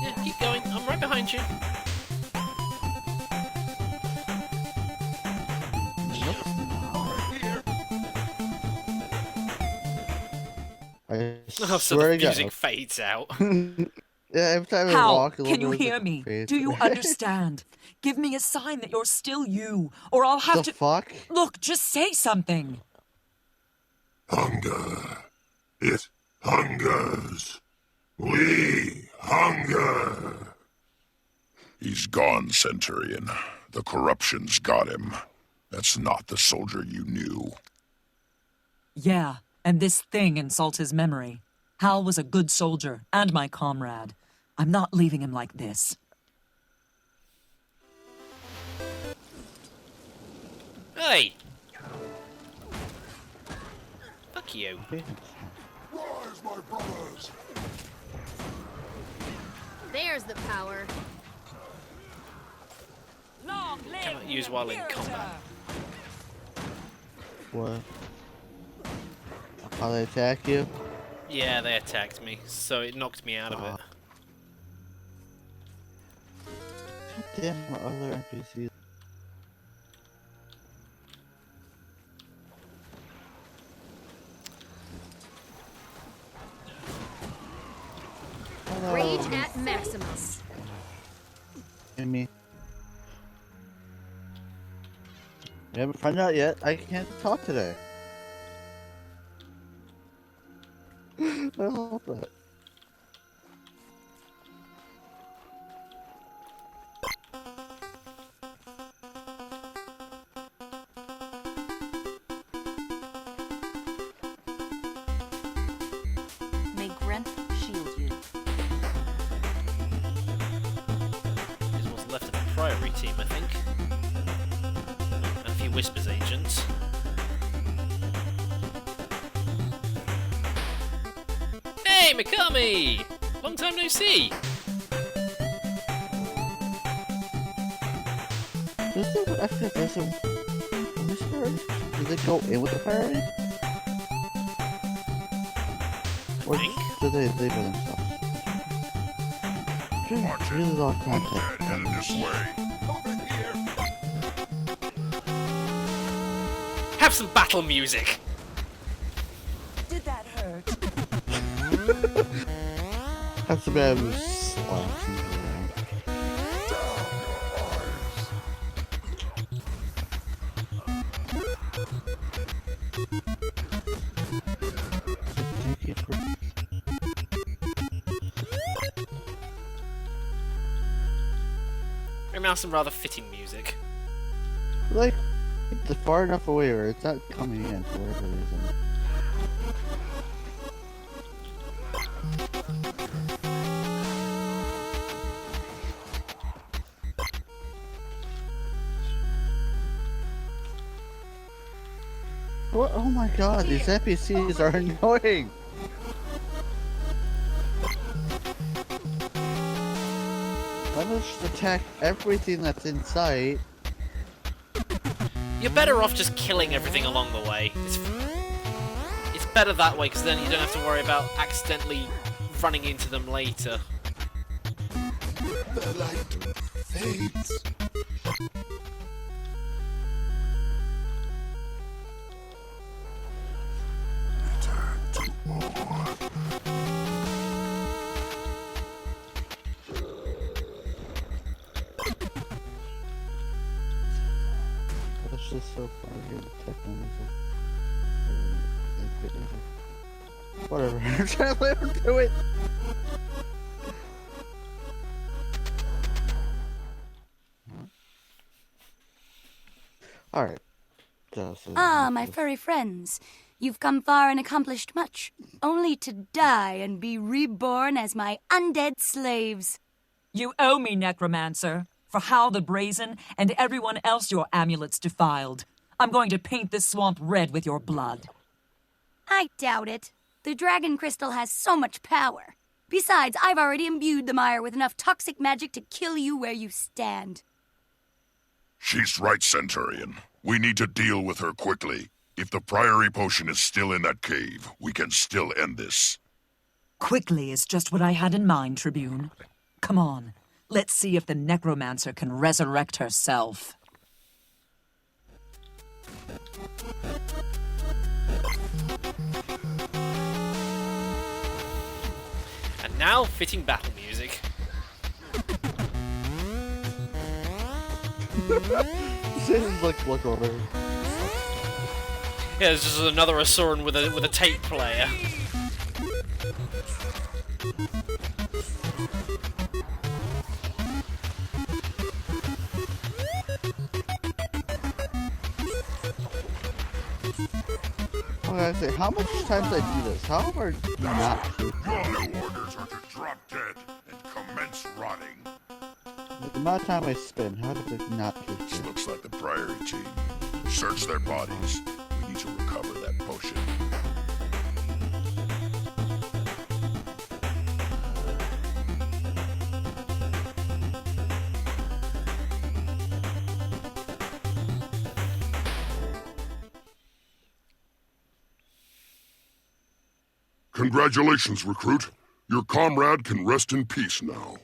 S1: Yeah, keep going. I'm right behind you.
S2: I
S1: So the music fades out.
S2: Yeah, every time I
S9: Hal,
S2: walk a little
S9: can you
S2: bit,
S9: hear
S2: it
S9: me?
S2: fades.
S9: Do you understand? Give me a sign that you're still you, or I'll have
S2: The
S9: to...
S2: fuck?
S9: Look, just say something.
S7: Hunger. It hungers. We hunger.
S11: He's gone, Centurion. The corruption's got him. That's not the soldier you knew.
S9: Yeah, and this thing insults his memory. Hal was a good soldier, and my comrade. I'm not leaving him like this.
S1: Hey! Fuck you.
S7: Rise, my brothers.
S5: There's the power.
S1: Cannot use while in combat.
S2: What? How they attack you?
S1: Yeah, they attacked me, so it knocked me out of it.
S2: Damn, my other NPCs.
S5: Rage at Maximus.
S2: And me. You haven't found out yet? I can't talk today. I love that.
S17: May Grent shield you.
S1: Is what's left of the Priory team, I think. And a few Whispers agents. Hey, Mikami! Long time no see!
S2: I forget, there's a Whisper? Did they go in with the Priory? Or did they leave it themselves? Really lost contact.
S1: Have some battle music!
S17: Did that hurt?
S2: Have some bad slashing around. Thank you for
S1: mouse some rather fitting music.
S2: Like, it's far enough away where it's not coming in for whatever reason. What? Oh my god, these NPCs are annoying! Let us just attack everything that's in sight.
S1: You're better off just killing everything along the way. It's better that way, because then you don't have to worry about accidentally running into them later.
S7: The light fades.
S2: That's just so far good technology. Whatever, I'm trying to let him do it! Alright.
S17: Ah, my furry friends. You've come far and accomplished much, only to die and be reborn as my undead slaves.
S9: You owe me, Necromancer, for Howl the Brazen and everyone else your amulets defiled. I'm going to paint this swamp red with your blood.
S17: I doubt it. The dragon crystal has so much power. Besides, I've already imbued the mire with enough toxic magic to kill you where you stand.
S11: She's right, Centurion. We need to deal with her quickly. If the Priory potion is still in that cave, we can still end this.
S9: Quickly is just what I had in mind, Tribune. Come on, let's see if the Necromancer can resurrect herself.
S1: And now, fitting battle music.
S2: This is like, look over.
S1: Yeah, this is another Asuran with a tape player.
S2: Okay, I say, how much times I do this? How are not to?
S11: Your orders are to drop dead and commence rotting.
S2: The amount of time I spend, how does it not do
S11: This
S2: this?
S11: looks like the Priory team. Search their bodies. We need to recover that potion.
S7: Congratulations, recruit. Your comrade can rest in peace now.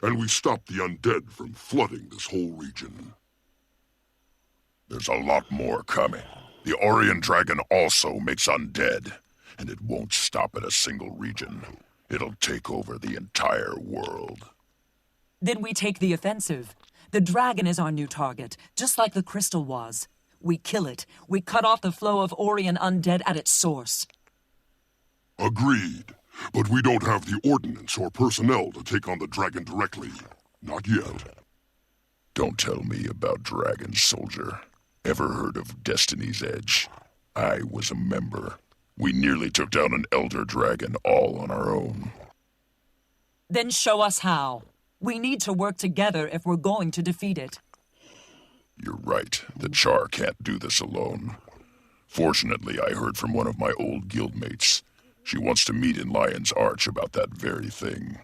S7: And we stopped the undead from flooding this whole region.
S11: There's a lot more coming. The Orion Dragon also makes undead, and it won't stop at a single region. It'll take over the entire world.
S9: Then we take the offensive. The dragon is our new target, just like the crystal was. We kill it. We cut off the flow of Orion undead at its source.
S7: Agreed. But we don't have the ordnance or personnel to take on the dragon directly. Not yet.
S11: Don't tell me about dragons, soldier. Ever heard of Destiny's Edge? I was a member. We nearly took down an elder dragon all on our own.
S9: Then show us how. We need to work together if we're going to defeat it.
S11: You're right. The Char can't do this alone. Fortunately, I heard from one of my old guildmates. She wants to meet in Lion's Arch about that very thing.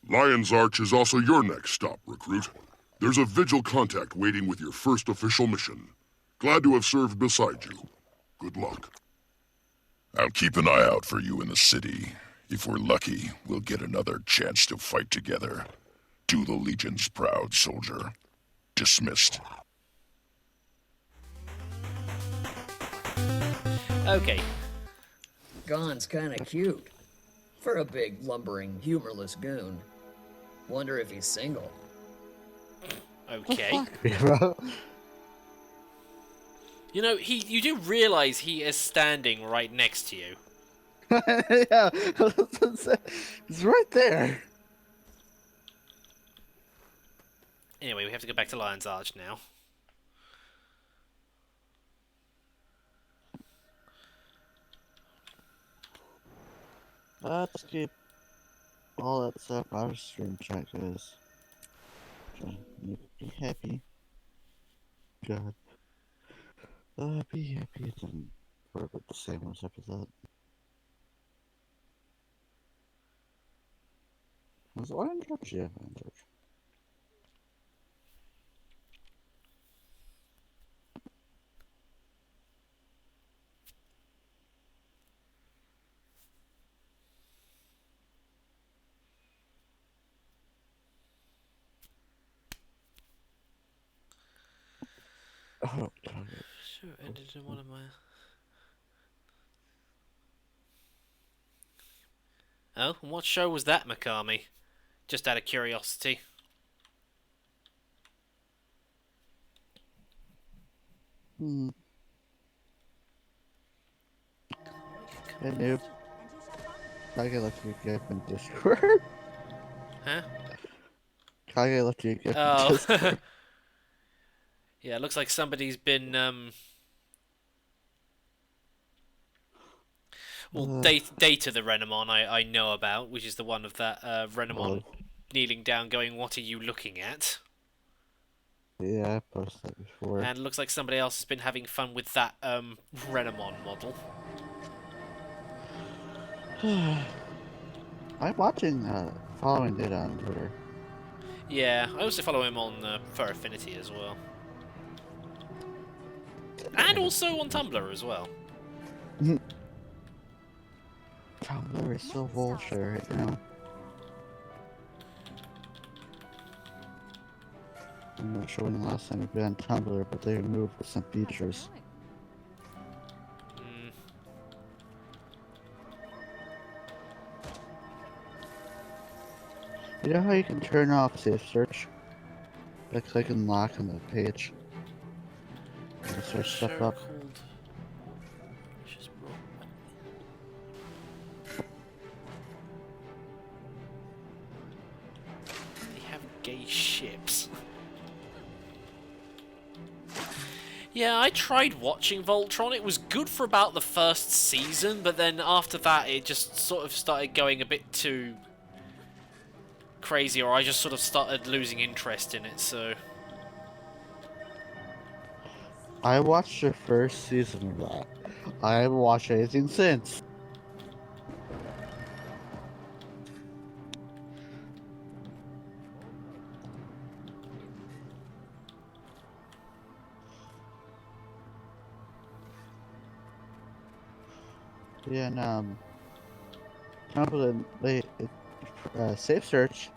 S7: Lion's Arch is also your next stop, recruit. There's a Vigil contact waiting with your first official mission. Glad to have served beside you. Good luck.
S11: I'll keep an eye out for you in the city. If we're lucky, we'll get another chance to fight together. Do the Legion's proud, soldier. Dismissed.
S1: Okay.
S6: Gon's kinda cute. For a big, lumbering, humorless goon. Wonder if he's single.
S1: Okay.
S2: Bro.
S1: You know, you do realize he is standing right next to you.
S2: Yeah, it's right there.
S1: Anyway, we have to go back to Lion's Arch now.
S2: Let's keep all that stuff out of stream chat, guys. Be happy. God. Be happy. It's we're about the same as after that. Was it Orange George? Yeah, Orange George. Oh, God.
S1: Sure, ended in one of my... Oh, and what show was that, Mikami? Just out of curiosity.
S2: Hey, noob. Kage left you a gift in Discord.
S1: Huh?
S2: Kage left you a gift in
S1: Oh.
S2: Discord.
S1: Yeah, it looks like somebody's been, well, Data the Renamon I know about, which is the one of that Renamon kneeling down going, "What are you looking at?"
S2: Yeah, I posted that before.
S1: And it looks like somebody else has been having fun with that Renamon model.
S2: I'm watching, following Data on Twitter.
S1: Yeah, I also follow him on Fur Affinity as well. And also on Tumblr as well.
S2: Tumblr is so bullshit right now. I'm not sure when the last time I've been on Tumblr, but they removed some features. You know how you can turn off safe search? By clicking lock on the page. And search stuff up.
S1: They have gay ships. Yeah, I tried watching Voltron. It was good for about the first season, but then after that it just sort of started going a bit too crazy, or I just sort of started losing interest in it, so...
S2: I watched the first season of that. I haven't watched anything since. Yeah, and safe search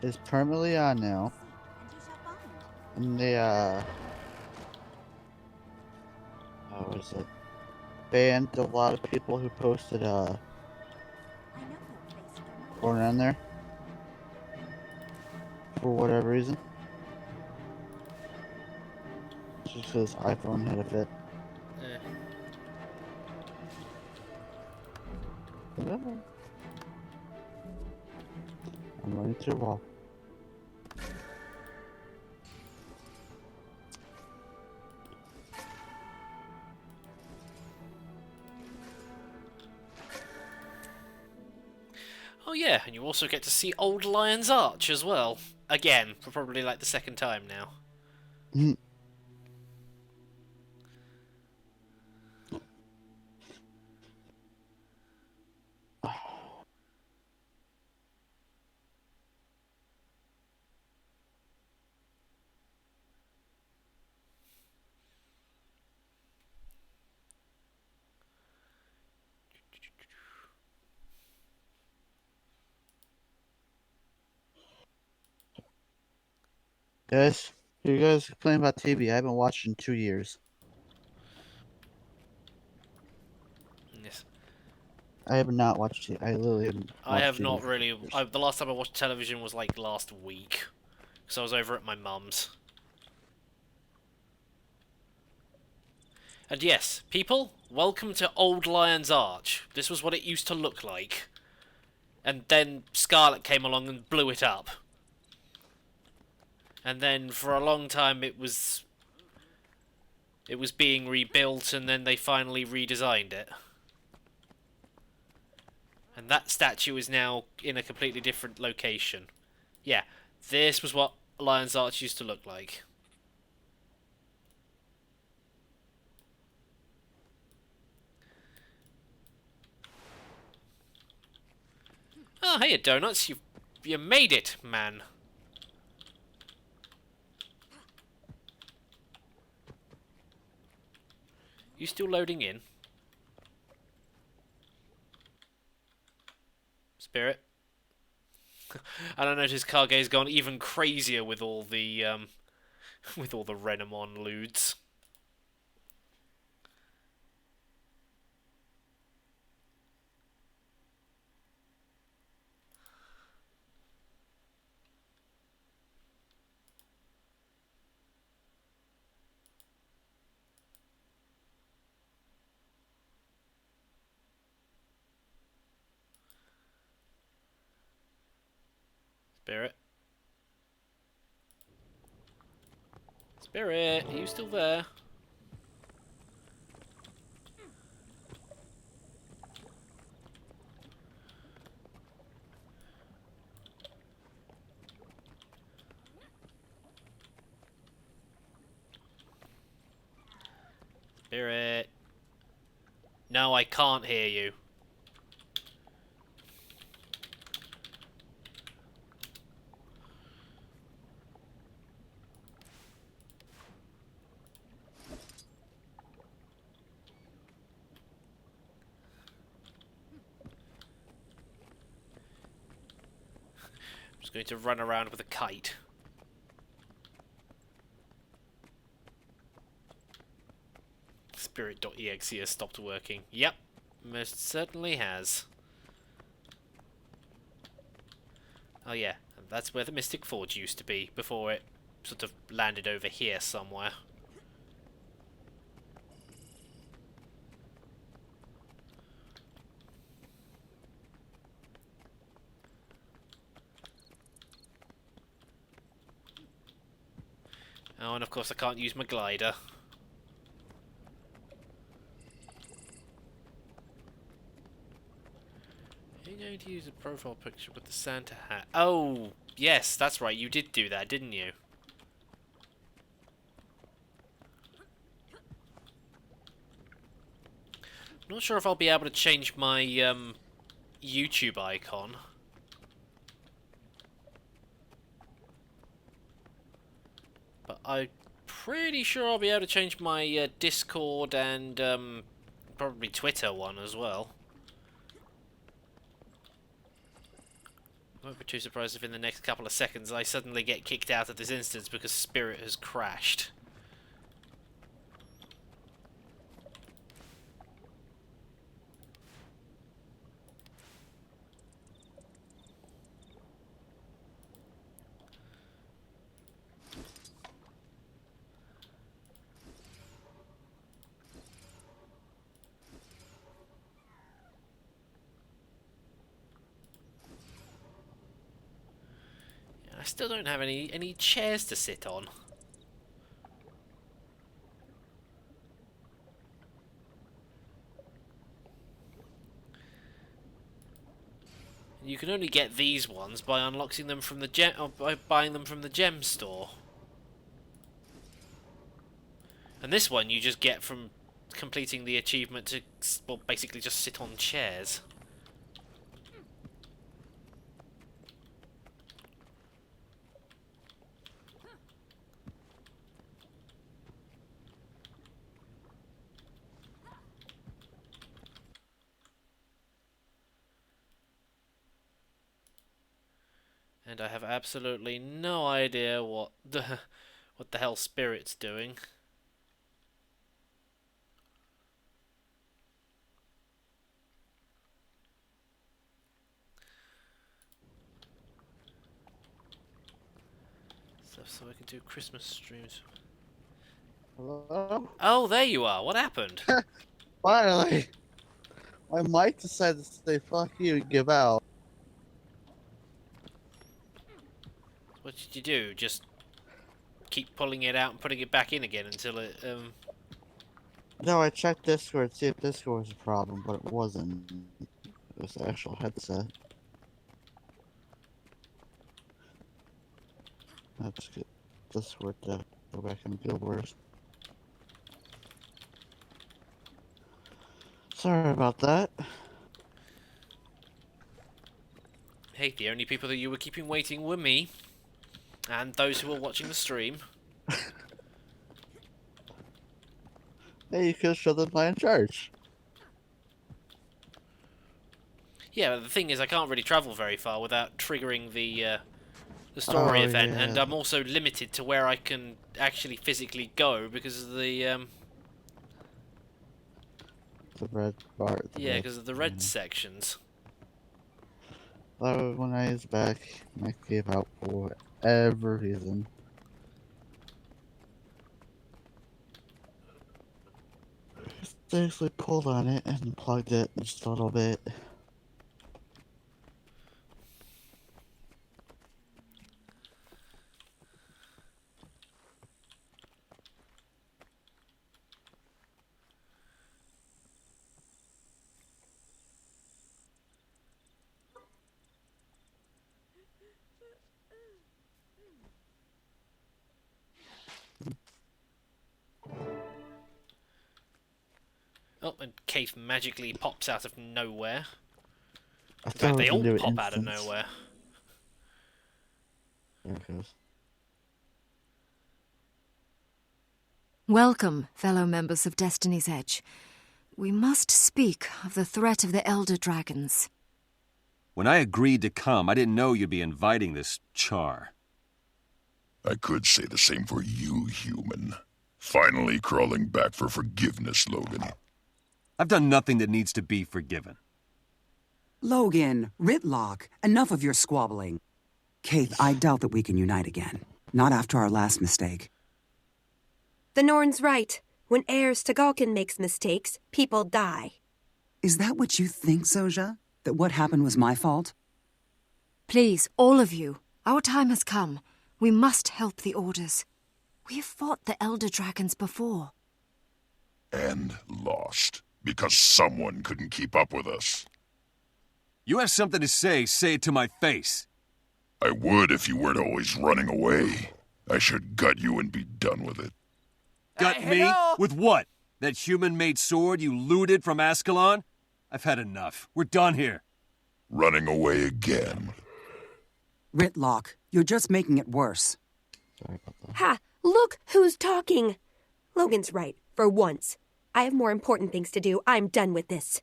S2: is permanently on now. And they, what is it? Banned a lot of people who posted, porn on there. For whatever reason. Just because iPhone had a fit. Whatever. I'm running through a wall.
S1: Oh yeah, and you also get to see Old Lion's Arch as well. Again, for probably like the second time now.
S2: Guys, you guys complain about TV. I haven't watched in 2 years.
S1: Yes.
S2: I have not watched TV. I literally haven't
S1: I have
S2: TV
S1: not
S2: for
S1: really...
S2: years.
S1: the last time I watched television was like last week. Because I was over at my mum's. And yes, people, welcome to Old Lion's Arch. This was what it used to look like. And then Scarlet came along and blew it up. And then for a long time it was being rebuilt, and then they finally redesigned it. And that statue is now in a completely different location. Yeah, this was what Lion's Arch used to look like. Oh, hey, Donuts, you made it, man. You still loading in? Spirit? I don't know, his Kage's gone even crazier with all the Renamon lewds. Spirit? Spirit, are you still there? Spirit? No, I can't hear you. I'm just going to run around with a kite. Spirit.exe has stopped working. Yep, most certainly has. Oh yeah, that's where the Mystic Forge used to be before it sort of landed over here somewhere. Oh, and of course I can't use my glider. Are you going to use a profile picture with the Santa hat? Oh, yes, that's right, you did do that, didn't you? Not sure if I'll be able to change my YouTube icon. But I'm pretty sure I'll be able to change my Discord and probably Twitter one as well. I won't be too surprised if in the next couple of seconds I suddenly get kicked out of this instance because Spirit has crashed. I still don't have any chairs to sit on. You can only get these ones by unlocking them from the gem, or by buying them from the gem store. And this one you just get from completing the achievement to, well, basically just sit on chairs. And I have absolutely no idea what the hell Spirit's doing. So I can do Christmas streams.
S2: Hello?
S1: Oh, there you are. What happened?
S2: Finally! My mic decided to say fuck you and give out.
S1: What did you do? Just keep pulling it out and putting it back in again until it,
S2: No, I checked Discord to see if Discord was a problem, but it wasn't. It was the actual headset. Let's get Discord to go back and Guild Wars. Sorry about that.
S1: Hey, the only people that you were keeping waiting were me, and those who were watching the stream.
S2: Hey, you could show them my in charge.
S1: Yeah, but the thing is, I can't really travel very far without triggering the story event,
S2: yeah.
S1: and I'm also limited to where I can actually physically go because of the
S2: red bar.
S1: Yeah, because of the red sections.
S2: When I was back, I gave out for every reason. Seriously pulled on it and plugged it just a little bit.
S1: Oh, and Keith magically pops out of nowhere.
S2: In
S1: fact, they all pop out of nowhere.
S2: There it goes.
S18: Welcome, fellow members of Destiny's Edge. We must speak of the threat of the Elder Dragons.
S19: When I agreed to come, I didn't know you'd be inviting this char.
S11: I could say the same for you, human. Finally crawling back for forgiveness, Logan.
S19: I've done nothing that needs to be forgiven.
S20: Logan, Ritlock, enough of your squabbling. Kate, I doubt that we can unite again. Not after our last mistake.
S21: The Norn's right. When heirs to Galkin makes mistakes, people die.
S20: Is that what you think, Zoja? That what happened was my fault?
S18: Please, all of you, our time has come. We must help the Orders. We have fought the Elder Dragons before.
S11: And lost. Because someone couldn't keep up with us.
S19: You have something to say it to my face.
S11: I would if you weren't always running away. I should gut you and be done with it.
S19: Gut me? With what? That human-made sword you looted from Ascalon? I've had enough. We're done here.
S11: Running away again.
S20: Ritlock, you're just making it worse.
S2: Sorry about that.
S21: Ha! Look who's talking! Logan's right, for once. I have more important things to do. I'm done with this.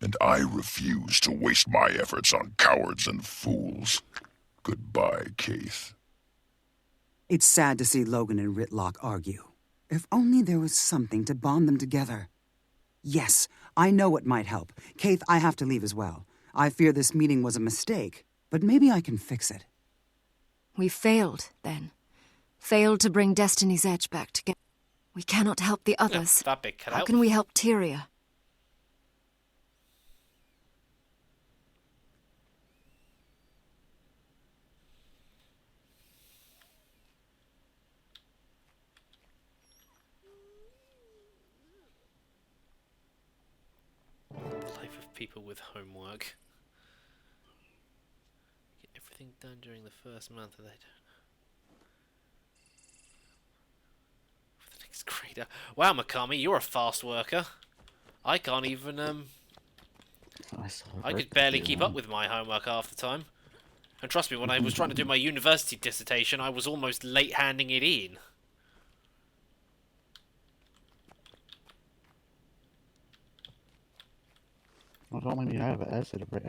S11: And I refuse to waste my efforts on cowards and fools. Goodbye, Keith.
S20: It's sad to see Logan and Ritlock argue. If only there was something to bond them together. Yes, I know what might help. Keith, I have to leave as well. I fear this meeting was a mistake, but maybe I can fix it.
S18: We failed, then. Failed to bring Destiny's Edge back together. We cannot help the others.
S1: That bit cut
S18: How
S1: out.
S18: can we help Tyria?
S1: Life of people with homework. Get everything done during the first month of that. For the next grader. Wow, Makami, you're a fast worker. I can't even, I could barely keep up with my homework half the time. And trust me, when I was trying to do my university dissertation, I was almost late handing it in.
S2: I don't mean you have an acid break.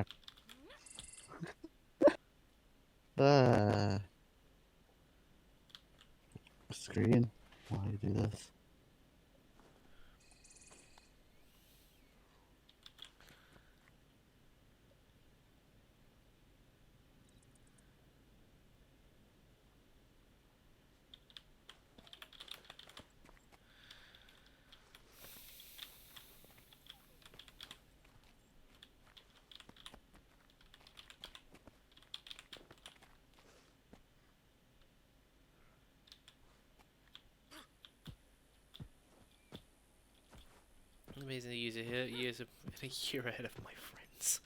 S2: Screen. Why do you do this?
S1: amazing to use it here. Years of a year ahead of my friends.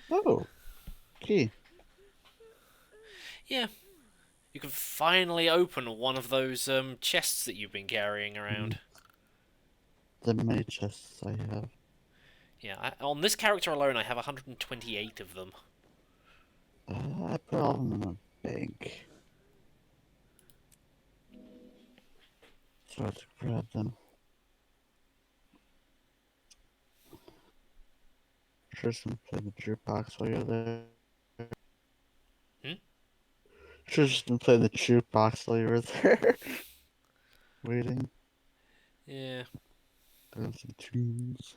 S2: Oh, key.
S1: Yeah, you can finally open one of those chests that you've been carrying around.
S2: The many chests I have.
S1: Yeah, on this character alone, I have 128 of them.
S2: I put all of them in a bank. So I have to grab them. Just play the jukebox while you're there. Should've just been playing the jukebox while you were there. Waiting.
S1: Yeah.
S2: Grab some tunes.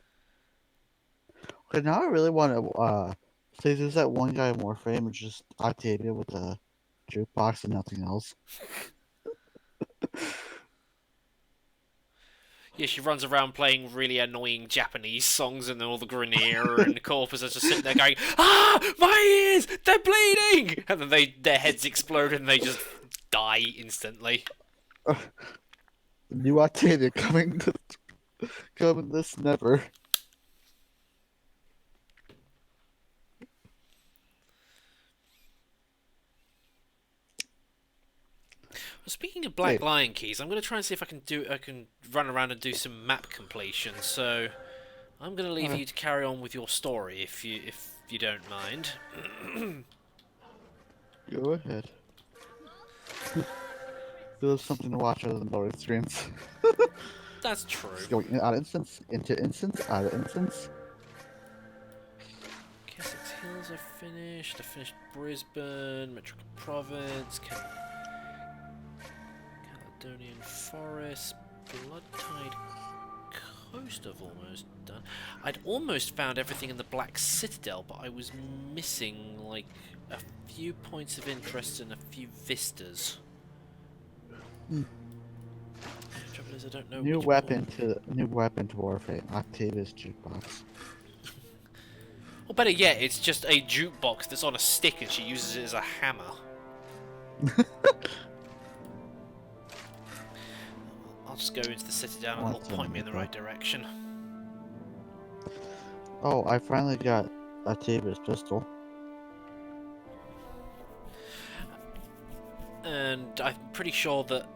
S2: Okay, now I really want to, say there's that one guy in Warframe, it's just Octavia with a jukebox and nothing else.
S1: Yeah, she runs around playing really annoying Japanese songs, and then all the Grenier and Corpus are just sitting there going, "Ah, my ears, they're bleeding!" And then their heads explode and they just die instantly.
S2: New Octavia coming this never.
S1: Well, speaking of Black Lion keys, I'm going to try and see if I can run around and do some map completion. So I'm going to leave you to carry on with your story if you don't mind.
S2: Go ahead. There's something to watch other than loading screens.
S1: That's true.
S2: Just going out of instance, into instance, out of instance.
S1: Kessex Hills are finished. I finished Brisbane, Metrical Province, Caledonian Forest, Bloodtide Coast I've almost done. I'd almost found everything in the Black Citadel, but I was missing like a few points of interest and a few vistas. The trouble is I don't know.
S2: New weapon to Warframe. Octavia's jukebox.
S1: Or better yet, it's just a jukebox that's on a stick and she uses it as a hammer. I'll just go into the Citadel and it'll point me in the right direction.
S2: Oh, I finally got Octavia's pistol.
S1: And I'm pretty sure that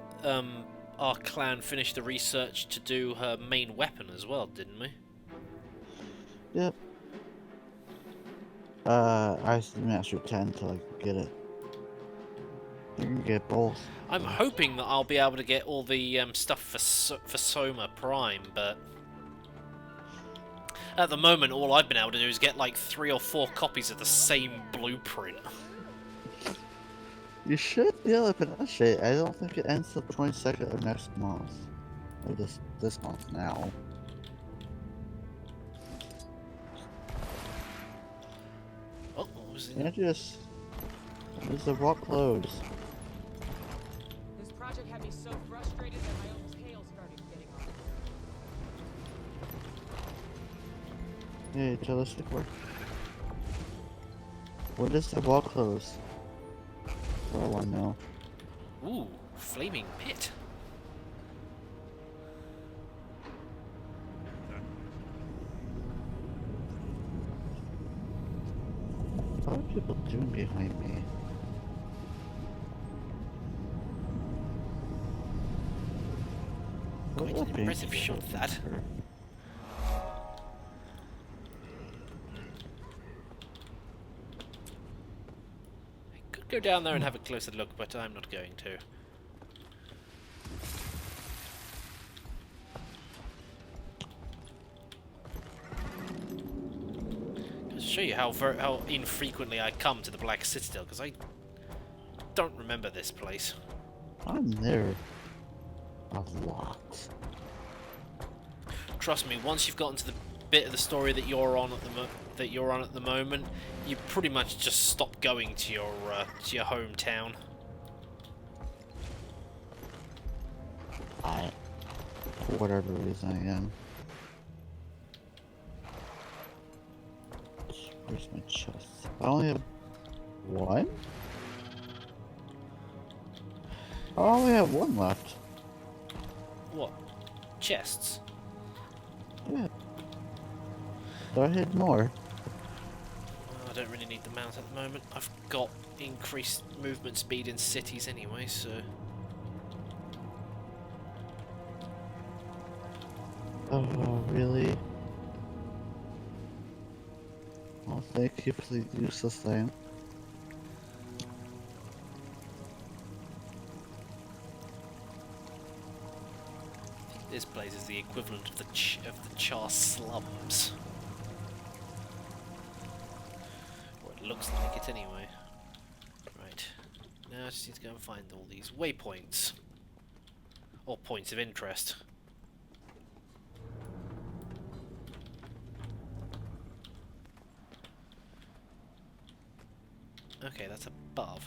S1: our clan finished the research to do her main weapon as well, didn't we?
S2: Yep. I mastered 10 till I could get it. You can get both.
S1: I'm hoping that I'll be able to get all the stuff for Soma Prime, but at the moment all I've been able to do is get like 3 or 4 copies of the same blueprint.
S2: You should be able to finish it. I don't think it ends till 22nd of next month. Or this month now.
S1: Oh, what was it?
S2: Yeah, just the vault closed.
S14: This project had me so frustrated that my own tail started getting on.
S2: Hey, realistic work. When does the vault close? I want to know.
S1: Ooh, flaming pit.
S2: What are people doing behind me?
S1: Quite an impressive shot, that. Go down there and have a closer look, but I'm not going to. To show you how infrequently I come to the Black Citadel, because I don't remember this place.
S2: I'm there a lot.
S1: Trust me, once you've gotten to the bit of the story that you're on at the moment, you pretty much just stop going to your hometown.
S2: For whatever reason I am. Where's my chest? I only have one? I only have one left.
S1: What? Chests?
S2: Yeah. So I had more.
S1: I don't really need the mount at the moment. I've got increased movement speed in cities anyway, so...
S2: Oh, really? Oh, thank you for the useless thing.
S1: I think this place is the equivalent of the Char slums. Or it looks like it anyway. Right. Now I just need to go and find all these waypoints. Or points of interest. Okay, that's above.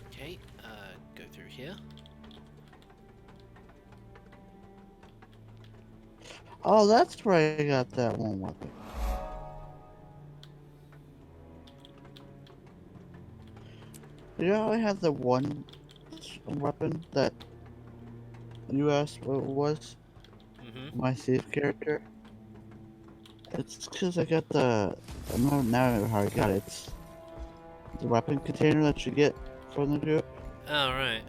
S1: Okay, go through here.
S2: Oh, that's where I got that one weapon. You only have the one weapon that you asked what it was? My safe character? It's because I got the... I don't know how I got it. It's the weapon container that you get from the group.
S1: Oh, right.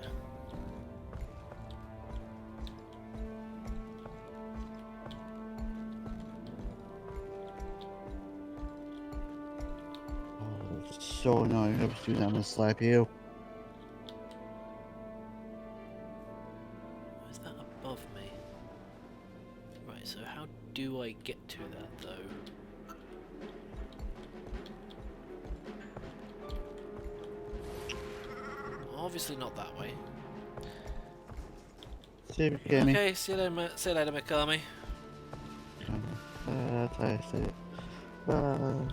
S2: Oh, it's so annoying. I was doing that, I'm gonna slap you.
S1: Is that above me? Right, so how do I get to that, though? Obviously not that way.
S2: See you, Kimmy.
S1: Okay, see you later, Mikami.
S2: That's how I say it. I'm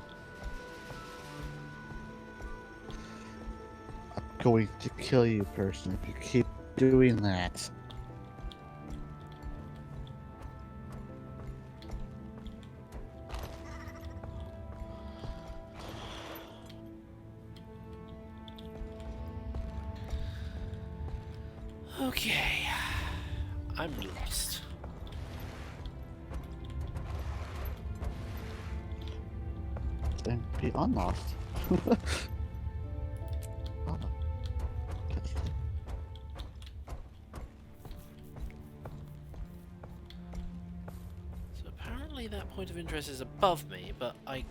S2: going to kill you, person, if you keep doing that.
S1: Okay. I'm lost.
S2: Then be unlost. Oh.
S1: So apparently that point of interest is above me, but I...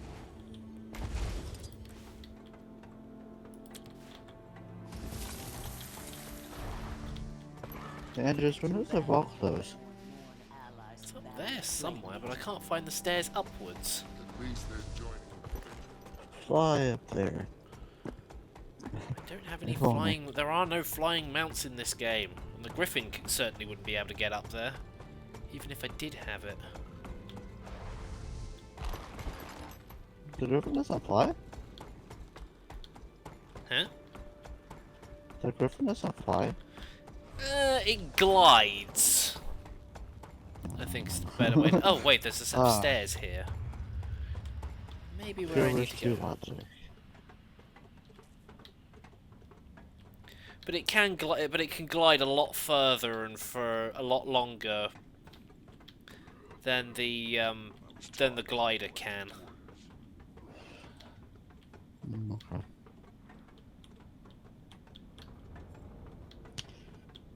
S2: Andrews, when does the vault close?
S1: It's up there somewhere, but I can't find the stairs upwards.
S7: At least they're joining.
S2: Fly up there.
S1: I don't have any
S2: If only.
S1: flying... There are no flying mounts in this game. And the Griffin certainly wouldn't be able to get up there. Even if I did have it.
S2: The Griffin doesn't fly?
S1: Huh?
S2: The Griffin doesn't fly?
S1: It glides. I think it's the better way. Oh wait, there's a set of stairs here. Maybe where I need to go.
S2: Logic.
S1: But it can glide. But it can glide a lot further and for a lot longer than the glider can.
S2: Okay.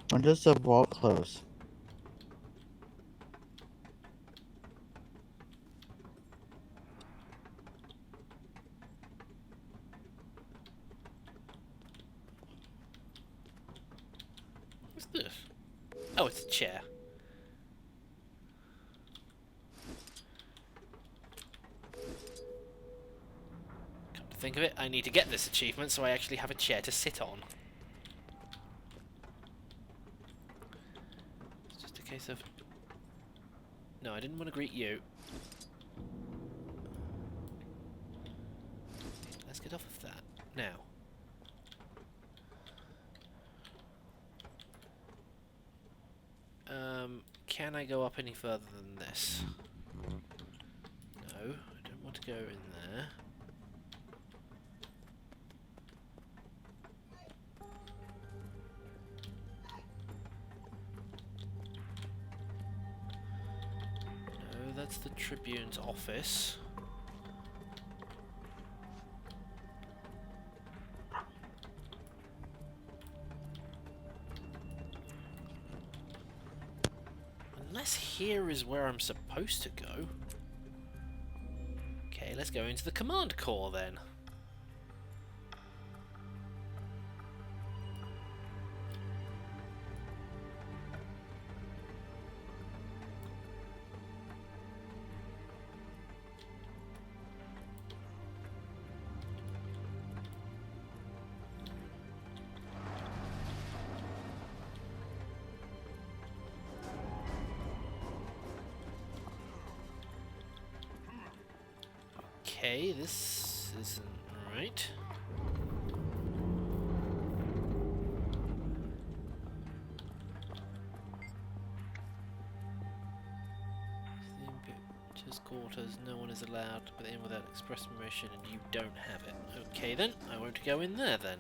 S2: When does the vault close?
S1: What's this? Oh, it's a chair. Come to think of it, I need to get this achievement so I actually have a chair to sit on. It's just a case of... No, I didn't want to greet you. Let's get off of that. Now. Can I go up any further than this? No, I don't want to go in there. No, that's the Tribune's office. Unless here is where I'm supposed to go. Okay, let's go into the command core then. Okay, this isn't right. Just quarters, no one is allowed in without express permission, and you don't have it. Okay then, I won't go in there then.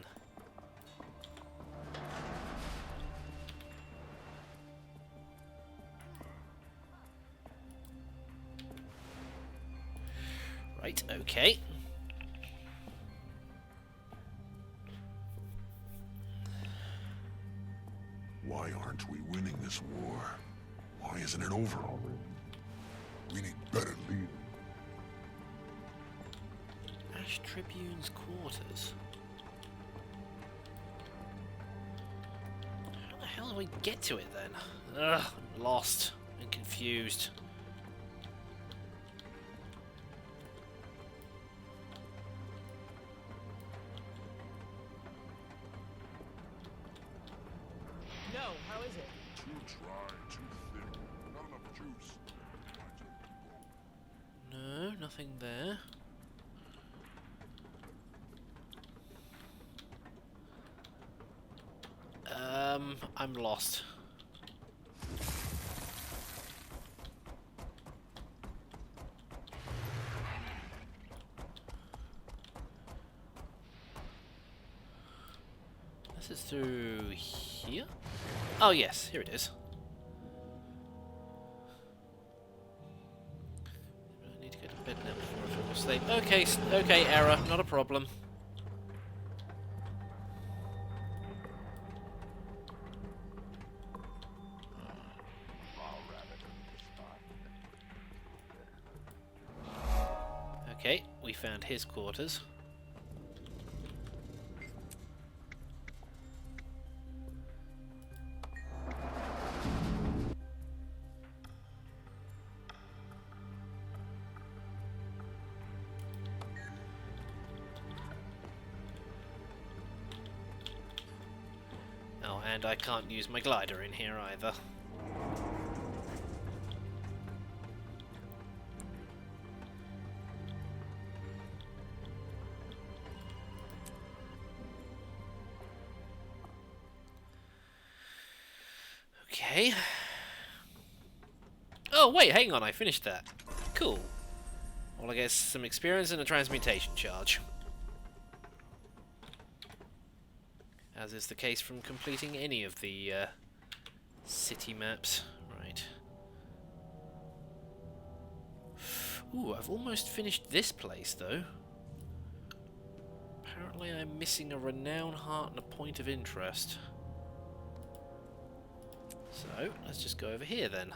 S1: Right, okay.
S11: Why aren't we winning this war? Why isn't it over already? We need better leaders.
S1: Ash Tribune's quarters. How the hell do I get to it then? Ugh, I'm lost and confused.
S14: No, how is it?
S11: Too dry, too thick, not enough juice.
S1: No, nothing there. I'm lost. This is through here? Oh yes, here it is. I need to go to bed now before I fall asleep. Okay, okay, error, not a problem. Okay, we found his quarters. Oh, and I can't use my glider in here either. Okay. Oh, wait, hang on, I finished that. Cool. Well, I guess some experience and a transmutation charge. As is the case from completing any of the city maps. Right. Ooh, I've almost finished this place, though. Apparently I'm missing a renown heart and a point of interest. So, let's just go over here then.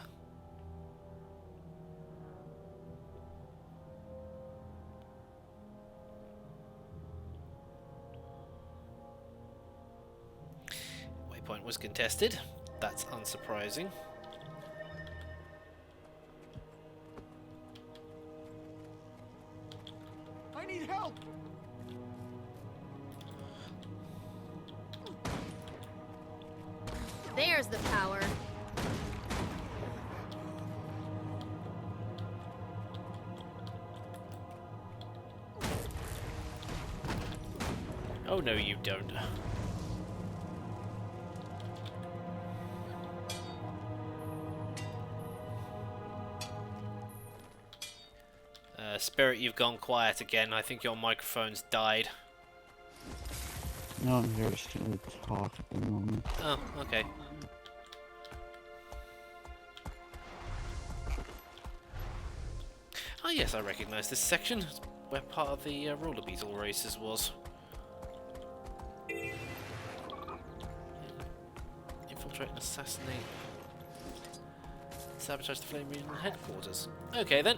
S1: Waypoint was contested. That's unsurprising.
S13: I need help!
S5: There's the power.
S1: Oh no, you don't. Spirit, you've gone quiet again. I think your microphone's died.
S2: No, I'm here just gonna talk at the moment.
S1: Oh, okay. Oh yes, I recognise this section. It's where part of the roller beetle races was. Infiltrate and assassinate. Sabotage the Flame Regional headquarters. Okay then.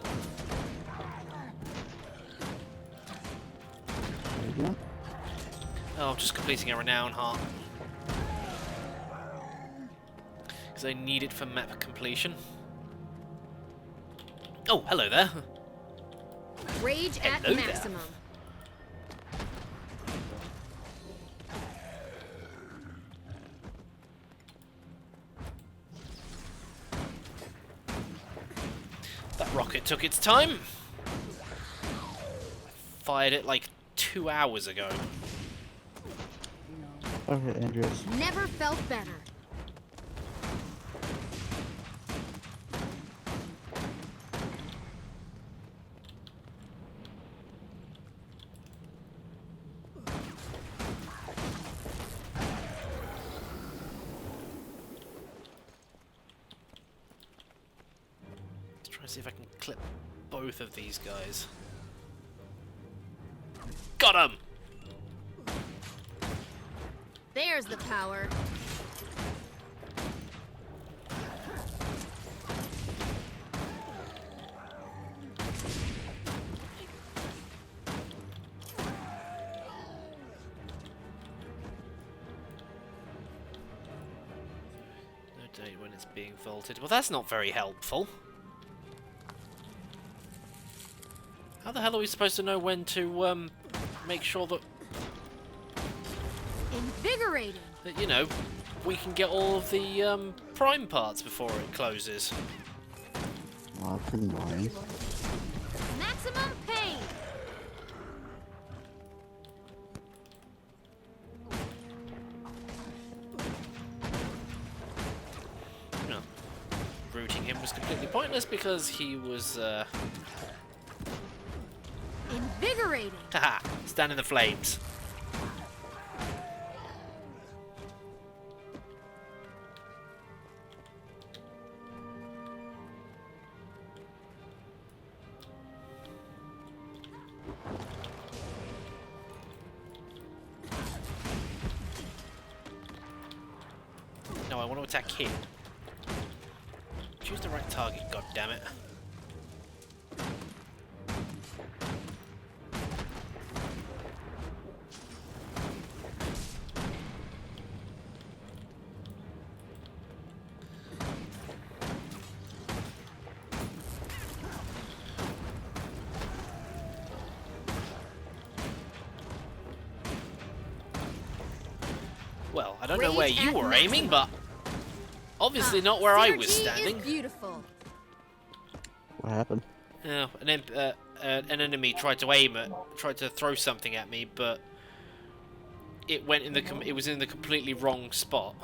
S1: Oh, I'm just completing a renown heart. Because I need it for map completion. Oh, hello there.
S5: Rage at
S1: Hello there.
S5: maximum.
S1: That rocket took its time. I fired it like 2 hours ago.
S2: Okay, Andreas.
S5: Never felt better.
S1: Let's try and see if I can clip both of these guys. Got him!
S5: There's the power.
S1: No date when it's being vaulted. Well, that's not very helpful. How the hell are we supposed to know when to make sure that
S5: Invigorating.
S1: you know, we can get all of the prime parts before it closes?
S2: Oh, that's annoying.
S5: Maximum pain.
S1: No. Rooting him was completely pointless because he was
S5: Invigorating.
S1: haha, stand in the flames. No, I want to attack him. Choose the right target, goddammit. Well, I don't know where you were aiming, but obviously not where I was standing.
S5: Is beautiful.
S2: What happened?
S1: Yeah, an enemy tried to throw something at me, but it went in it was in the completely wrong spot.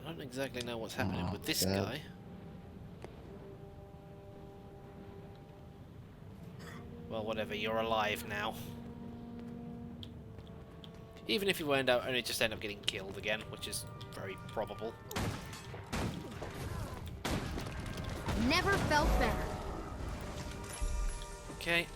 S1: I don't exactly know what's happening with this guy. Well, whatever. You're alive now. Even if you only just end up getting killed again, which is very probable.
S5: Never felt better.
S1: Okay.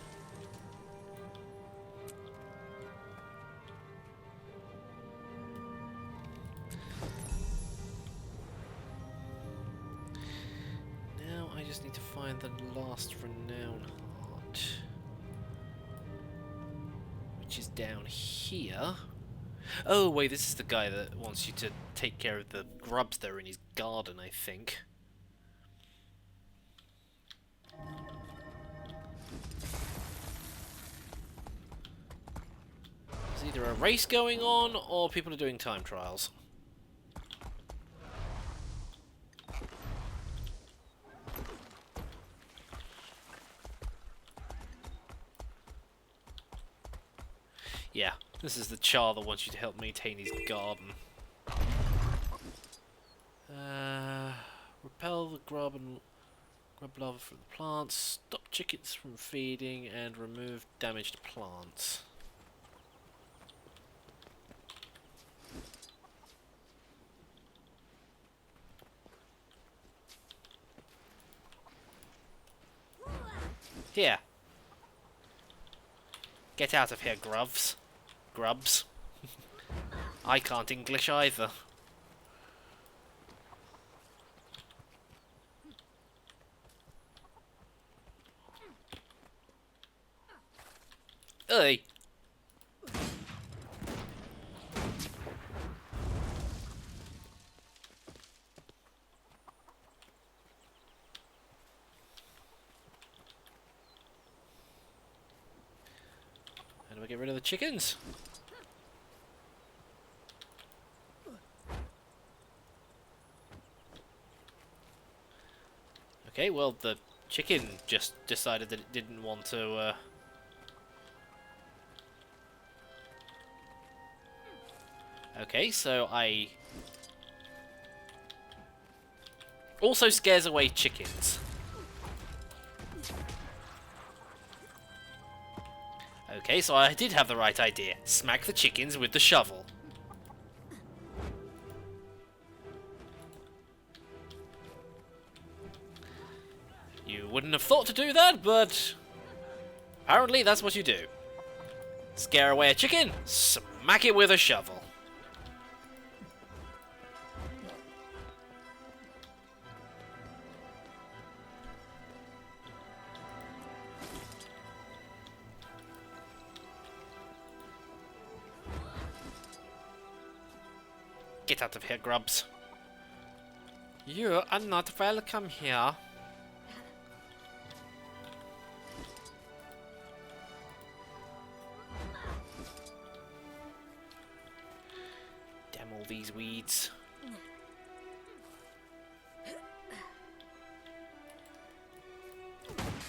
S1: Now I just need to find the last renown heart, which is down here. Oh wait, this is the guy that wants you to take care of the grubs that are in his garden, I think. There's either a race going on or people are doing time trials. Yeah, this is the Char that wants you to help maintain his garden. Repel the grub and Grub larvae from the plants, stop chickens from feeding, and remove damaged plants. Here. Get out of here, grubs. Grubs. I can't English either. Hey. How do I get rid of the chickens? Okay, well, the chicken just decided that it didn't want to, Okay, so I... Also scares away chickens. Okay, so I did have the right idea. Smack the chickens with the shovel. You wouldn't have thought to do that, but apparently that's what you do. Scare away a chicken, smack it with a shovel. Get out of here, grubs. You are not welcome here. Damn all these weeds.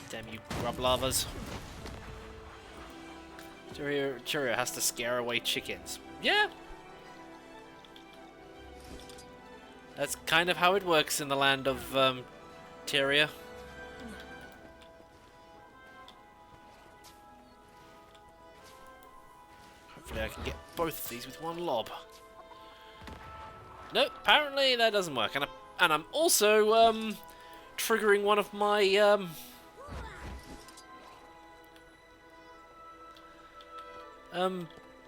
S1: Damn you grub larvas. Cheerio has to scare away chickens. Yeah. That's kind of how it works in the land of Tyria. Hopefully I can get both of these with one lob. Nope, apparently that doesn't work. And I'm also triggering one of my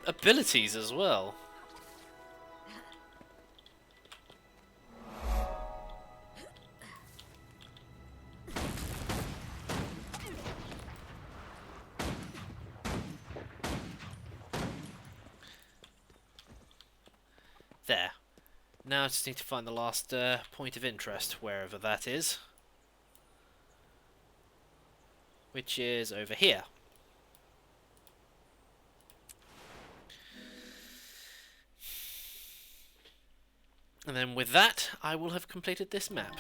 S1: abilities as well. There. Now I just need to find the last point of interest, wherever that is. Which is over here. And then with that, I will have completed this map.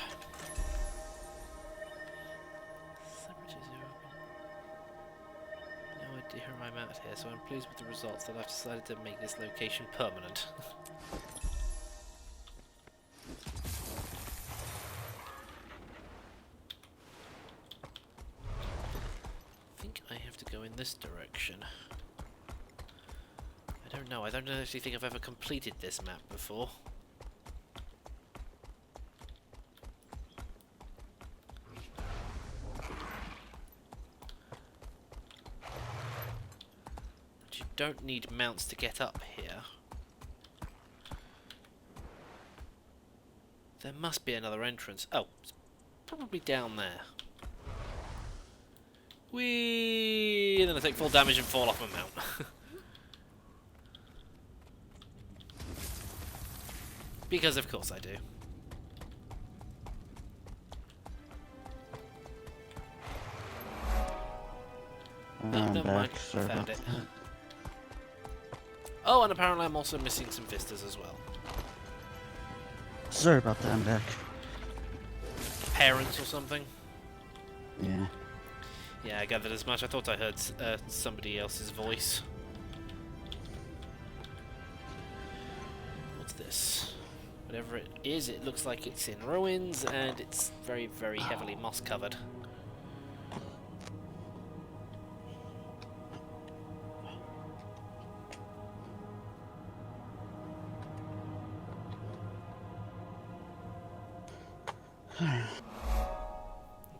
S1: No idea how I'm out here, so I'm pleased with the results that I've decided to make this location permanent. I think I have to go in this direction. I don't know. I don't actually think I've ever completed this map before. But you don't need mounts to get up here. There must be another entrance. Oh, it's probably down there. Whee! And then I take full damage and fall off my mount. Because of course I do. No, never mind. Found it. Oh, and apparently I'm also missing some vistas as well.
S2: Sorry about that, I'm back.
S1: Parents or something?
S2: Yeah.
S1: Yeah, I gathered as much. I thought I heard somebody else's voice. What's this? Whatever it is, it looks like it's in ruins, and it's very, very heavily moss covered.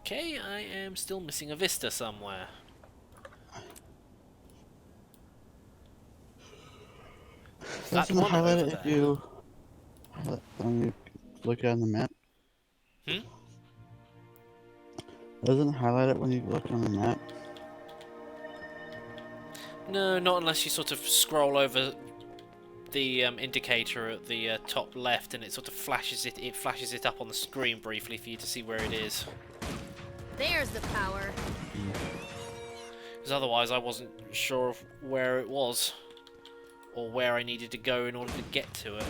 S1: Okay, I am still missing a vista somewhere.
S2: Doesn't it highlight it if you when you look on the map? Doesn't it highlight it when you look on the map?
S1: No, not unless you sort of scroll over the indicator at the top left, and it sort of flashes it. It flashes it up on the screen briefly for you to see where it is.
S5: There's the power.
S1: Because otherwise, I wasn't sure of where it was, or where I needed to go in order to get to it.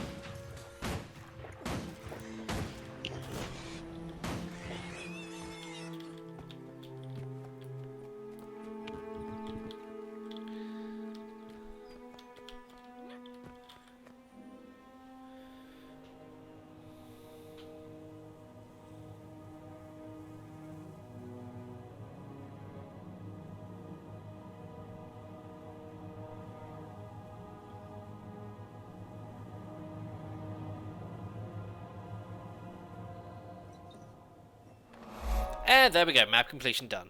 S1: And there we go, map completion done.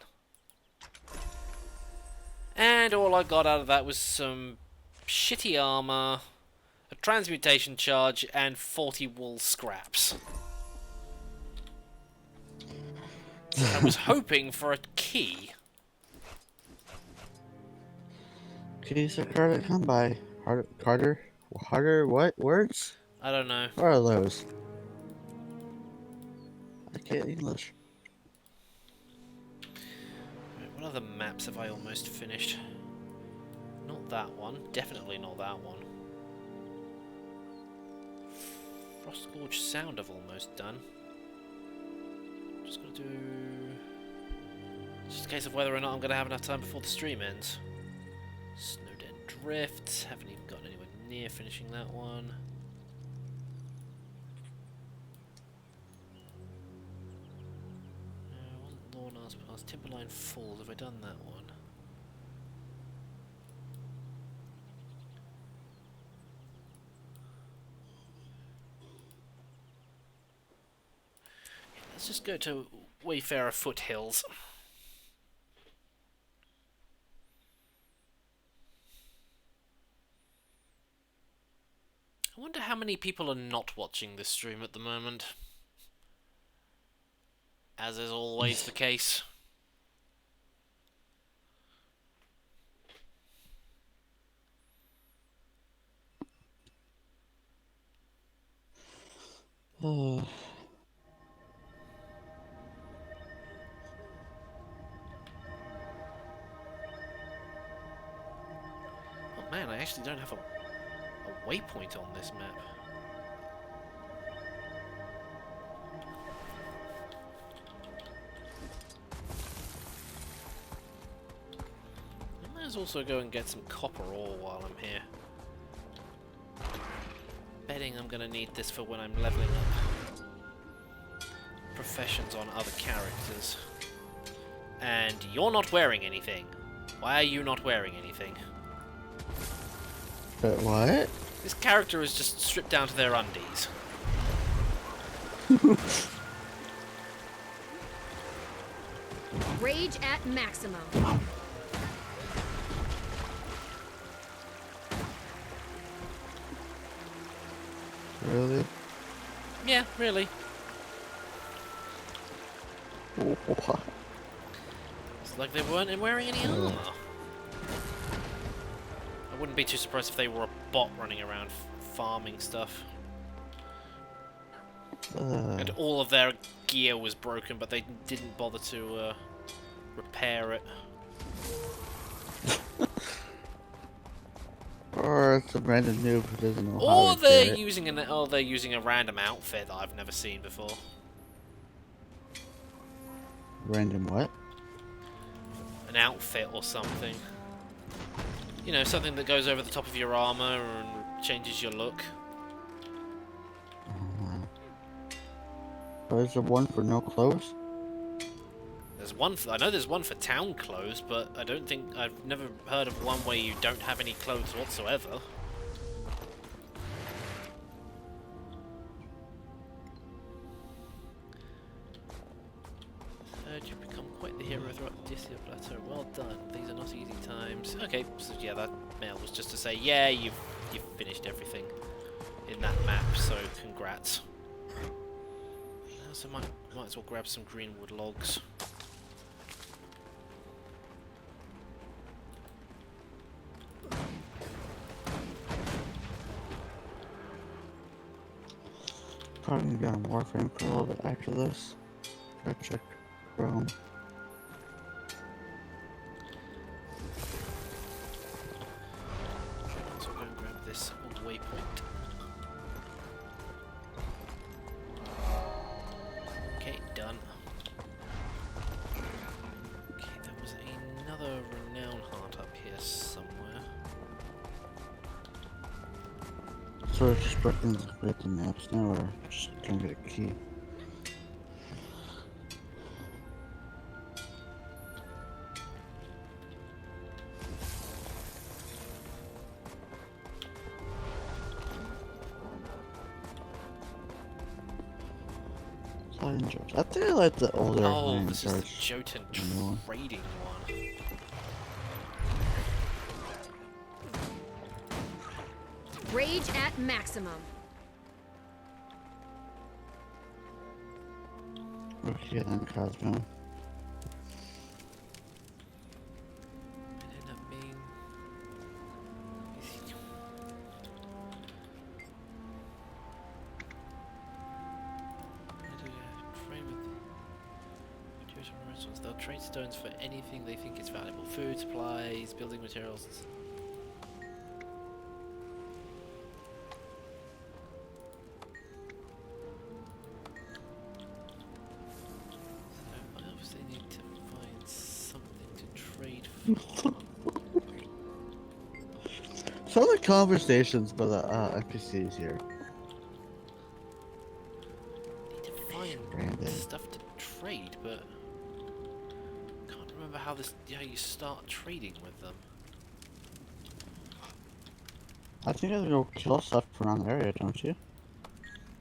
S1: And all I got out of that was some shitty armor, a transmutation charge, and 40 wool scraps. I was hoping for a key.
S2: Keys are hard to come by. Harder what words?
S1: I don't know.
S2: What are those? I can't English.
S1: What other maps have I almost finished? Not that one. Definitely not that one. Frostgorge Sound I've almost done. Just gotta do... It's just a case of whether or not I'm gonna have enough time before the stream ends. Snowden Drift. Haven't even gotten anywhere near finishing that one. Lornar's Pass. Timberline Falls. Have I done that one? Let's just go to Wayfarer Foothills. I wonder how many people are not watching this stream at the moment. As is always the case.
S2: Oh.
S1: Oh man, I actually don't have a waypoint on this map. I might as well also go and get some copper ore while I'm here. Betting I'm gonna need this for when I'm leveling up professions on other characters. And you're not wearing anything. Why are you not wearing anything?
S2: What?
S1: This character is just stripped down to their undies.
S5: Rage at maximum.
S2: Really?
S1: Yeah, really.
S2: What?
S1: It's like they weren't wearing any armor. I wouldn't be too surprised if they were a bot running around farming stuff. And all of their gear was broken, but they didn't bother to repair it.
S2: Or it's a random noob who doesn't know how
S1: Or
S2: to
S1: they're
S2: get it.
S1: using a random outfit that I've never seen before.
S2: Random what?
S1: An outfit or something. You know, something that goes over the top of your armor and changes your look.
S2: There's a one for no clothes?
S1: There's one for, I know there's one for town clothes, but I don't think, I've never heard of one where you don't have any clothes whatsoever. Third, you become quite the hero throughout the Disney Plateau. Well done. These are not easy times. Okay, so yeah, that mail was just to say, yeah, you've finished everything in that map, so congrats. I also might as well grab some greenwood logs.
S2: Probably gonna be on Warframe for a little bit after this. Try to check Rome.
S1: So I'm going to grab this waypoint. Okay, done. Okay, there was another renown heart up here somewhere.
S2: So we're just breaking the maps now, or just trying to get a key? Sliding jobs. I think I like the older
S1: Oh, this is the
S2: charge.
S1: Jotun trading one.
S5: Rage at maximum.
S2: Okay, then Cosmo.
S1: They'll trade stones for anything they think is valuable. Food, supplies, building materials. So I obviously need to find something to trade for.
S2: Some of the conversations by the NPCs here.
S1: Need to find stuff to trade, but can't remember how you start trading with them.
S2: I think you have to go kill stuff around the area, don't you?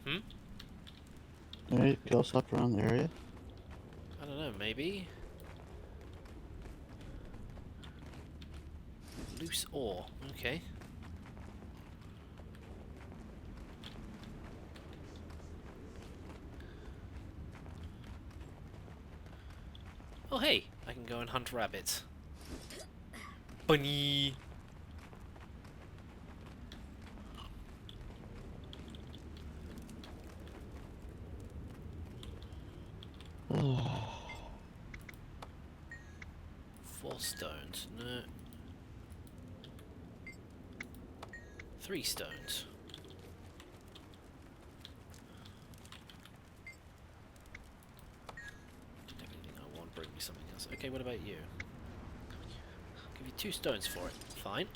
S1: Hmm?
S2: Don't you kill stuff around the area?
S1: I don't know, maybe? Loose ore, okay. Oh hey, I can go and hunt rabbits. Bunny! Four stones, no. 3 stones. Everything I want, bring me something else. Okay, what about you? I'll give you 2 stones for it. Fine.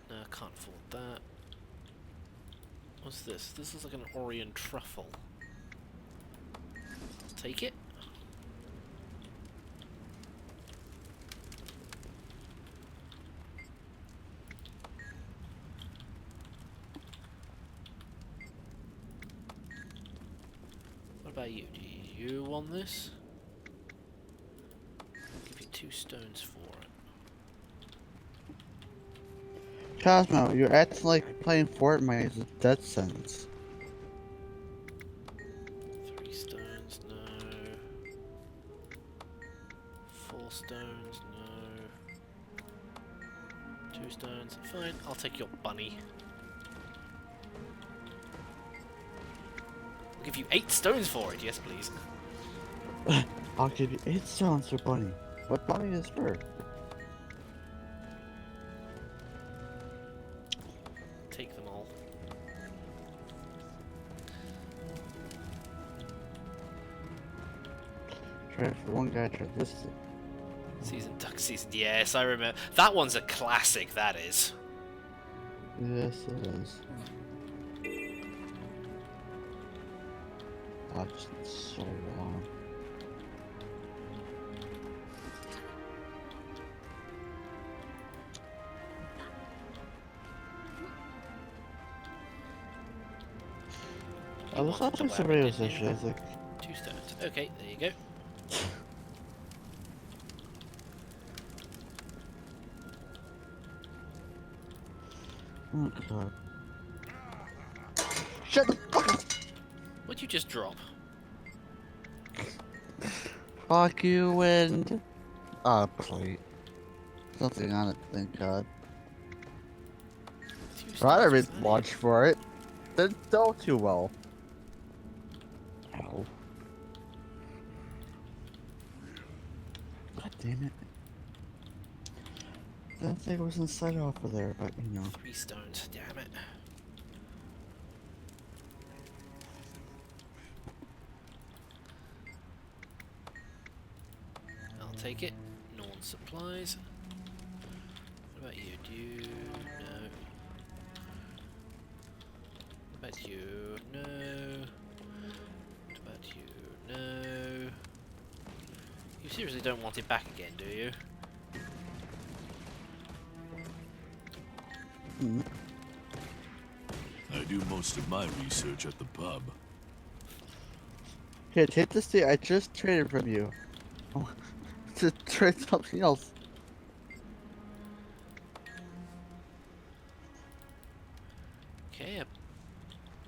S1: No, I can't afford that. What's this? This is like an Orient truffle. I'll take it. What about you? Do you want this? I'll give you 2 stones for it.
S2: Cosmo, you're acting like playing Fortnite is a death sentence.
S1: 3 stones, no. 4 stones, no. 2 stones, fine, I'll take your bunny. I'll give you 8 stones for it, yes please.
S2: I'll give you 8 stones for Bunny. What Bunny is for?
S1: Take them all.
S2: Try for one guy, try this.
S1: Season Duck Season. Yes, I remember. That one's a classic, that is.
S2: Yes, it is. Oh, just so long. I was watching somebody was actually, I was like...
S1: 2 stones. Okay, there you go.
S2: Oh god. Shut the fuck up!
S1: What'd you just drop?
S2: Fuck you, wind. Ah, plate. Something on it, thank god. I never watched for it. Didn't sell too well. Ow. God damn it. That thing was inside off of there, but you know.
S1: 3 stones, damn it. I'll take it. No one supplies. What about you? Do you... No. What about you? No. What about you? No. You seriously don't want it back again, do you?
S12: I do most of my research at the pub.
S2: Here, take this thing. I just traded from you. To trade something else.
S1: Okay,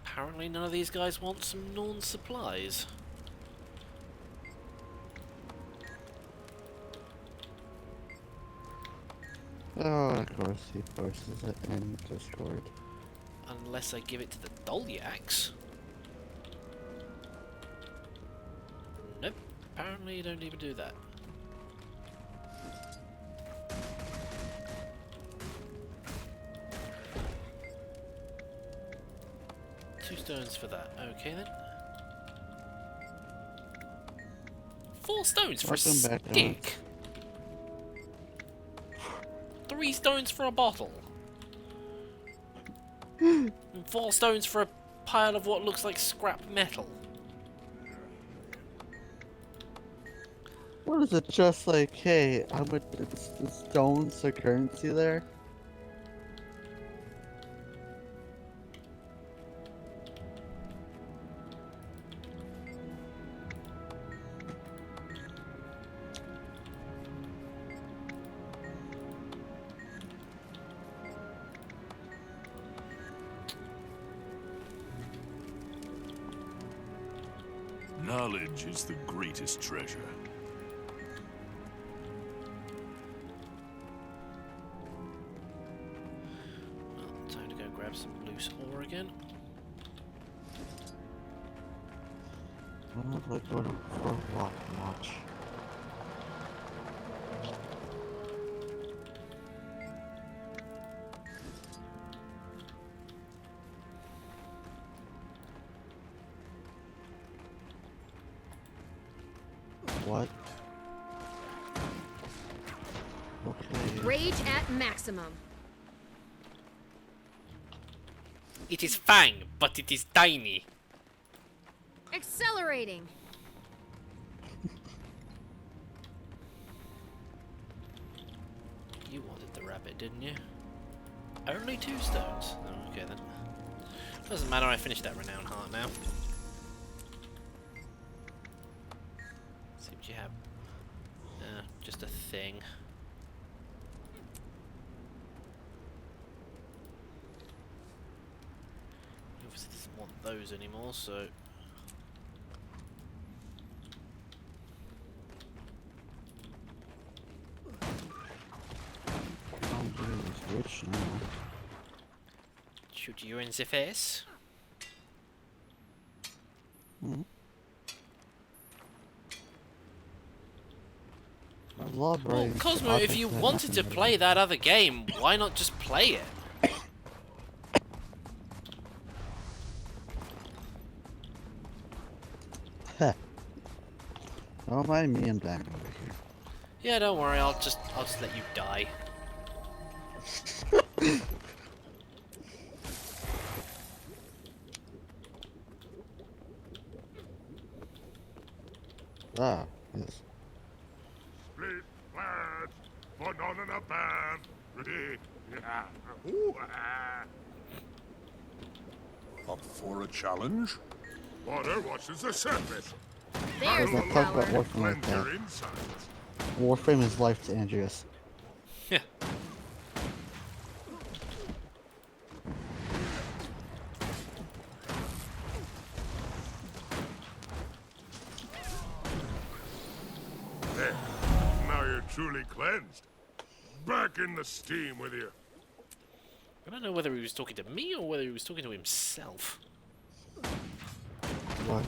S1: apparently none of these guys want some Norn supplies.
S2: Oh, of course he forces it in Discord.
S1: Unless I give it to the Dolyaks. Nope, apparently you don't even do that. Two stones for that. Okay then. 4 stones for a stick. 3 stones for a bottle. And 4 stones for a pile of what looks like scrap metal.
S2: What is it? Just like, hey, how much it's the stones the currency there?
S12: Knowledge is the greatest treasure.
S1: Well, time to go grab some loose ore again.
S2: I don't like going for a walk much. What? Okay.
S5: Rage at maximum.
S1: It is fine, but it is tiny.
S5: Accelerating.
S1: You wanted the rabbit, didn't you? Only 2 stones. Oh, okay then. Doesn't matter, I finished that renown heart now. See what you have. Just a thing. He obviously doesn't want those anymore, so...
S2: Rich now.
S1: Shoot you in the face.
S2: Hmm. Well,
S1: Cosmo, if you wanted to play that other game, why not just play it?
S2: Don't mind me, I'm back over here.
S1: Yeah, don't worry. I'll just let you die.
S2: Ah, yes.
S11: Split plans, banana path. Yeah. Ooh, ah. Up for a challenge? Water washes the surface.
S5: There's the
S2: Don't talk about
S5: power.
S2: Warframe like
S11: Cleanse your
S2: that.
S11: insides.
S2: Warframe is life to Andreas.
S1: Yeah.
S11: There. Now you're truly cleansed. Back in the steam with you.
S1: I don't know whether he was talking to me or whether he was talking to himself.
S2: What?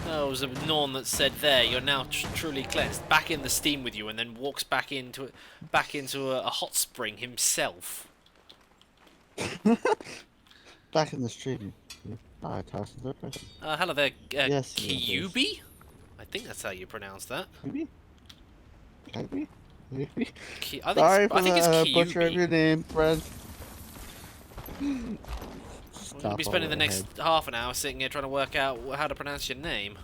S1: No, it was a Norn that said, "There, you're now truly cleansed." Back in the steam with you, and then walks back into a hot spring himself.
S2: Back in the stream. I tossed the person.
S1: Hello there,
S2: Yes,
S1: Kyubi? I think that's how you pronounce that.
S2: Kyubi? Kyubi?
S1: I
S2: Sorry
S1: think it's
S2: for
S1: Kyubi.
S2: butchering your name, friend.
S1: We're going to be spending the next half an hour sitting here trying to work out how to pronounce your name.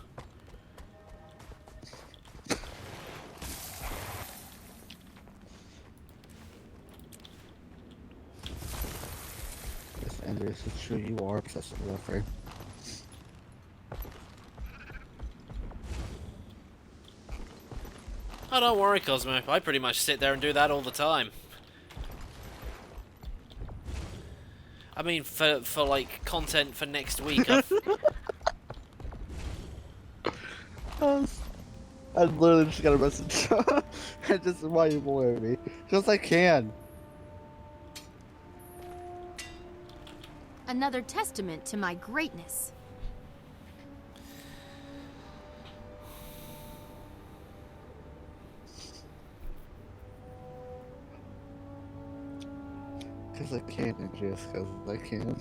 S2: Yes, Andreas, it's true. You are obsessed with Warframe.
S1: Oh, don't worry, Cosmo. I pretty much sit there and do that all the time. I mean, for like content for next week, I've...
S2: I literally just got a message. I just why you boy me. Just I can.
S5: Another testament to my greatness.
S2: Because I can, Andreas, because I can.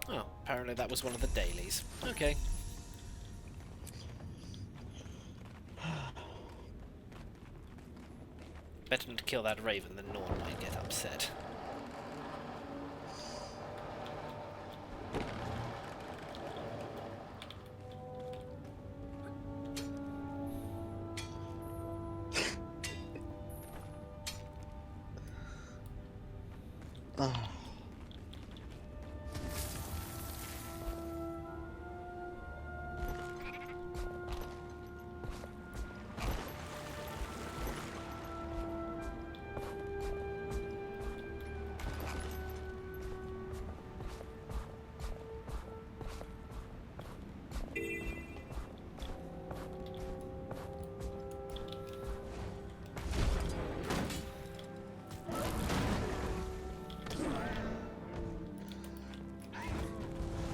S1: Oh, apparently that was one of the dailies. Okay. Better not to kill that raven than Norn might get upset.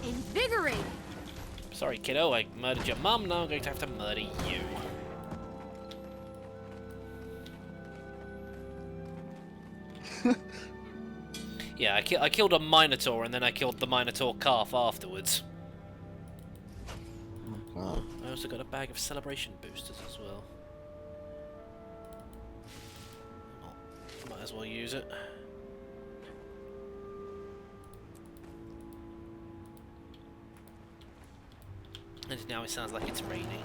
S5: Invigorating.
S1: Sorry, kiddo, I murdered your mum, now I'm going to have to murder you. Yeah, I killed a Minotaur, and then I killed the Minotaur calf afterwards.
S2: Oh,
S1: I also got a bag of celebration boosters as well. Oh, might as well use it. And now it sounds like it's raining.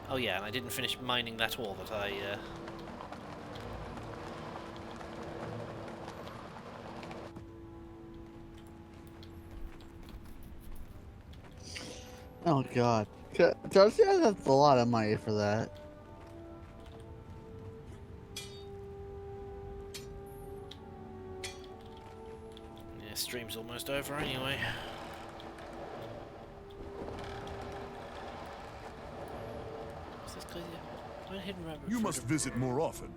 S1: Oh yeah, and I didn't finish mining that ore that I...
S2: Oh god. Darcy, that's a lot of money for that.
S1: Yeah, stream's almost over anyway. What's this crazy? Why hidden rabbit?
S11: You must visit more often.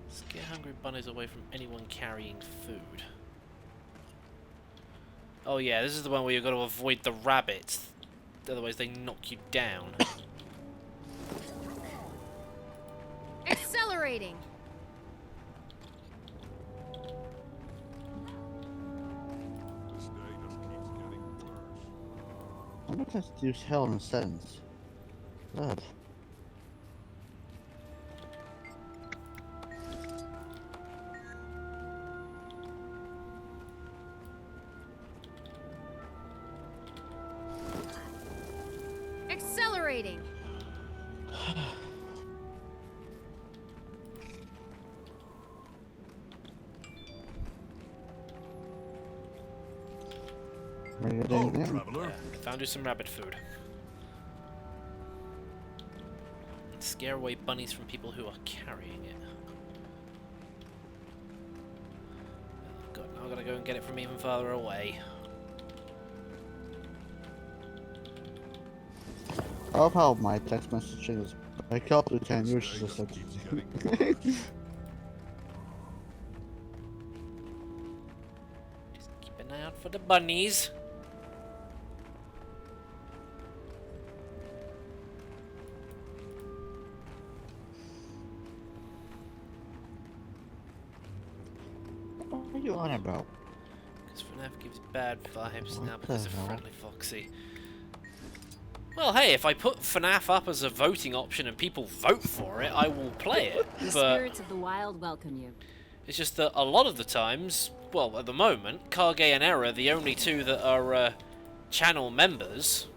S1: Scare hungry bunnies away from anyone carrying food. Oh yeah, this is the one where you've got to avoid the rabbits. Otherwise they knock you down.
S5: Accelerating.
S11: This day just keeps getting worse.
S2: I'm not gonna use hell in a sentence. God.
S5: Accelerating.
S12: Oh, traveler.
S1: Found you some rabbit food. Scare away bunnies from people who are carrying it. Oh god, now I've got to go and get it from even farther away.
S2: I love how my text messaging is I killed Lieutenant, yours is just like
S1: Keep an eye out for the bunnies.
S2: What are you on about?
S1: Because FNAF gives bad vibes now
S2: What
S1: because
S2: the
S1: of
S2: hell?
S1: Friendly Foxy. Well, hey, if I put FNAF up as a voting option and people vote for it, I will play it.
S4: The
S1: But
S4: spirits of the wild welcome you.
S1: it's just that a lot of the times, well, at the moment, Kage and Error, the only two that are channel members.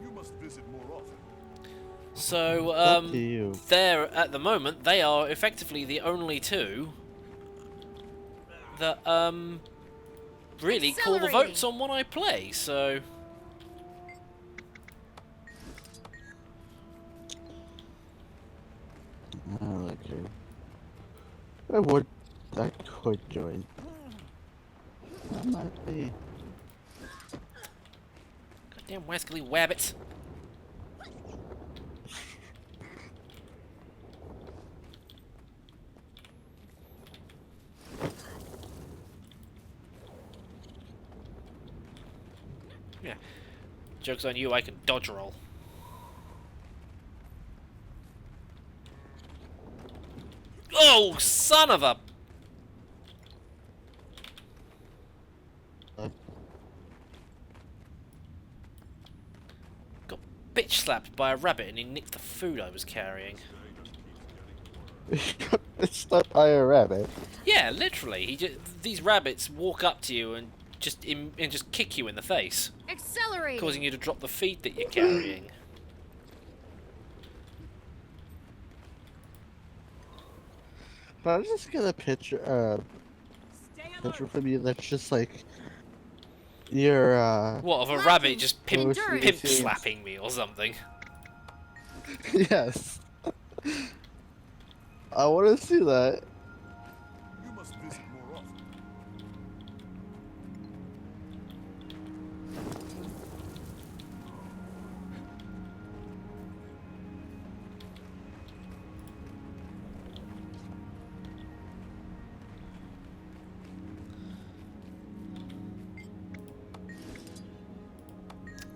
S12: You must visit more often.
S1: So,
S2: Up to you.
S1: they're, at the moment, they are effectively the only two that, really call the votes on what I play, so...
S2: Okay. I could join. That might be.
S1: Goddamn wascally wabbits. Yeah. Joke's on you, I can dodge roll. Oh, son of a... Got bitch slapped by a rabbit and he nicked the food I was carrying.
S2: It's not by a rabbit.
S1: Yeah, literally. These rabbits walk up to you and just kick you in the face,
S5: Accelerating.
S1: causing you to drop the feed that you're carrying.
S2: But I'm just get a picture from you that's just like your
S1: What, of a rabbit just pimp
S2: endurance.
S1: slapping me or something?
S2: Yes. I want to see that.
S12: You must visit more often.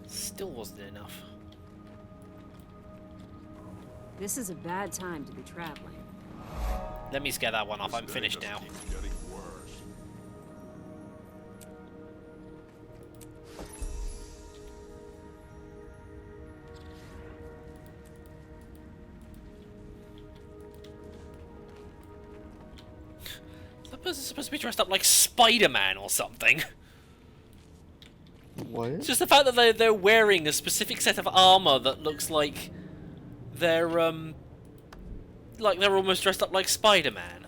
S1: Still wasn't enough.
S4: This is a bad time to be traveling.
S1: Let me scare that one off. I'm finished now. That person's supposed to be dressed up like Spider-Man or something.
S2: What?
S1: It's just the fact that they're wearing a specific set of armor that looks like they're almost dressed up like Spider-Man.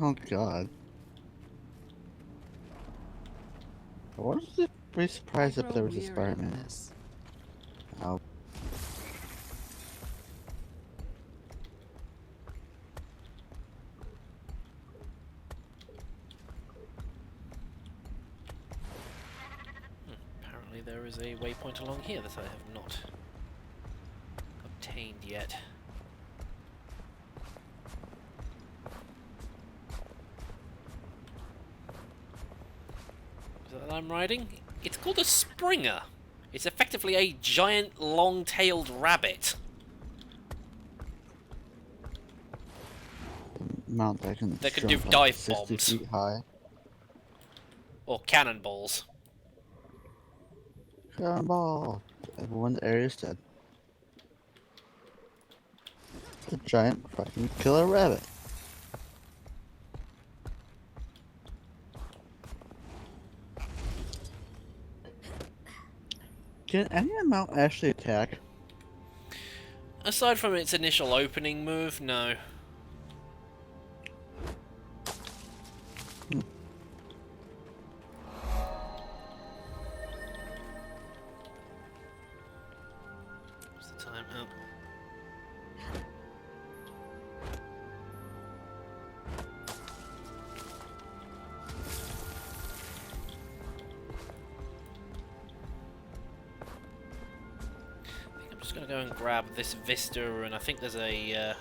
S2: Oh god. I wouldn't be surprised if there was a Spider-Man. Oh.
S1: Apparently there is a waypoint along here that I have not obtained yet. Is that what I'm riding? It's called a Springer. It's effectively a giant long-tailed rabbit.
S2: Mount that can
S1: do
S2: jump
S1: dive
S2: 60
S1: bombs.
S2: feet high.
S1: Or cannonballs.
S2: Cannonball! Everyone's area is dead. The giant fucking killer rabbit. Can any amount actually attack?
S1: Aside from its initial opening move, no. What's the time? Oh. I'm just gonna go and grab this Vista, and I think there's a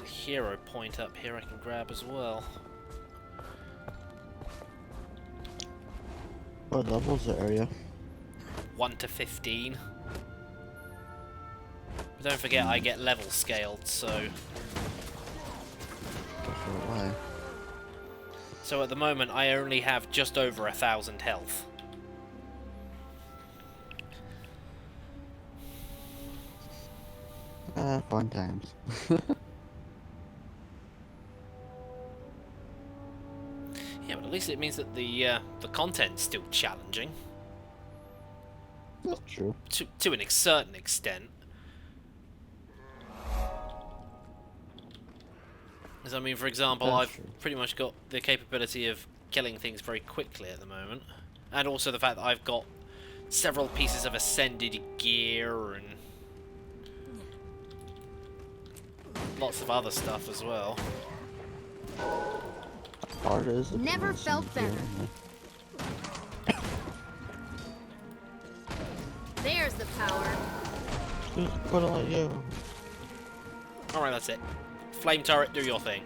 S1: hero point up here I can grab as well.
S2: What level's the area?
S1: 1 to 15. But don't forget I get level scaled, so...
S2: Why?
S1: So at the moment I only have just over 1,000 health.
S2: Fun times.
S1: Yeah, but at least it means that the content's still challenging.
S2: That's true.
S1: To a certain extent. As I mean, for example, I've pretty much got the capability of killing things very quickly at the moment. And also the fact that I've got several pieces of ascended gear and lots of other stuff as well.
S5: Never felt better. There's the power.
S2: Put it on you.
S1: Alright, that's it. Flame turret, do your thing.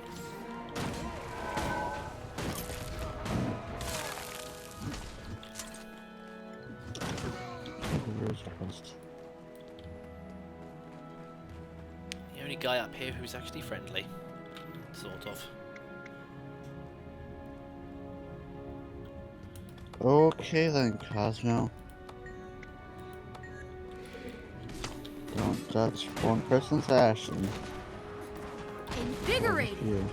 S1: The only guy up here who's actually friendly. Sort of.
S2: Okay then, Cosmo. Don't touch one person's action.
S5: Invigorating.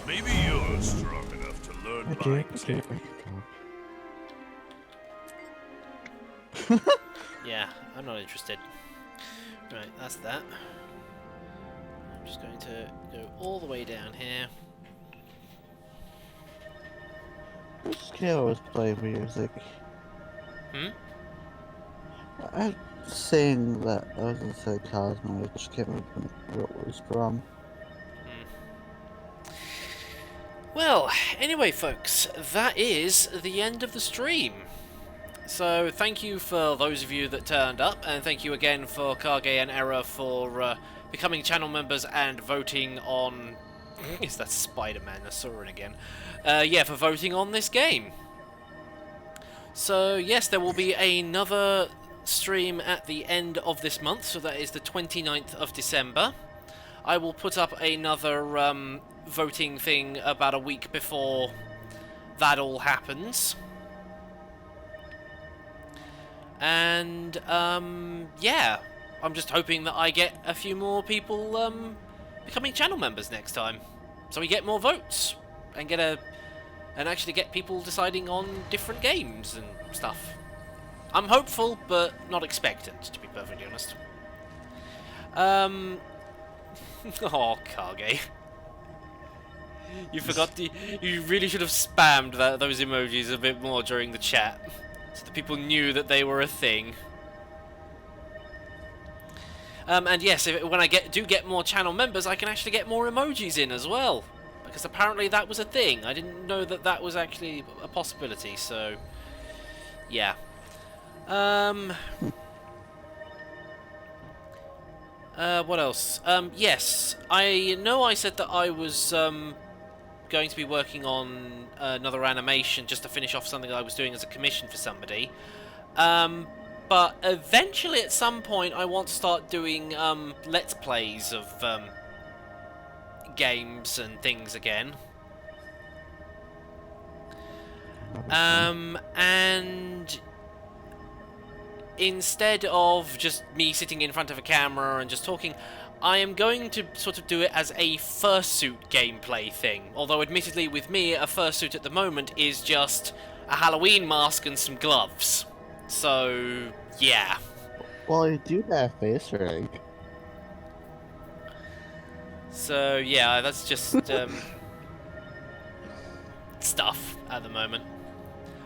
S11: Maybe you're strong enough to learn my
S1: Yeah, I'm not interested. Right, that's that. I'm just going to go all the way down here.
S2: Which scale was playing music?
S1: Hmm?
S2: I'm saying that I was gonna say Cosmo, I just can't remember where it was from.
S1: Well, anyway folks, that is the end of the stream. So thank you for those of you that turned up, and thank you again for Kage and Error for becoming channel members and voting on... Is that Spider-Man? I saw it again. Yeah, for voting on this game. So yes, there will be another stream at the end of this month, so that is the 29th of December. I will put up another voting thing about a week before that all happens. And yeah, I'm just hoping that I get a few more people becoming channel members next time, so we get more votes and actually get people deciding on different games and stuff. I'm hopeful, but not expectant, to be perfectly honest. Oh, Kage. You forgot you really should have spammed those emojis a bit more during the chat, so that people knew that they were a thing. And yes, when I do get more channel members, I can actually get more emojis in as well, because apparently that was a thing. I didn't know that that was actually a possibility. So, yeah. What else? Yes, I know I said that I was going to be working on another animation just to finish off something that I was doing as a commission for somebody. But eventually, at some point, I want to start doing Let's Plays of games and things again. And instead of just me sitting in front of a camera and just talking, I am going to sort of do it as a fursuit gameplay thing. Although, admittedly, with me, a fursuit at the moment is just a Halloween mask and some gloves. So, yeah.
S2: Well, you do have face rig.
S1: So, yeah, that's just, stuff at the moment.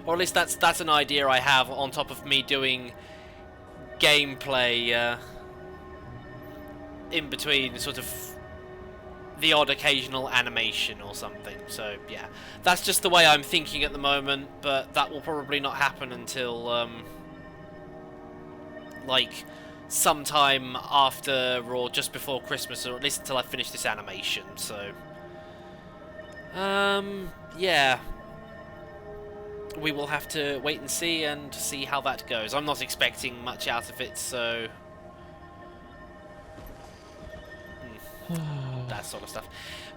S1: Or at least that's an idea I have on top of me doing gameplay, in between sort of the odd occasional animation or something. So yeah, that's just the way I'm thinking at the moment, but that will probably not happen until like sometime after or just before Christmas, or at least until I finish this animation. So yeah, we will have to wait and see how that goes. I'm not expecting much out of it, so that sort of stuff.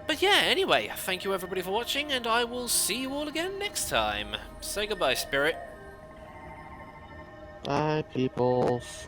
S1: But yeah, anyway, thank you everybody for watching, and I will see you all again next time. Say goodbye, Spirit.
S2: Bye, peoples.